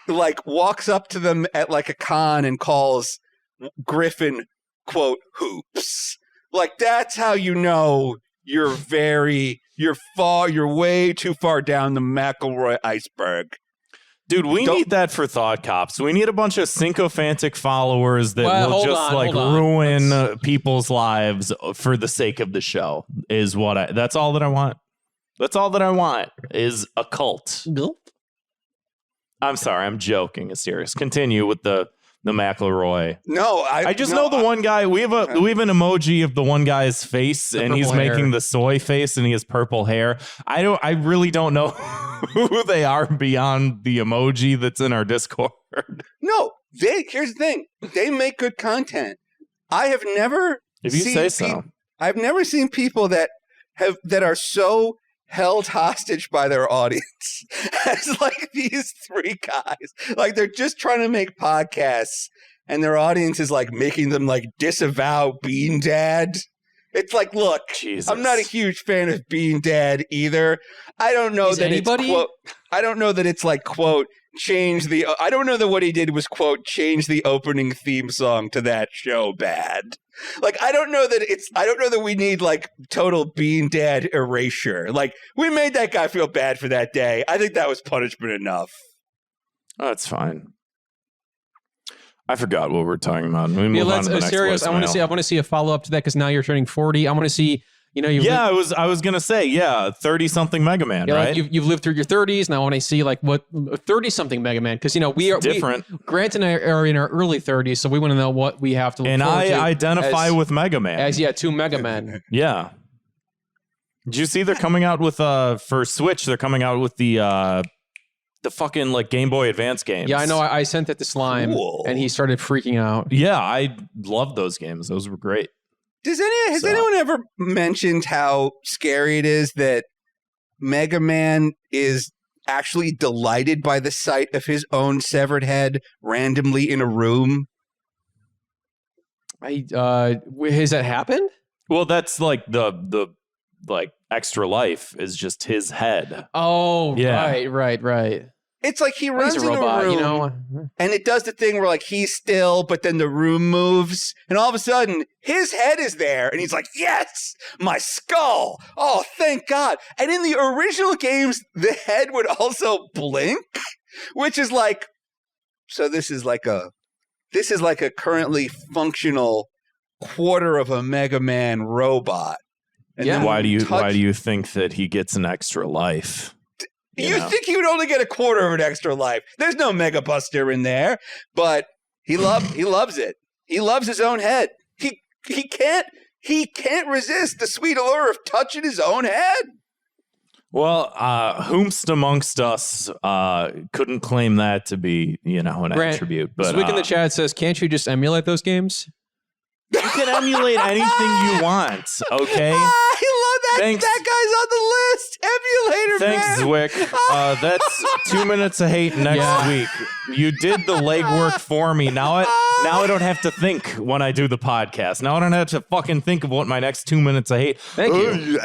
like walks up to them at like a con and calls Griffin, quote, hoops. Like that's how you know you're way too far down the McElroy iceberg. Dude, we need that for Thought Cops. We need a bunch of sycophantic followers that will just ruin people's lives for the sake of the show. That's all that I want. That's all that I want is a cult. I'm sorry, I'm joking. It's serious. Continue with the McElroy. No, I just know the one guy. We have an emoji of the one guy's face, and he's making the soy face, and he has purple hair. I really don't know who they are beyond the emoji that's in our Discord. No, here's the thing. They make good content. I have never If you say so. I've never seen people that are so held hostage by their audience as like these three guys. Like they're just trying to make podcasts and their audience is like making them like disavow Bean Dad. It's like, look, Jesus. I'm not a huge fan of Bean Dad either. I don't know that anybody? I don't know that it's like, quote, change the. I don't know that what he did was quote change the opening theme song to that show bad. Like I don't know that we need like total Bean Dad erasure. Like we made that guy feel bad for that day. I think that was punishment enough. Oh, that's fine. I forgot what we're talking about. We move on to the next Asterios, voicemail. I want to see a follow up to that because now you're turning 40. I want to see. I was gonna say 30-something Mega Man, right? Like you've lived through your 30s. Now I want to see like what 30-something Mega Man because we are different. Grant and I are in our early 30s, so we want to know what we have to look and forward to. And I identify with Mega Man. Two Mega Men. Yeah. Did you see they're coming out with for Switch? They're coming out with the fucking like Game Boy Advance games. Yeah, I know. I sent it to Slime, and he started freaking out. Yeah, I loved those games. Those were great. Has anyone ever mentioned how scary it is that Mega Man is actually delighted by the sight of his own severed head randomly in a room? Has that happened? Well, that's like the like extra life is just his head. Oh, yeah. Right. It's like he runs He's a in robot, a room, and it does the thing where like he's still, but then the room moves, and all of a sudden his head is there, and he's like, "Yes, my skull! Oh, thank God!" And in the original games, the head would also blink, which is like, so this is like a currently functional quarter of a Mega Man robot. And then why do you think that he gets an extra life? You think he would only get a quarter of an extra life? There's no Mega Buster in there, but he loves it. He loves his own head. He can't resist the sweet allure of touching his own head. Well, whomst amongst us couldn't claim that to be an attribute. But Zwick in the chat says, "Can't you just emulate those games?" You can emulate anything you want, okay? I love that. Thanks. That guy's on the list. Emulator, Thanks, Zwick. That's 2 minutes of hate next week. You did the legwork for me. Now I don't have to think when I do the podcast. Now I don't have to fucking think of what my next 2 minutes of hate. Thank you.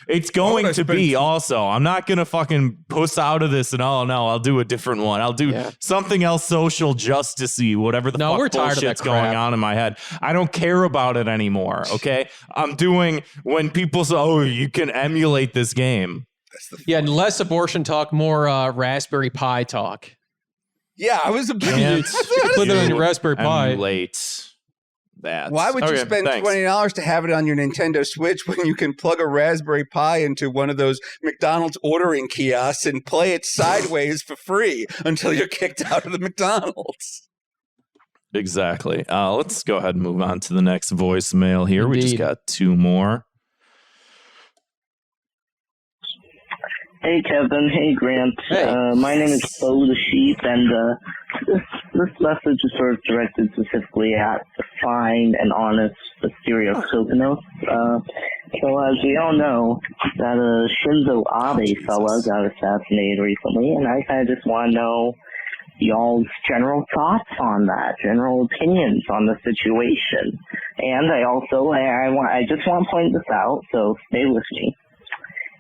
It's going to be also. I'm not going to fucking puss out of this and I'll do a different one. I'll do something else social justice-y, whatever the fuck we're tired bullshit's of that crap. going on in my head. I don't care about it anymore, okay? I'm doing when people say, "Oh, you can emulate this game." And less abortion talk, more Raspberry Pi talk. Yeah, I was Put it on your Raspberry Pi. Emulate that. Why would you spend $20 to have it on your Nintendo Switch when you can plug a Raspberry Pi into one of those McDonald's ordering kiosks and play it sideways for free until you're kicked out of the McDonald's? Exactly. Let's go ahead and move on to the next voicemail here. Indeed. We just got 2 more. Hey, Kevin. Hey, Grant. Hey. My name is Bo the Sheep, and this message is sort of directed specifically at the fine and honest Asterios Kokkinos. So as we all know, that Shinzo Abe fella got assassinated recently, and I kind of just want to know y'all's general thoughts on that, general opinions on the situation. And I just want to point this out, so stay with me.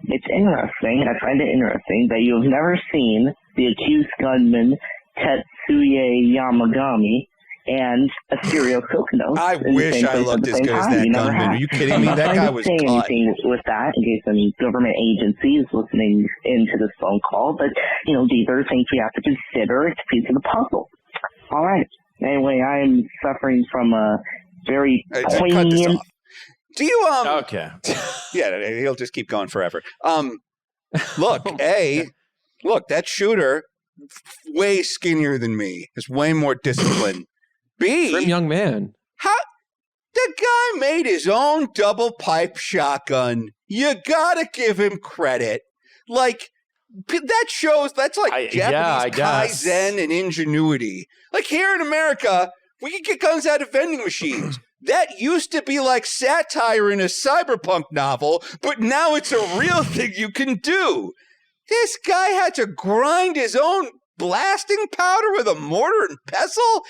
It's interesting, I find it interesting, that you have never seen the accused gunman Tetsuya Yamagami and Asterios Kokkinos. I wish I looked as good as that gunman. Are you kidding me? That guy was caught. Anything with that in case any government agency is listening into this phone call, but these are things we have to consider. It's a piece of the puzzle. All right. Anyway, I'm suffering from a very poignant. Do you Okay. Yeah, he'll just keep going forever. Look, look, that shooter way skinnier than me. Is way more disciplined. B, Trim young man. how the guy made his own double pipe shotgun. You gotta give him credit. Like that shows that's like Japanese kaizen and ingenuity. Like here in America, we can get guns out of vending machines. That used to be like satire in a cyberpunk novel, but now it's a real thing you can do. This guy had to grind his own blasting powder with a mortar and pestle?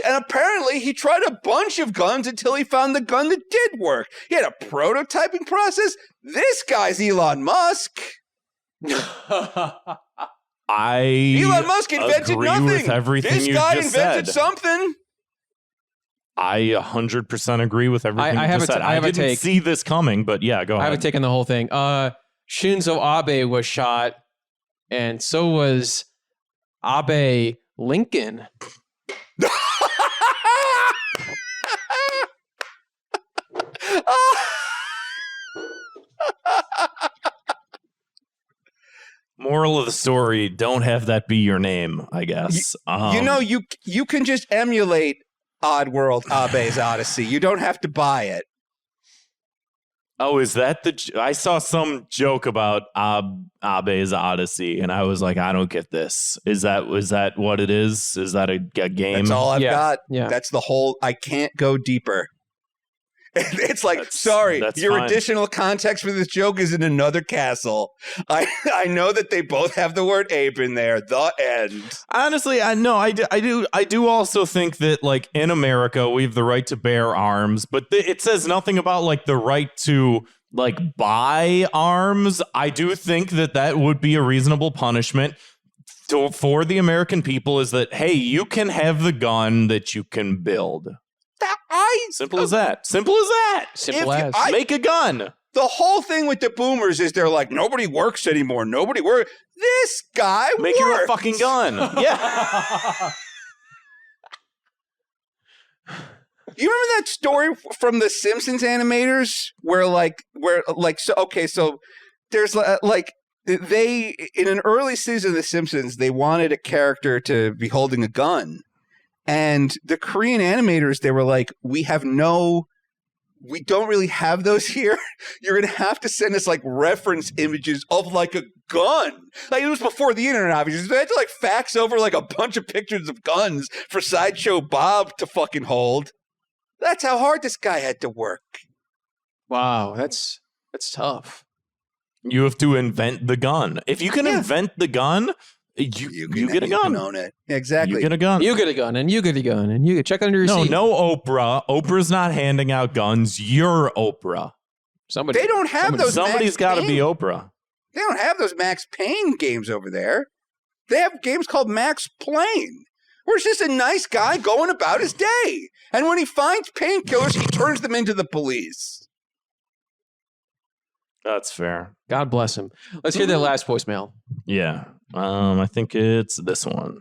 And apparently he tried a bunch of guns until he found the gun that did work. He had a prototyping process. This guy's Elon Musk. Elon Musk invented agree nothing. with everything This you guy just invented said. something. I 100% agree with everything I you have just a- said. I have a didn't take. see this coming, but yeah, go I ahead. haven't taken the whole thing. Shinzo Abe was shot, and so was Abe Lincoln. Moral of the story, don't have that be your name, I guess. You can just emulate Oddworld Abe's Odyssey. You don't have to buy it. Oh, is that I saw some joke about Abe's Odyssey, and I was like, I don't get this. Is that what it is? Is that a game? That's all I've got. Yeah. That's the whole. I can't go deeper. It's like, sorry, your fine. additional context for this joke is in another castle. I know that they both have the word ape in there. The end. Honestly, I do also think that, like, in America, we have the right to bear arms, but it says nothing about, like, the right to, like, buy arms. I do think that would be a reasonable punishment for the American people, is that, hey, you can have the gun that you can build. Simple as that. Simple as that. Simple as. Make a gun. The whole thing with the boomers is they're like, nobody works anymore. Nobody works. This guy Make your own works. fucking gun. Yeah. You remember that story from the Simpsons animators where so there's like they in an early season of the Simpsons, they wanted a character to be holding a gun. And the Korean animators, they were like, we don't really have those here. You're going to have to send us like reference images of like a gun. Like, it was before the internet, obviously. They had to like fax over like a bunch of pictures of guns for Sideshow Bob to fucking hold. That's how hard this guy had to work. Wow, that's tough. You have to invent the gun. If you can invent the gun, you get a gun. You can own it. Exactly. You get a gun. You get a gun, and you get a gun, and you get check under your seat. No Oprah. Oprah's not handing out guns. You're Oprah. They don't have those. Somebody's got to be Oprah. They don't have those Max Payne games over there. They have games called Max Plane, where it's just a nice guy going about his day. And when he finds painkillers, he turns them into the police. That's fair. God bless him. Let's hear that last voicemail. Yeah. I think it's this one.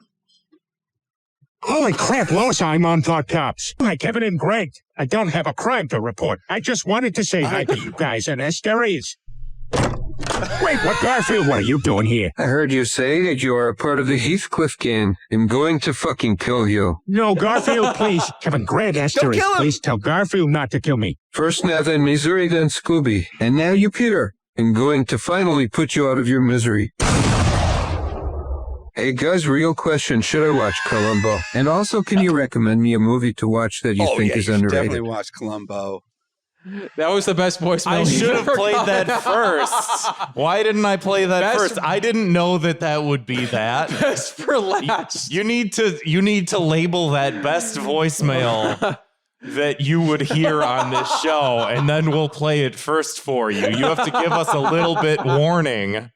Holy crap, Lois, I'm on Thought Cops. Hi, Kevin and Greg. I don't have a crime to report. I just wanted to say hi to you guys and Asterios. Wait, what, Garfield? What are you doing here? I heard you say that you are a part of the Heathcliff gang. I'm going to fucking kill you. No, Garfield, please. Kevin, Greg, Asterios, please tell Garfield not to kill me. First Nav and Missouri, then Scooby. And now you, Peter. I'm going to finally put you out of your misery. Hey guys, real question. Should I watch Columbo? And also, can you recommend me a movie to watch that you think is underrated? Definitely watch Columbo. That was the best voicemail. I should have played that first. Why didn't I play that first? I didn't know that would be that. Best for last. You need to label that best voicemail that you would hear on this show, and then we'll play it first for you. You have to give us a little bit warning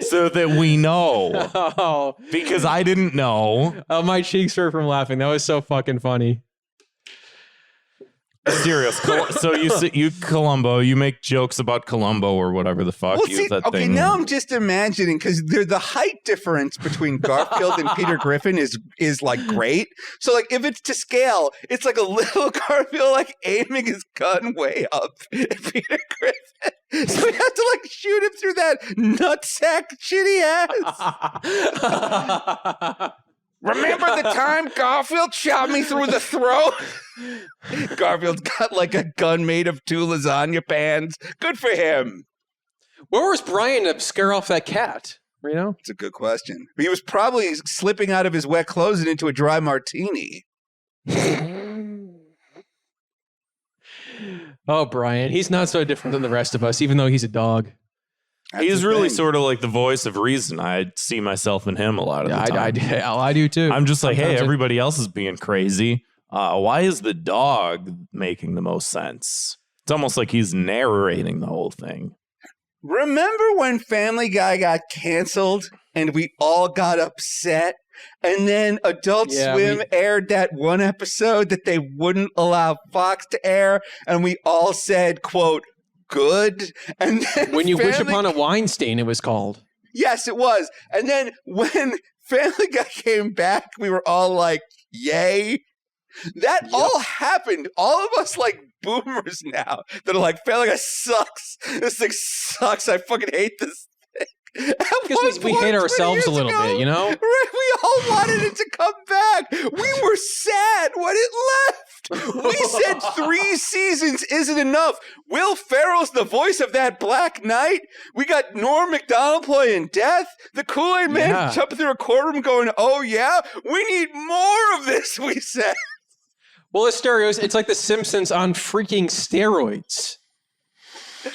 so that we know. Oh. Because I didn't know. Oh, my cheeks hurt from laughing. That was so fucking funny. Serious. So you Columbo, you make jokes about Columbo or whatever the fuck. Okay, now I'm just imagining, because the height difference between Garfield and Peter Griffin is like great. So like if it's to scale, it's like a little Garfield like aiming his gun way up at Peter Griffin. So we have to like shoot him through that nutsack shitty ass. Remember the time Garfield shot me through the throat? Garfield's got like a gun made of 2 lasagna pans. Good for him. Where was Brian to scare off that cat? You know? It's a good question. He was probably slipping out of his wet clothes and into a dry martini. Oh, Brian. He's not so different than the rest of us, even though he's a dog. He's really sort of like the voice of reason. I see myself in him a lot of the time. I do too. I'm just like, hey, everybody else is being crazy. Why is the dog making the most sense? It's almost like he's narrating the whole thing. Remember when Family Guy got canceled and we all got upset. And then Adult Swim aired that one episode that they wouldn't allow Fox to air, and we all said, quote, good. And then When You Wish Upon a Weinstein, it was called. Yes, it was. And then when Family Guy came back, we were all like, yay. That all happened. All of us like boomers now that are like, Family Guy sucks. This thing sucks. I fucking hate this thing. Because we hate ourselves a little bit, you know? Right, we all wanted it to come back. We were sad when it left. We said 3 seasons isn't enough. Will Ferrell's the voice of that Black Knight. We got Norm Macdonald playing Death. The Kool-Aid Man jumping through a courtroom going, oh yeah? We need more of this, we said. Well, Asterios, it's like The Simpsons on freaking steroids.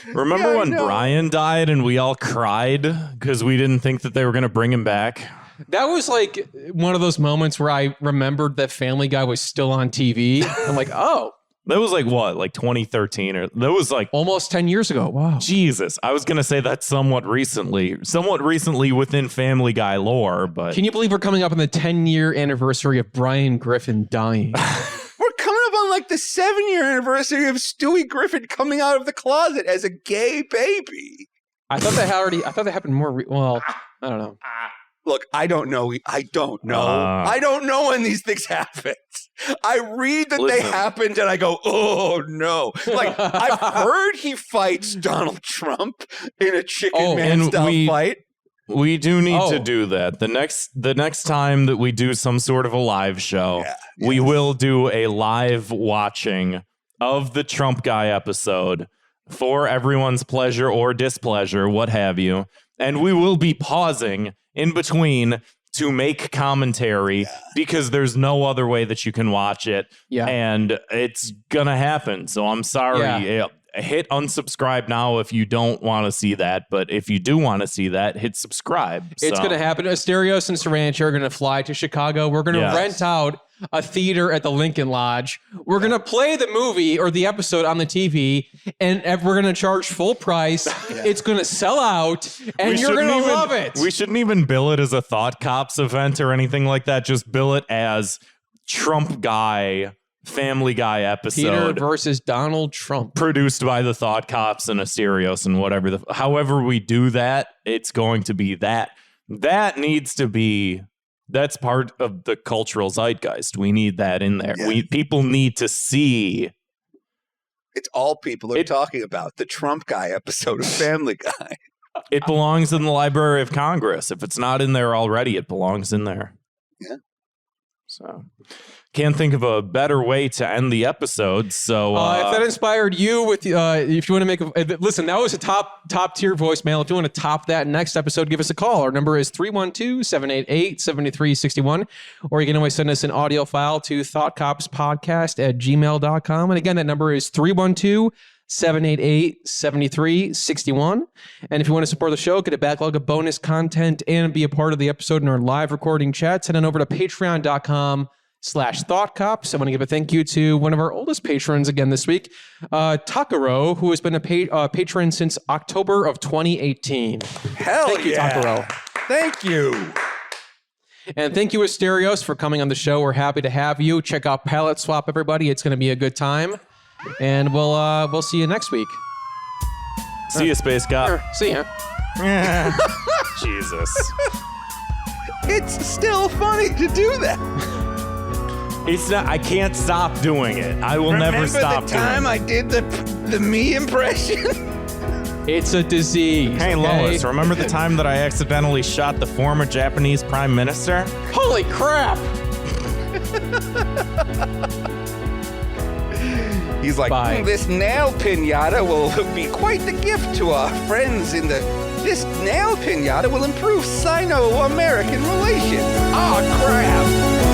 Remember when Brian died and we all cried because we didn't think that they were going to bring him back? That was like one of those moments where I remembered that Family Guy was still on TV. I'm like, oh. That was like what? Like 2013 or that was like almost 10 years ago. Wow. Jesus. I was going to say that somewhat recently within Family Guy lore, but can you believe we're coming up on the 10-year anniversary of Brian Griffin dying? We're coming up on like the 7-year anniversary of Stewie Griffin coming out of the closet as a gay baby. I thought that happened more. Well, I don't know. Look, I don't know. I don't know. I don't know when these things happen. I read that they happened and I go, oh no. Like, I've heard he fights Donald Trump in a Chicken Man style fight. We do need to do that. The next time that we do some sort of a live show, we will do a live watching of the Trump Guy episode for everyone's pleasure or displeasure, what have you. And we will be pausing in between to make commentary because there's no other way that you can watch it. Yeah. And it's going to happen. So I'm sorry. Yeah. Hit unsubscribe now if you don't want to see that. But if you do want to see that, hit subscribe. It's going to happen. Asterios and Sarancha are going to fly to Chicago. We're going to rent out a theater at the Lincoln Lodge. We're going to play the movie or the episode on the TV, and we're going to charge full price. It's going to sell out, and you're going to love it. We shouldn't even bill it as a Thought Cops event or anything like that. Just bill it as Trump Guy Family Guy episode. Peter versus Donald Trump. Produced by the Thought Cops and Asterios and whatever. However we do that, it's going to be that. That needs to be... That's part of the cultural zeitgeist. We need that in there. Yeah. People need to see. It's all people are talking about. The Trump Guy episode of Family Guy. It belongs in the Library of Congress. If it's not in there already, it belongs in there. Yeah. So... Can't think of a better way to end the episode. So if that inspired you with, if you want to make listen, that was a top tier voicemail. If you want to top that next episode, give us a call. Our number is 312-788-7361, or you can always send us an audio file to thoughtcopspodcast@gmail.com. And again, that number is 312-788-7361. And if you want to support the show, get a backlog of bonus content and be a part of the episode in our live recording chats, head on over to patreon.com/thoughtcops. I want to give a thank you to one of our oldest patrons again this week, Takaro, who has been a patron since October of 2018. Thank you, Takaro. Thank you. And thank you, Asterios, for coming on the show. We're happy to have you. Check out Palette Swap, everybody. It's going to be a good time. And we'll see you next week. See you, Space Cop. See ya. Jesus. It's still funny to do that. It's not. I can't stop doing it. I will never stop doing it. Remember the time I did the me impression? It's a disease. Hey, Lois, remember the time that I accidentally shot the former Japanese prime minister? Holy crap! He's like, this nail pinata will be quite the gift to our friends in the... This nail pinata will improve Sino-American relations. Oh, crap!